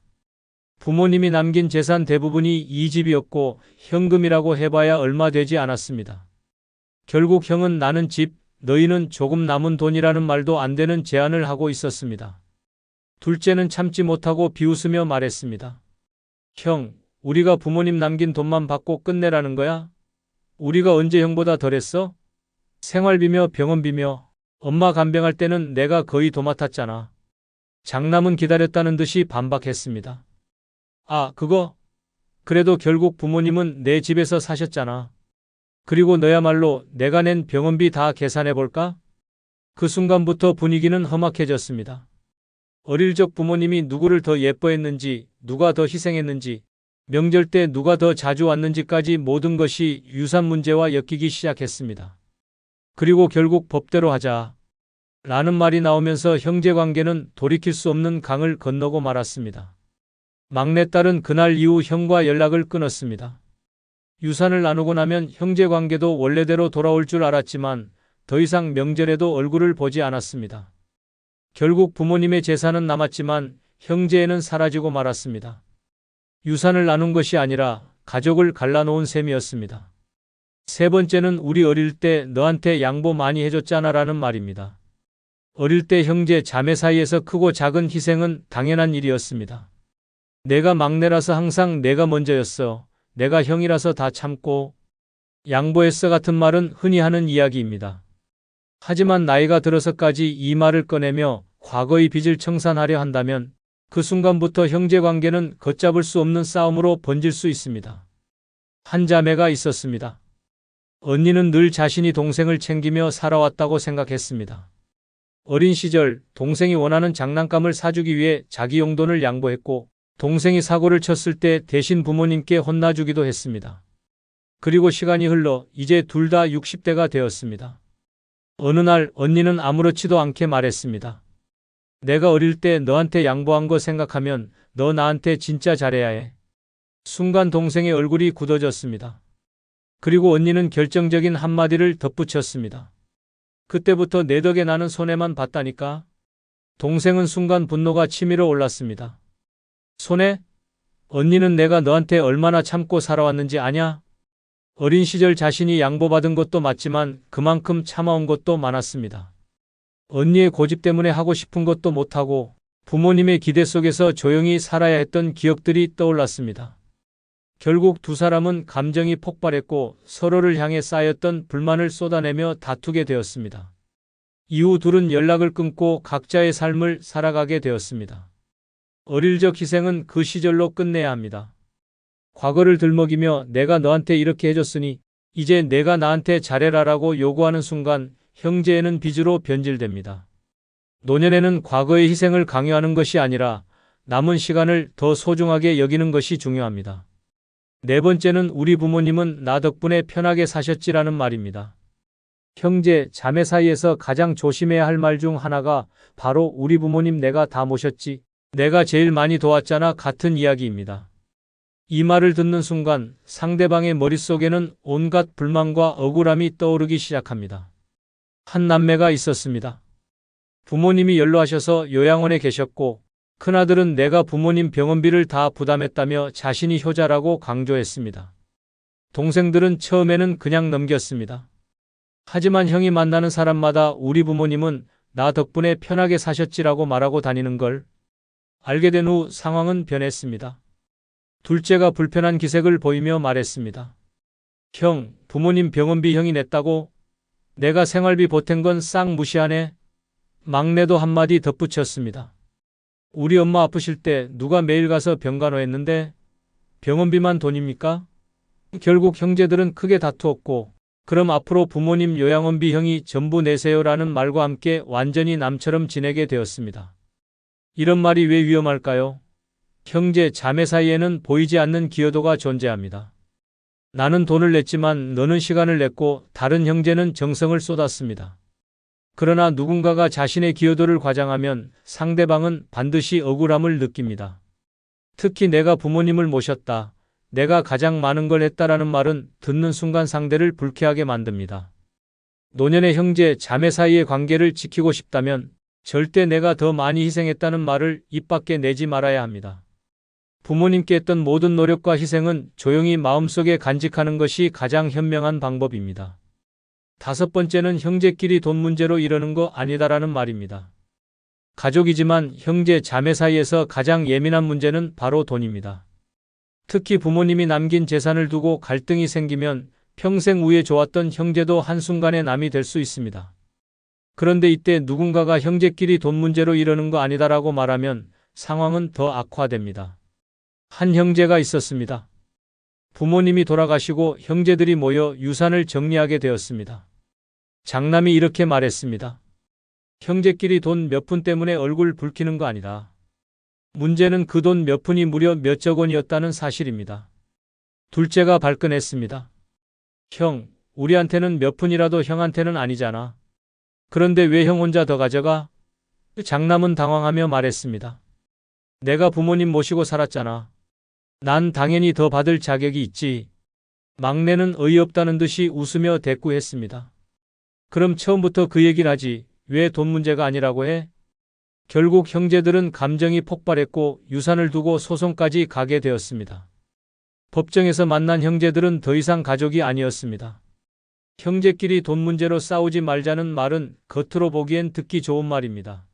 부모님이 남긴 재산 대부분이 이 집이었고 현금이라고 해봐야 얼마 되지 않았습니다. 결국 형은 나는 집, 너희는 조금 남은 돈이라는 말도 안 되는 제안을 하고 있었습니다. 둘째는 참지 못하고 비웃으며 말했습니다. 형, 우리가 부모님 남긴 돈만 받고 끝내라는 거야? 우리가 언제 형보다 덜했어? 생활비며 병원비며 엄마 간병할 때는 내가 거의 도맡았잖아. 장남은 기다렸다는 듯이 반박했습니다. 아, 그거? 그래도 결국 부모님은 내 집에서 사셨잖아. 그리고 너야말로 내가 낸 병원비 다 계산해볼까? 그 순간부터 분위기는 험악해졌습니다. 어릴 적 부모님이 누구를 더 예뻐했는지, 누가 더 희생했는지, 명절 때 누가 더 자주 왔는지까지 모든 것이 유산 문제와 엮이기 시작했습니다. 그리고 결국 법대로 하자. 라는 말이 나오면서 형제관계는 돌이킬 수 없는 강을 건너고 말았습니다. 막내딸은 그날 이후 형과 연락을 끊었습니다. 유산을 나누고 나면 형제관계도 원래대로 돌아올 줄 알았지만 더 이상 명절에도 얼굴을 보지 않았습니다. 결국 부모님의 재산은 남았지만 형제에는 사라지고 말았습니다. 유산을 나눈 것이 아니라 가족을 갈라놓은 셈이었습니다. 세 번째는 우리 어릴 때 너한테 양보 많이 해줬잖아 라는 말입니다. 어릴 때 형제, 자매 사이에서 크고 작은 희생은 당연한 일이었습니다. 내가 막내라서 항상 내가 먼저였어. 내가 형이라서 다 참고 양보했어 같은 말은 흔히 하는 이야기입니다. 하지만 나이가 들어서까지 이 말을 꺼내며 과거의 빚을 청산하려 한다면 그 순간부터 형제 관계는 걷잡을 수 없는 싸움으로 번질 수 있습니다. 한 자매가 있었습니다. 언니는 늘 자신이 동생을 챙기며 살아왔다고 생각했습니다. 어린 시절 동생이 원하는 장난감을 사주기 위해 자기 용돈을 양보했고 동생이 사고를 쳤을 때 대신 부모님께 혼나주기도 했습니다. 그리고 시간이 흘러 이제 둘 다 60대가 되었습니다. 어느 날 언니는 아무렇지도 않게 말했습니다. 내가 어릴 때 너한테 양보한 거 생각하면 너 나한테 진짜 잘해야 해. 순간 동생의 얼굴이 굳어졌습니다. 그리고 언니는 결정적인 한마디를 덧붙였습니다. 그때부터 내 덕에 나는 손해만 봤다니까. 동생은 순간 분노가 치밀어 올랐습니다. 손해? 언니는 내가 너한테 얼마나 참고 살아왔는지 아냐? 어린 시절 자신이 양보받은 것도 맞지만 그만큼 참아온 것도 많았습니다. 언니의 고집 때문에 하고 싶은 것도 못하고 부모님의 기대 속에서 조용히 살아야 했던 기억들이 떠올랐습니다. 결국 두 사람은 감정이 폭발했고 서로를 향해 쌓였던 불만을 쏟아내며 다투게 되었습니다. 이후 둘은 연락을 끊고 각자의 삶을 살아가게 되었습니다. 어릴 적 희생은 그 시절로 끝내야 합니다. 과거를 들먹이며 내가 너한테 이렇게 해줬으니 이제 내가 나한테 잘해라라고 요구하는 순간 형제에는 빚으로 변질됩니다. 노년에는 과거의 희생을 강요하는 것이 아니라 남은 시간을 더 소중하게 여기는 것이 중요합니다. 네 번째는 우리 부모님은 나 덕분에 편하게 사셨지라는 말입니다. 형제, 자매 사이에서 가장 조심해야 할 말 중 하나가 바로 우리 부모님 내가 다 모셨지, 내가 제일 많이 도왔잖아 같은 이야기입니다. 이 말을 듣는 순간 상대방의 머릿속에는 온갖 불만과 억울함이 떠오르기 시작합니다. 한 남매가 있었습니다. 부모님이 연로하셔서 요양원에 계셨고 큰아들은 내가 부모님 병원비를 다 부담했다며 자신이 효자라고 강조했습니다. 동생들은 처음에는 그냥 넘겼습니다. 하지만 형이 만나는 사람마다 우리 부모님은 나 덕분에 편하게 사셨지라고 말하고 다니는 걸 알게 된 후 상황은 변했습니다. 둘째가 불편한 기색을 보이며 말했습니다. 형, 부모님 병원비 형이 냈다고? 내가 생활비 보탠 건 싹 무시하네? 막내도 한마디 덧붙였습니다. 우리 엄마 아프실 때 누가 매일 가서 병간호했는데 병원비만 돈입니까? 결국 형제들은 크게 다투었고 그럼 앞으로 부모님 요양원비 형이 전부 내세요라는 말과 함께 완전히 남처럼 지내게 되었습니다. 이런 말이 왜 위험할까요? 형제, 자매 사이에는 보이지 않는 기여도가 존재합니다. 나는 돈을 냈지만 너는 시간을 냈고 다른 형제는 정성을 쏟았습니다. 그러나 누군가가 자신의 기여도를 과장하면 상대방은 반드시 억울함을 느낍니다. 특히 내가 부모님을 모셨다, 내가 가장 많은 걸 했다라는 말은 듣는 순간 상대를 불쾌하게 만듭니다. 노년의 형제, 자매 사이의 관계를 지키고 싶다면 절대 내가 더 많이 희생했다는 말을 입 밖에 내지 말아야 합니다. 부모님께 했던 모든 노력과 희생은 조용히 마음속에 간직하는 것이 가장 현명한 방법입니다. 다섯 번째는 형제끼리 돈 문제로 이러는 거 아니다라는 말입니다. 가족이지만 형제, 자매 사이에서 가장 예민한 문제는 바로 돈입니다. 특히 부모님이 남긴 재산을 두고 갈등이 생기면 평생 우애 좋았던 형제도 한순간에 남이 될 수 있습니다. 그런데 이때 누군가가 형제끼리 돈 문제로 이러는 거 아니다라고 말하면 상황은 더 악화됩니다. 한 형제가 있었습니다. 부모님이 돌아가시고 형제들이 모여 유산을 정리하게 되었습니다. 장남이 이렇게 말했습니다. 형제끼리 돈 몇 푼 때문에 얼굴 붉히는 거 아니다. 문제는 그 돈 몇 푼이 무려 몇억 원이었다는 사실입니다. 둘째가 발끈했습니다. 형, 우리한테는 몇 푼이라도 형한테는 아니잖아. 그런데 왜 형 혼자 더 가져가? 장남은 당황하며 말했습니다. 내가 부모님 모시고 살았잖아. 난 당연히 더 받을 자격이 있지. 막내는 어이없다는 듯이 웃으며 대꾸했습니다. 그럼 처음부터 그 얘기를 하지. 왜 돈 문제가 아니라고 해? 결국 형제들은 감정이 폭발했고 유산을 두고 소송까지 가게 되었습니다. 법정에서 만난 형제들은 더 이상 가족이 아니었습니다. 형제끼리 돈 문제로 싸우지 말자는 말은 겉으로 보기엔 듣기 좋은 말입니다.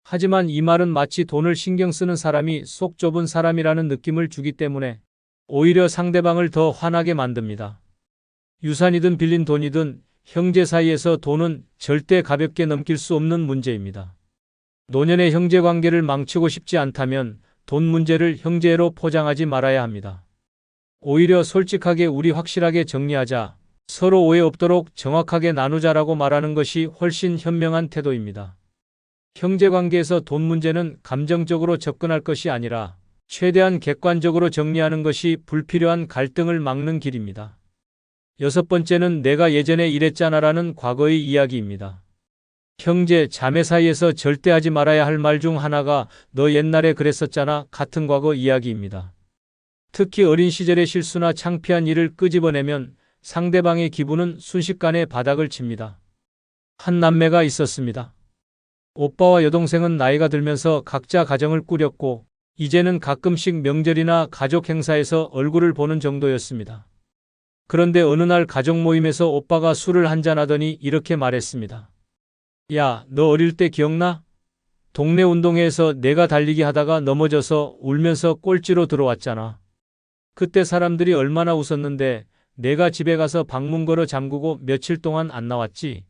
하지만 이 말은 마치 돈을 신경 쓰는 사람이 속 좁은 사람이라는 느낌을 주기 때문에 오히려 상대방을 더 화나게 만듭니다. 유산이든 빌린 돈이든 형제 사이에서 돈은 절대 가볍게 넘길 수 없는 문제입니다. 노년의 형제 관계를 망치고 싶지 않다면 돈 문제를 형제로 포장하지 말아야 합니다. 오히려 솔직하게 우리 확실하게 정리하자, 서로 오해 없도록 정확하게 나누자라고 말하는 것이 훨씬 현명한 태도입니다. 형제 관계에서 돈 문제는 감정적으로 접근할 것이 아니라 최대한 객관적으로 정리하는 것이 불필요한 갈등을 막는 길입니다. 여섯 번째는 내가 예전에 이랬잖아라는 과거의 이야기입니다. 형제, 자매 사이에서 절대 하지 말아야 할 말 중 하나가 너 옛날에 그랬었잖아 같은 과거 이야기입니다. 특히 어린 시절의 실수나 창피한 일을 끄집어내면 상대방의 기분은 순식간에 바닥을 칩니다. 한 남매가 있었습니다. 오빠와 여동생은 나이가 들면서 각자 가정을 꾸렸고 이제는 가끔씩 명절이나 가족 행사에서 얼굴을 보는 정도였습니다. 그런데 어느 날 가족 모임에서 오빠가 술을 한잔하더니 이렇게 말했습니다. 야, 너 어릴 때 기억나? 동네 운동회에서 내가 달리기 하다가 넘어져서 울면서 꼴찌로 들어왔잖아. 그때 사람들이 얼마나 웃었는데 내가 집에 가서 방문 걸어 잠그고 며칠 동안 안 나왔지.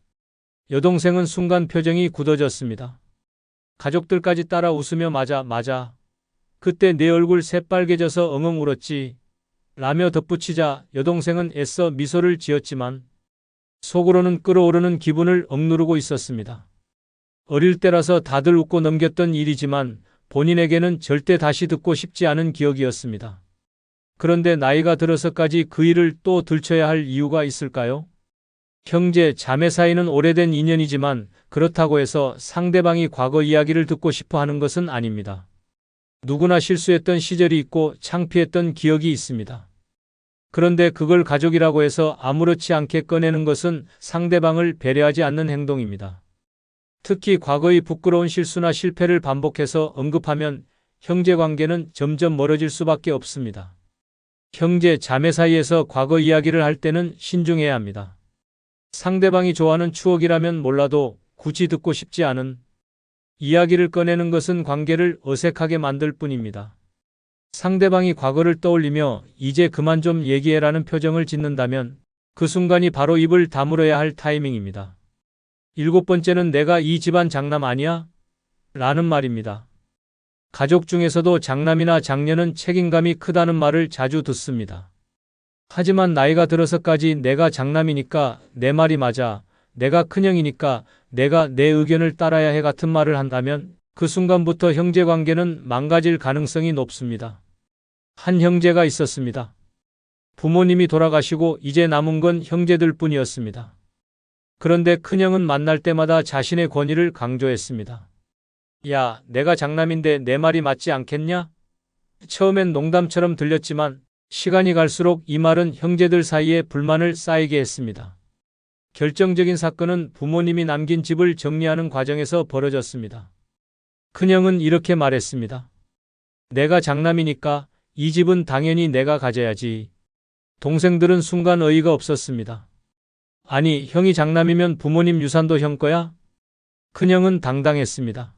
여동생은 순간 표정이 굳어졌습니다. 가족들까지 따라 웃으며 맞아. 그때 내 얼굴 새빨개져서 엉엉 울었지. 라며 덧붙이자 여동생은 애써 미소를 지었지만 속으로는 끓어오르는 기분을 억누르고 있었습니다. 어릴 때라서 다들 웃고 넘겼던 일이지만 본인에게는 절대 다시 듣고 싶지 않은 기억이었습니다. 그런데 나이가 들어서까지 그 일을 또 들춰야 할 이유가 있을까요? 형제, 자매 사이는 오래된 인연이지만 그렇다고 해서 상대방이 과거 이야기를 듣고 싶어 하는 것은 아닙니다. 누구나 실수했던 시절이 있고 창피했던 기억이 있습니다. 그런데 그걸 가족이라고 해서 아무렇지 않게 꺼내는 것은 상대방을 배려하지 않는 행동입니다. 특히 과거의 부끄러운 실수나 실패를 반복해서 언급하면 형제 관계는 점점 멀어질 수밖에 없습니다. 형제, 자매 사이에서 과거 이야기를 할 때는 신중해야 합니다. 상대방이 좋아하는 추억이라면 몰라도 굳이 듣고 싶지 않은 이야기를 꺼내는 것은 관계를 어색하게 만들 뿐입니다. 상대방이 과거를 떠올리며 이제 그만 좀 얘기해라는 표정을 짓는다면 그 순간이 바로 입을 다물어야 할 타이밍입니다. 일곱 번째는 내가 이 집안 장남 아니야? 라는 말입니다. 가족 중에서도 장남이나 장녀는 책임감이 크다는 말을 자주 듣습니다. 하지만 나이가 들어서까지 내가 장남이니까 내 말이 맞아, 내가 큰형이니까 내가 내 의견을 따라야 해 같은 말을 한다면 그 순간부터 형제관계는 망가질 가능성이 높습니다. 한 형제가 있었습니다. 부모님이 돌아가시고 이제 남은 건 형제들 뿐이었습니다. 그런데 큰형은 만날 때마다 자신의 권위를 강조했습니다. 야, 내가 장남인데 내 말이 맞지 않겠냐? 처음엔 농담처럼 들렸지만 시간이 갈수록 이 말은 형제들 사이에 불만을 쌓이게 했습니다. 결정적인 사건은 부모님이 남긴 집을 정리하는 과정에서 벌어졌습니다. 큰형은 이렇게 말했습니다. 내가 장남이니까 이 집은 당연히 내가 가져야지. 동생들은 순간 어이가 없었습니다. 아니, 형이 장남이면 부모님 유산도 형 거야? 큰형은 당당했습니다.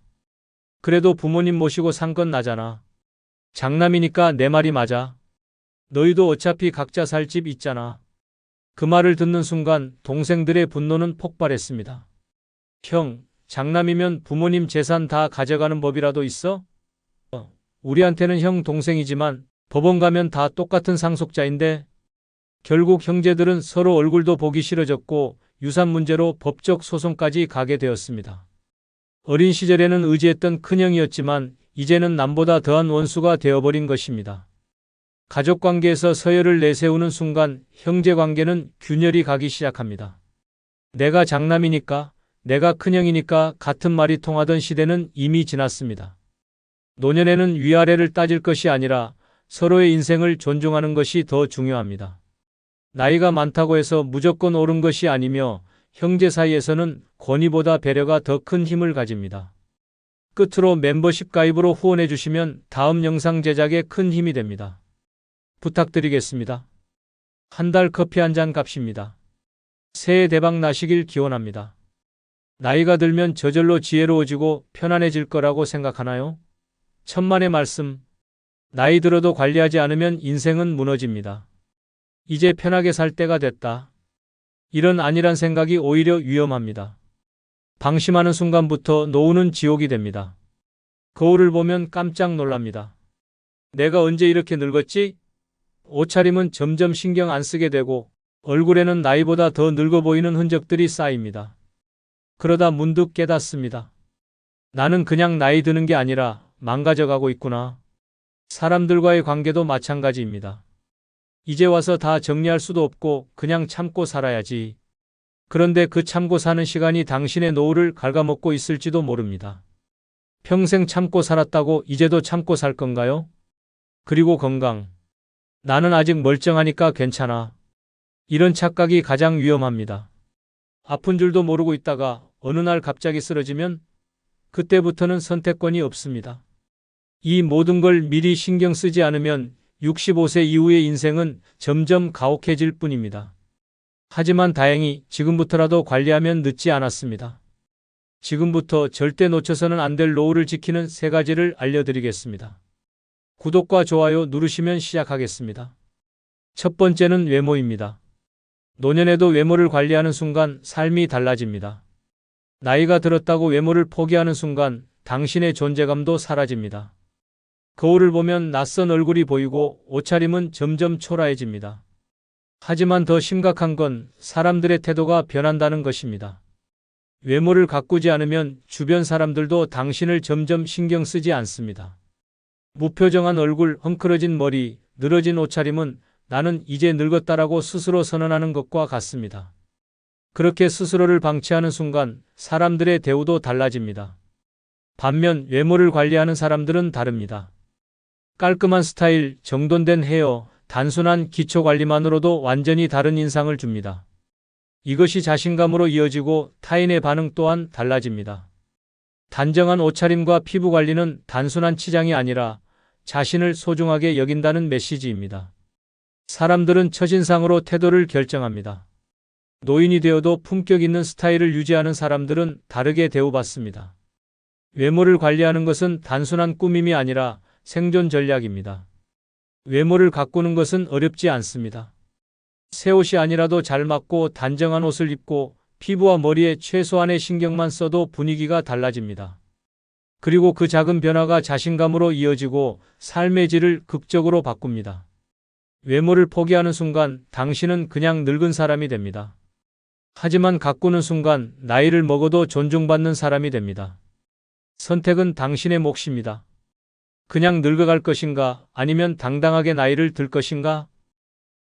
그래도 부모님 모시고 산 건 나잖아. 장남이니까 내 말이 맞아. 너희도 어차피 각자 살 집 있잖아. 그 말을 듣는 순간 동생들의 분노는 폭발했습니다. 형, 장남이면 부모님 재산 다 가져가는 법이라도 있어? 우리한테는 형 동생이지만 법원 가면 다 똑같은 상속자인데? 결국 형제들은 서로 얼굴도 보기 싫어졌고 유산 문제로 법적 소송까지 가게 되었습니다. 어린 시절에는 의지했던 큰형이었지만 이제는 남보다 더한 원수가 되어버린 것입니다. 가족관계에서 서열을 내세우는 순간 형제관계는 균열이 가기 시작합니다. 내가 장남이니까, 내가 큰형이니까 같은 말이 통하던 시대는 이미 지났습니다. 노년에는 위아래를 따질 것이 아니라 서로의 인생을 존중하는 것이 더 중요합니다. 나이가 많다고 해서 무조건 옳은 것이 아니며 형제 사이에서는 권위보다 배려가 더 큰 힘을 가집니다. 끝으로 멤버십 가입으로 후원해 주시면 다음 영상 제작에 큰 힘이 됩니다. 부탁드리겠습니다. 한 달 커피 한 잔 값입니다. 새해 대박 나시길 기원합니다. 나이가 들면 저절로 지혜로워지고 편안해질 거라고 생각하나요? 천만의 말씀. 나이 들어도 관리하지 않으면 인생은 무너집니다. 이제 편하게 살 때가 됐다. 이런 안일한 생각이 오히려 위험합니다. 방심하는 순간부터 노후는 지옥이 됩니다. 거울을 보면 깜짝 놀랍니다. 내가 언제 이렇게 늙었지? 옷차림은 점점 신경 안 쓰게 되고 얼굴에는 나이보다 더 늙어 보이는 흔적들이 쌓입니다. 그러다 문득 깨닫습니다. 나는 그냥 나이 드는 게 아니라 망가져가고 있구나. 사람들과의 관계도 마찬가지입니다. 이제 와서 다 정리할 수도 없고 그냥 참고 살아야지. 그런데 그 참고 사는 시간이 당신의 노후를 갉아먹고 있을지도 모릅니다. 평생 참고 살았다고 이제도 참고 살 건가요? 그리고 건강. 나는 아직 멀쩡하니까 괜찮아. 이런 착각이 가장 위험합니다. 아픈 줄도 모르고 있다가 어느 날 갑자기 쓰러지면 그때부터는 선택권이 없습니다. 이 모든 걸 미리 신경 쓰지 않으면 65세 이후의 인생은 점점 가혹해질 뿐입니다. 하지만 다행히 지금부터라도 관리하면 늦지 않았습니다. 지금부터 절대 놓쳐서는 안 될 노후를 지키는 3가지를 알려드리겠습니다. 구독과 좋아요 누르시면 시작하겠습니다. 첫 번째는 외모입니다. 노년에도 외모를 관리하는 순간 삶이 달라집니다. 나이가 들었다고 외모를 포기하는 순간 당신의 존재감도 사라집니다. 거울을 보면 낯선 얼굴이 보이고 옷차림은 점점 초라해집니다. 하지만 더 심각한 건 사람들의 태도가 변한다는 것입니다. 외모를 가꾸지 않으면 주변 사람들도 당신을 점점 신경 쓰지 않습니다. 무표정한 얼굴, 헝클어진 머리, 늘어진 옷차림은 나는 이제 늙었다라고 스스로 선언하는 것과 같습니다. 그렇게 스스로를 방치하는 순간 사람들의 대우도 달라집니다. 반면 외모를 관리하는 사람들은 다릅니다. 깔끔한 스타일, 정돈된 헤어, 단순한 기초 관리만으로도 완전히 다른 인상을 줍니다. 이것이 자신감으로 이어지고 타인의 반응 또한 달라집니다. 단정한 옷차림과 피부 관리는 단순한 치장이 아니라 자신을 소중하게 여긴다는 메시지입니다. 사람들은 첫인상으로 태도를 결정합니다. 노인이 되어도 품격 있는 스타일을 유지하는 사람들은 다르게 대우받습니다. 외모를 관리하는 것은 단순한 꾸밈이 아니라 생존 전략입니다. 외모를 가꾸는 것은 어렵지 않습니다. 새 옷이 아니라도 잘 맞고 단정한 옷을 입고 피부와 머리에 최소한의 신경만 써도 분위기가 달라집니다. 그리고 그 작은 변화가 자신감으로 이어지고 삶의 질을 극적으로 바꿉니다. 외모를 포기하는 순간 당신은 그냥 늙은 사람이 됩니다. 하지만 가꾸는 순간 나이를 먹어도 존중받는 사람이 됩니다. 선택은 당신의 몫입니다. 그냥 늙어갈 것인가 아니면 당당하게 나이를 들 것인가?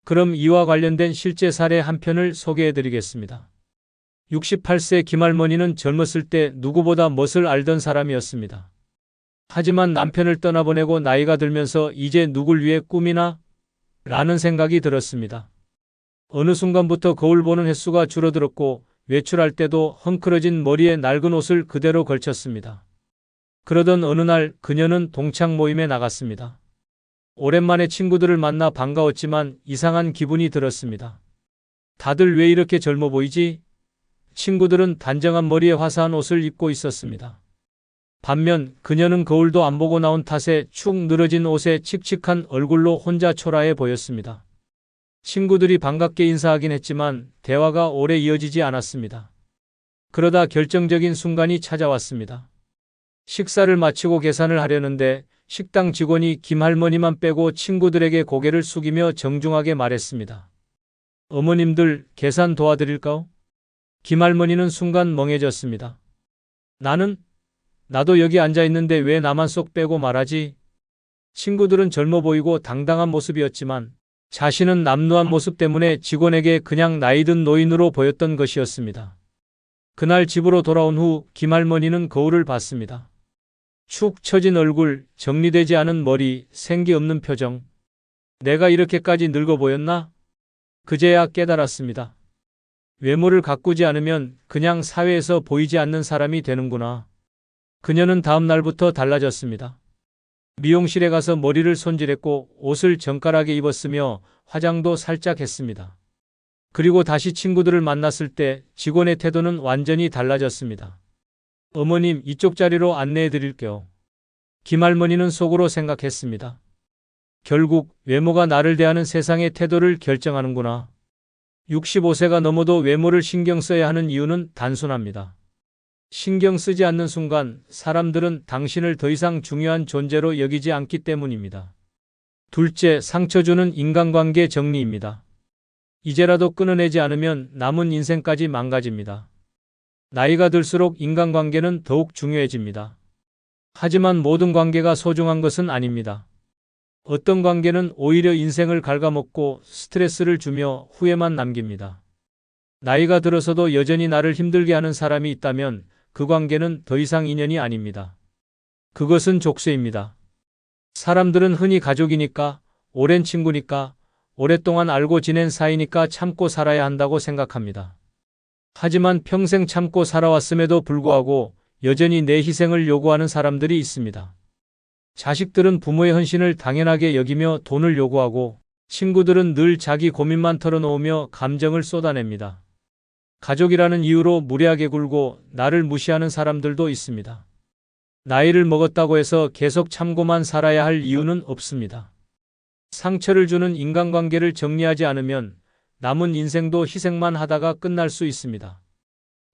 그럼 이와 관련된 실제 사례 한 편을 소개해 드리겠습니다. 68세 김할머니는 젊었을 때 누구보다 멋을 알던 사람이었습니다. 하지만 남편을 떠나보내고 나이가 들면서 이제 누굴 위해 꿈이나? 라는 생각이 들었습니다. 어느 순간부터 거울 보는 횟수가 줄어들었고 외출할 때도 헝클어진 머리에 낡은 옷을 그대로 걸쳤습니다. 그러던 어느 날 그녀는 동창 모임에 나갔습니다. 오랜만에 친구들을 만나 반가웠지만 이상한 기분이 들었습니다. 다들 왜 이렇게 젊어 보이지? 친구들은 단정한 머리에 화사한 옷을 입고 있었습니다. 반면 그녀는 거울도 안 보고 나온 탓에 축 늘어진 옷에 칙칙한 얼굴로 혼자 초라해 보였습니다. 친구들이 반갑게 인사하긴 했지만 대화가 오래 이어지지 않았습니다. 그러다 결정적인 순간이 찾아왔습니다. 식사를 마치고 계산을 하려는데 식당 직원이 김할머니만 빼고 친구들에게 고개를 숙이며 정중하게 말했습니다. 어머님들 계산 도와드릴까요? 김할머니는 순간 멍해졌습니다. 나도 여기 앉아 있는데 왜 나만 쏙 빼고 말하지? 친구들은 젊어 보이고 당당한 모습이었지만 자신은 남루한 모습 때문에 직원에게 그냥 나이든 노인으로 보였던 것이었습니다. 그날 집으로 돌아온 후 김할머니는 거울을 봤습니다. 축 처진 얼굴, 정리되지 않은 머리, 생기 없는 표정. 내가 이렇게까지 늙어 보였나? 그제야 깨달았습니다. 외모를 가꾸지 않으면 그냥 사회에서 보이지 않는 사람이 되는구나. 그녀는 다음 날부터 달라졌습니다. 미용실에 가서 머리를 손질했고 옷을 정갈하게 입었으며 화장도 살짝 했습니다. 그리고 다시 친구들을 만났을 때 직원의 태도는 완전히 달라졌습니다. 어머님, 이쪽 자리로 안내해 드릴게요. 김할머니는 속으로 생각했습니다. 결국 외모가 나를 대하는 세상의 태도를 결정하는구나. 65세가 넘어도 외모를 신경 써야 하는 이유는 단순합니다. 신경 쓰지 않는 순간 사람들은 당신을 더 이상 중요한 존재로 여기지 않기 때문입니다. 둘째, 상처 주는 인간관계 정리입니다. 이제라도 끊어내지 않으면 남은 인생까지 망가집니다. 나이가 들수록 인간관계는 더욱 중요해집니다. 하지만 모든 관계가 소중한 것은 아닙니다. 어떤 관계는 오히려 인생을 갉아먹고 스트레스를 주며 후회만 남깁니다. 나이가 들어서도 여전히 나를 힘들게 하는 사람이 있다면 그 관계는 더 이상 인연이 아닙니다. 그것은 족쇄입니다. 사람들은 흔히 가족이니까, 오랜 친구니까, 오랫동안 알고 지낸 사이니까 참고 살아야 한다고 생각합니다. 하지만 평생 참고 살아왔음에도 불구하고 여전히 내 희생을 요구하는 사람들이 있습니다. 자식들은 부모의 헌신을 당연하게 여기며 돈을 요구하고, 친구들은 늘 자기 고민만 털어놓으며 감정을 쏟아냅니다. 가족이라는 이유로 무례하게 굴고 나를 무시하는 사람들도 있습니다. 나이를 먹었다고 해서 계속 참고만 살아야 할 이유는 없습니다. 상처를 주는 인간관계를 정리하지 않으면 남은 인생도 희생만 하다가 끝날 수 있습니다.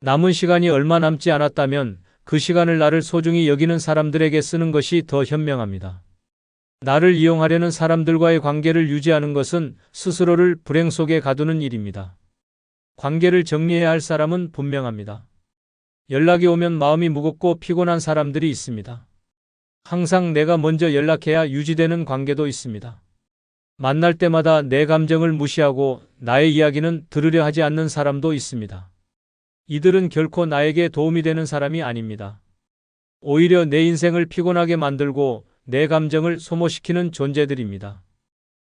남은 시간이 얼마 남지 않았다면 그 시간을 나를 소중히 여기는 사람들에게 쓰는 것이 더 현명합니다. 나를 이용하려는 사람들과의 관계를 유지하는 것은 스스로를 불행 속에 가두는 일입니다. 관계를 정리해야 할 사람은 분명합니다. 연락이 오면 마음이 무겁고 피곤한 사람들이 있습니다. 항상 내가 먼저 연락해야 유지되는 관계도 있습니다. 만날 때마다 내 감정을 무시하고 나의 이야기는 들으려 하지 않는 사람도 있습니다. 이들은 결코 나에게 도움이 되는 사람이 아닙니다. 오히려 내 인생을 피곤하게 만들고 내 감정을 소모시키는 존재들입니다.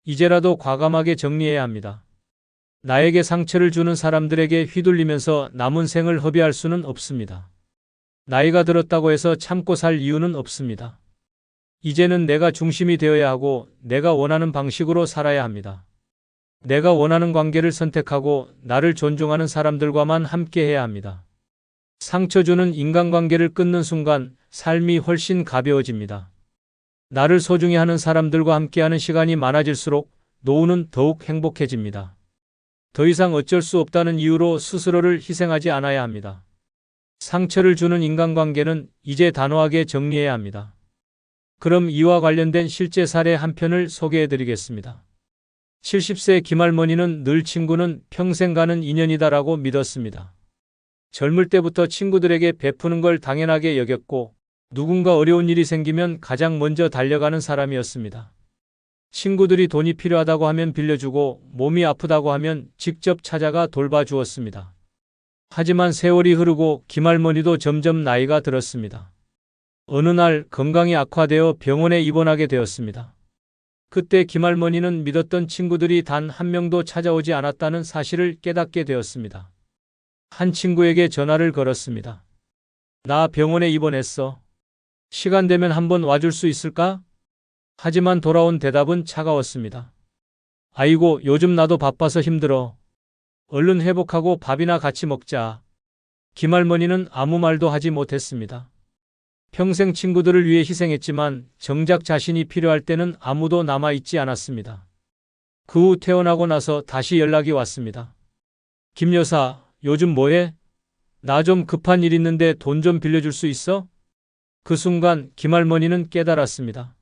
이제라도 과감하게 정리해야 합니다. 나에게 상처를 주는 사람들에게 휘둘리면서 남은 생을 허비할 수는 없습니다. 나이가 들었다고 해서 참고 살 이유는 없습니다. 이제는 내가 중심이 되어야 하고 내가 원하는 방식으로 살아야 합니다. 내가 원하는 관계를 선택하고 나를 존중하는 사람들과만 함께 해야 합니다. 상처 주는 인간관계를 끊는 순간 삶이 훨씬 가벼워집니다. 나를 소중히 하는 사람들과 함께하는 시간이 많아질수록 노후는 더욱 행복해집니다. 더 이상 어쩔 수 없다는 이유로 스스로를 희생하지 않아야 합니다. 상처를 주는 인간관계는 이제 단호하게 정리해야 합니다. 그럼 이와 관련된 실제 사례 한 편을 소개해 드리겠습니다. 70세 김할머니는 늘 친구는 평생 가는 인연이다라고 믿었습니다. 젊을 때부터 친구들에게 베푸는 걸 당연하게 여겼고 누군가 어려운 일이 생기면 가장 먼저 달려가는 사람이었습니다. 친구들이 돈이 필요하다고 하면 빌려주고 몸이 아프다고 하면 직접 찾아가 돌봐주었습니다. 하지만 세월이 흐르고 김할머니도 점점 나이가 들었습니다. 어느 날 건강이 악화되어 병원에 입원하게 되었습니다. 그때 김할머니는 믿었던 친구들이 단 한 명도 찾아오지 않았다는 사실을 깨닫게 되었습니다. 한 친구에게 전화를 걸었습니다. 나 병원에 입원했어. 시간 되면 한번 와줄 수 있을까? 하지만 돌아온 대답은 차가웠습니다. 아이고, 요즘 나도 바빠서 힘들어. 얼른 회복하고 밥이나 같이 먹자. 김할머니는 아무 말도 하지 못했습니다. 평생 친구들을 위해 희생했지만 정작 자신이 필요할 때는 아무도 남아있지 않았습니다. 그 후 퇴원하고 나서 다시 연락이 왔습니다. 김 여사, 요즘 뭐해? 나 좀 급한 일 있는데 돈 좀 빌려줄 수 있어? 그 순간 김할머니는 깨달았습니다.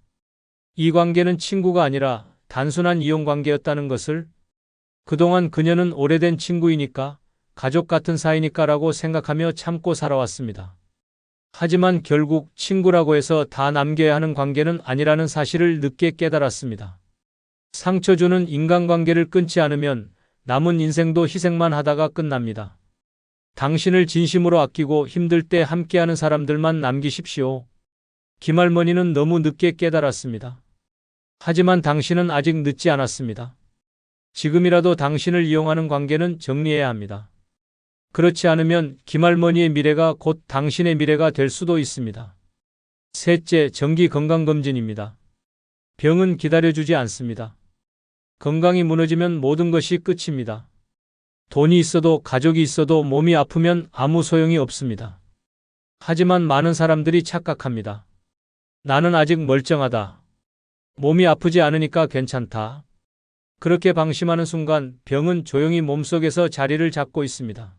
이 관계는 친구가 아니라 단순한 이용관계였다는 것을. 그동안 그녀는 오래된 친구이니까, 가족 같은 사이니까라고 생각하며 참고 살아왔습니다. 하지만 결국 친구라고 해서 다 남겨야 하는 관계는 아니라는 사실을 늦게 깨달았습니다. 상처 주는 인간관계를 끊지 않으면 남은 인생도 희생만 하다가 끝납니다. 당신을 진심으로 아끼고 힘들 때 함께하는 사람들만 남기십시오. 김할머니는 너무 늦게 깨달았습니다. 하지만 당신은 아직 늦지 않았습니다. 지금이라도 당신을 이용하는 관계는 정리해야 합니다. 그렇지 않으면 김할머니의 미래가 곧 당신의 미래가 될 수도 있습니다. 셋째, 정기 건강검진입니다. 병은 기다려주지 않습니다. 건강이 무너지면 모든 것이 끝입니다. 돈이 있어도 가족이 있어도 몸이 아프면 아무 소용이 없습니다. 하지만 많은 사람들이 착각합니다. 나는 아직 멀쩡하다. 몸이 아프지 않으니까 괜찮다. 그렇게 방심하는 순간 병은 조용히 몸속에서 자리를 잡고 있습니다.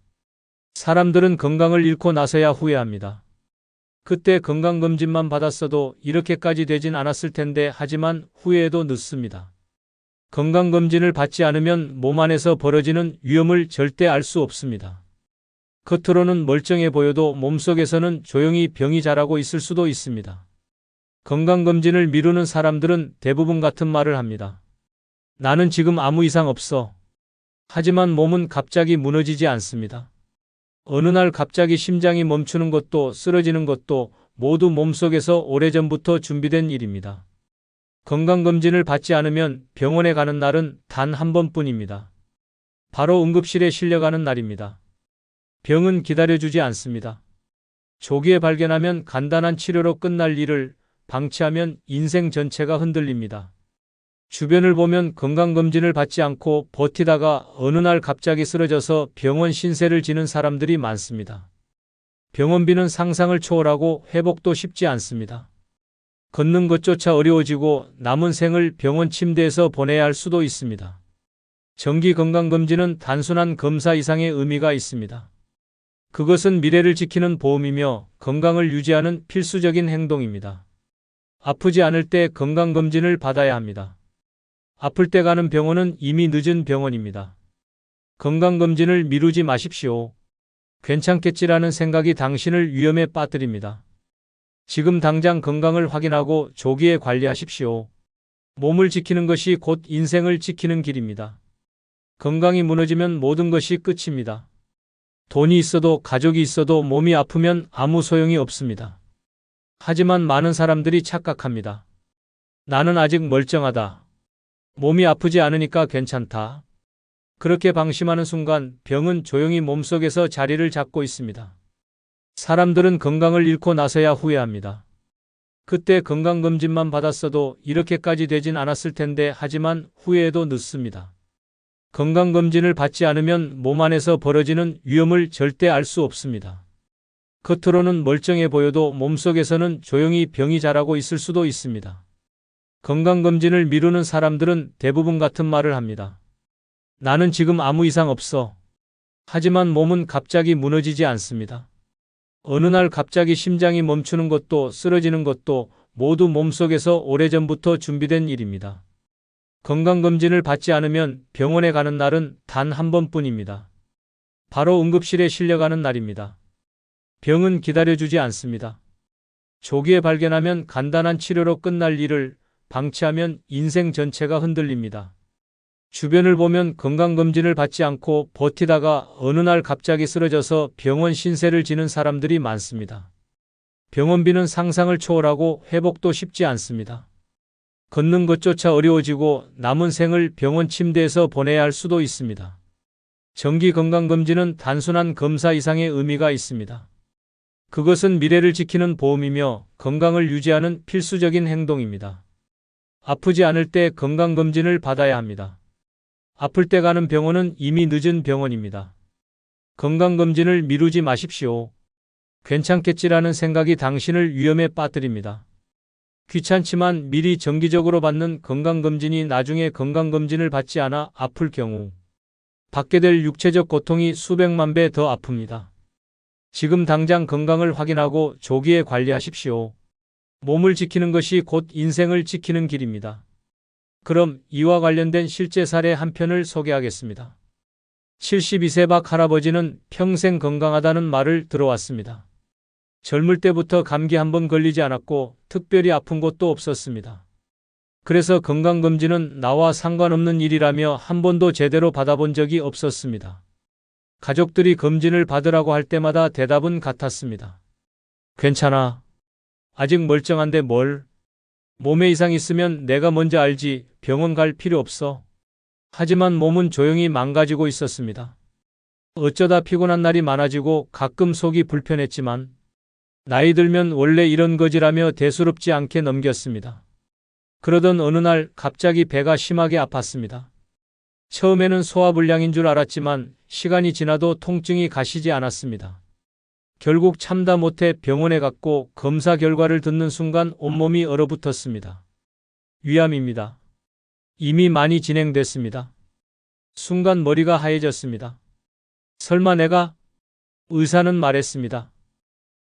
사람들은 건강을 잃고 나서야 후회합니다. 그때 건강검진만 받았어도 이렇게까지 되진 않았을 텐데 하지만 후회해도 늦습니다. 건강검진을 받지 않으면 몸 안에서 벌어지는 위험을 절대 알 수 없습니다. 겉으로는 멀쩡해 보여도 몸속에서는 조용히 병이 자라고 있을 수도 있습니다. 건강검진을 미루는 사람들은 대부분 같은 말을 합니다. 나는 지금 아무 이상 없어. 하지만 몸은 갑자기 무너지지 않습니다. 어느 날 갑자기 심장이 멈추는 것도 쓰러지는 것도 모두 몸속에서 오래전부터 준비된 일입니다. 건강검진을 받지 않으면 병원에 가는 날은 단 한 번뿐입니다. 바로 응급실에 실려가는 날입니다. 병은 기다려주지 않습니다. 조기에 발견하면 간단한 치료로 끝날 일을 방치하면 인생 전체가 흔들립니다. 주변을 보면 건강검진을 받지 않고 버티다가 어느 날 갑자기 쓰러져서 병원 신세를 지는 사람들이 많습니다. 병원비는 상상을 초월하고 회복도 쉽지 않습니다. 걷는 것조차 어려워지고 남은 생을 병원 침대에서 보내야 할 수도 있습니다. 정기 건강검진은 단순한 검사 이상의 의미가 있습니다. 그것은 미래를 지키는 보험이며 건강을 유지하는 필수적인 행동입니다. 아프지 않을 때 건강검진을 받아야 합니다. 아플 때 가는 병원은 이미 늦은 병원입니다. 건강검진을 미루지 마십시오. 괜찮겠지라는 생각이 당신을 위험에 빠뜨립니다. 지금 당장 건강을 확인하고 조기에 관리하십시오. 몸을 지키는 것이 곧 인생을 지키는 길입니다. 건강이 무너지면 모든 것이 끝입니다. 돈이 있어도 가족이 있어도 몸이 아프면 아무 소용이 없습니다. 하지만 많은 사람들이 착각합니다. 나는 아직 멀쩡하다. 몸이 아프지 않으니까 괜찮다. 그렇게 방심하는 순간 병은 조용히 몸속에서 자리를 잡고 있습니다. 사람들은 건강을 잃고 나서야 후회합니다. 그때 건강검진만 받았어도 이렇게까지 되진 않았을 텐데 하지만 후회해도 늦습니다. 건강검진을 받지 않으면 몸 안에서 벌어지는 위험을 절대 알 수 없습니다. 겉으로는 멀쩡해 보여도 몸속에서는 조용히 병이 자라고 있을 수도 있습니다. 건강검진을 미루는 사람들은 대부분 같은 말을 합니다. 나는 지금 아무 이상 없어. 하지만 몸은 갑자기 무너지지 않습니다. 어느 날 갑자기 심장이 멈추는 것도 쓰러지는 것도 모두 몸속에서 오래전부터 준비된 일입니다. 건강검진을 받지 않으면 병원에 가는 날은 단 한 번뿐입니다. 바로 응급실에 실려가는 날입니다. 병은 기다려주지 않습니다. 조기에 발견하면 간단한 치료로 끝날 일을 방치하면 인생 전체가 흔들립니다. 주변을 보면 건강검진을 받지 않고 버티다가 어느 날 갑자기 쓰러져서 병원 신세를 지는 사람들이 많습니다. 병원비는 상상을 초월하고 회복도 쉽지 않습니다. 걷는 것조차 어려워지고 남은 생을 병원 침대에서 보내야 할 수도 있습니다. 정기 건강검진은 단순한 검사 이상의 의미가 있습니다. 그것은 미래를 지키는 보험이며 건강을 유지하는 필수적인 행동입니다. 아프지 않을 때 건강검진을 받아야 합니다. 아플 때 가는 병원은 이미 늦은 병원입니다. 건강검진을 미루지 마십시오. 괜찮겠지라는 생각이 당신을 위험에 빠뜨립니다. 귀찮지만 미리 정기적으로 받는 건강검진이 나중에 건강검진을 받지 않아 아플 경우 받게 될 육체적 고통이 수백만 배 더 아픕니다. 지금 당장 건강을 확인하고 조기에 관리하십시오. 몸을 지키는 것이 곧 인생을 지키는 길입니다. 그럼 이와 관련된 실제 사례 한 편을 소개하겠습니다. 72세 박 할아버지는 평생 건강하다는 말을 들어왔습니다. 젊을 때부터 감기 한 번 걸리지 않았고 특별히 아픈 것도 없었습니다. 그래서 건강검진은 나와 상관없는 일이라며 한 번도 제대로 받아본 적이 없었습니다. 가족들이 검진을 받으라고 할 때마다 대답은 같았습니다. 괜찮아. 아직 멀쩡한데 뭘. 몸에 이상 있으면 내가 먼저 알지. 병원 갈 필요 없어. 하지만 몸은 조용히 망가지고 있었습니다. 어쩌다 피곤한 날이 많아지고 가끔 속이 불편했지만 나이 들면 원래 이런 거지라며 대수롭지 않게 넘겼습니다. 그러던 어느 날 갑자기 배가 심하게 아팠습니다. 처음에는 소화불량인 줄 알았지만 시간이 지나도 통증이 가시지 않았습니다. 결국 참다 못해 병원에 갔고 검사 결과를 듣는 순간 온몸이 얼어붙었습니다. 위암입니다. 이미 많이 진행됐습니다. 순간 머리가 하얘졌습니다. 설마 내가? 의사는 말했습니다.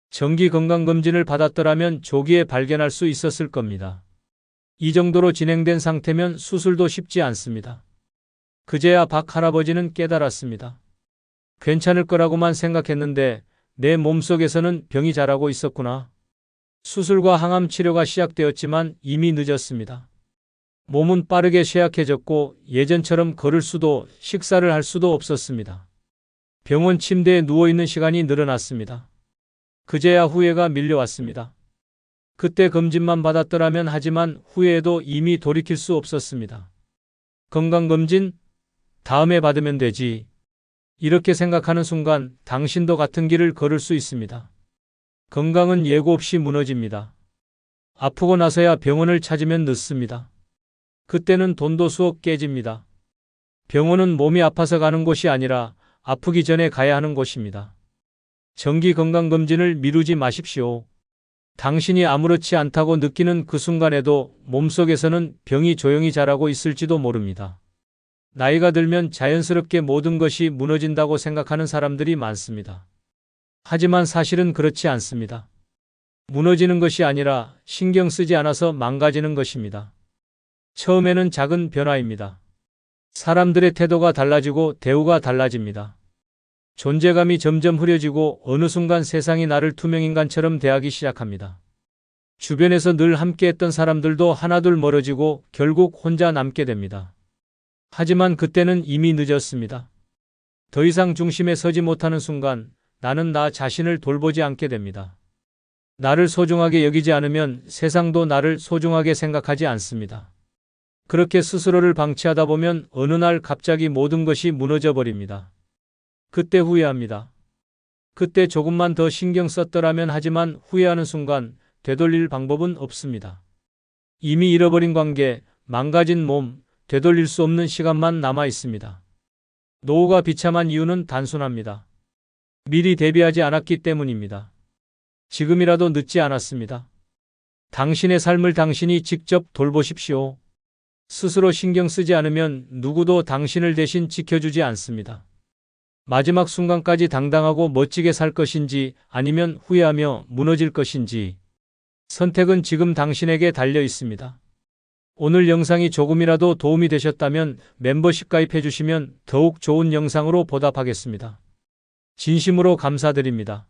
정기 건강검진을 받았더라면 조기에 발견할 수 있었을 겁니다. 이 정도로 진행된 상태면 수술도 쉽지 않습니다. 그제야 박 할아버지는 깨달았습니다. 괜찮을 거라고만 생각했는데 내 몸속에서는 병이 자라고 있었구나. 수술과 항암 치료가 시작되었지만 이미 늦었습니다. 몸은 빠르게 쇠약해졌고 예전처럼 걸을 수도 식사를 할 수도 없었습니다. 병원 침대에 누워있는 시간이 늘어났습니다. 그제야 후회가 밀려왔습니다. 그때 검진만 받았더라면 하지만 후회해도 이미 돌이킬 수 없었습니다. 건강검진? 다음에 받으면 되지. 이렇게 생각하는 순간 당신도 같은 길을 걸을 수 있습니다. 건강은 예고 없이 무너집니다. 아프고 나서야 병원을 찾으면 늦습니다. 그때는 돈도 수억 깨집니다. 병원은 몸이 아파서 가는 곳이 아니라 아프기 전에 가야 하는 곳입니다. 정기 건강검진을 미루지 마십시오. 당신이 아무렇지 않다고 느끼는 그 순간에도 몸속에서는 병이 조용히 자라고 있을지도 모릅니다. 나이가 들면 자연스럽게 모든 것이 무너진다고 생각하는 사람들이 많습니다. 하지만 사실은 그렇지 않습니다. 무너지는 것이 아니라 신경 쓰지 않아서 망가지는 것입니다. 처음에는 작은 변화입니다. 사람들의 태도가 달라지고 대우가 달라집니다. 존재감이 점점 흐려지고 어느 순간 세상이 나를 투명인간처럼 대하기 시작합니다. 주변에서 늘 함께했던 사람들도 하나둘 멀어지고 결국 혼자 남게 됩니다. 하지만 그때는 이미 늦었습니다. 더 이상 중심에 서지 못하는 순간 나는 나 자신을 돌보지 않게 됩니다. 나를 소중하게 여기지 않으면 세상도 나를 소중하게 생각하지 않습니다. 그렇게 스스로를 방치하다 보면 어느 날 갑자기 모든 것이 무너져 버립니다. 그때 후회합니다. 그때 조금만 더 신경 썼더라면 하지만 후회하는 순간 되돌릴 방법은 없습니다. 이미 잃어버린 관계, 망가진 몸, 되돌릴 수 없는 시간만 남아 있습니다. 노후가 비참한 이유는 단순합니다. 미리 대비하지 않았기 때문입니다. 지금이라도 늦지 않았습니다. 당신의 삶을 당신이 직접 돌보십시오. 스스로 신경 쓰지 않으면 누구도 당신을 대신 지켜주지 않습니다. 마지막 순간까지 당당하고 멋지게 살 것인지 아니면 후회하며 무너질 것인지 선택은 지금 당신에게 달려 있습니다. 오늘 영상이 조금이라도 도움이 되셨다면 멤버십 가입해 주시면 더욱 좋은 영상으로 보답하겠습니다. 진심으로 감사드립니다.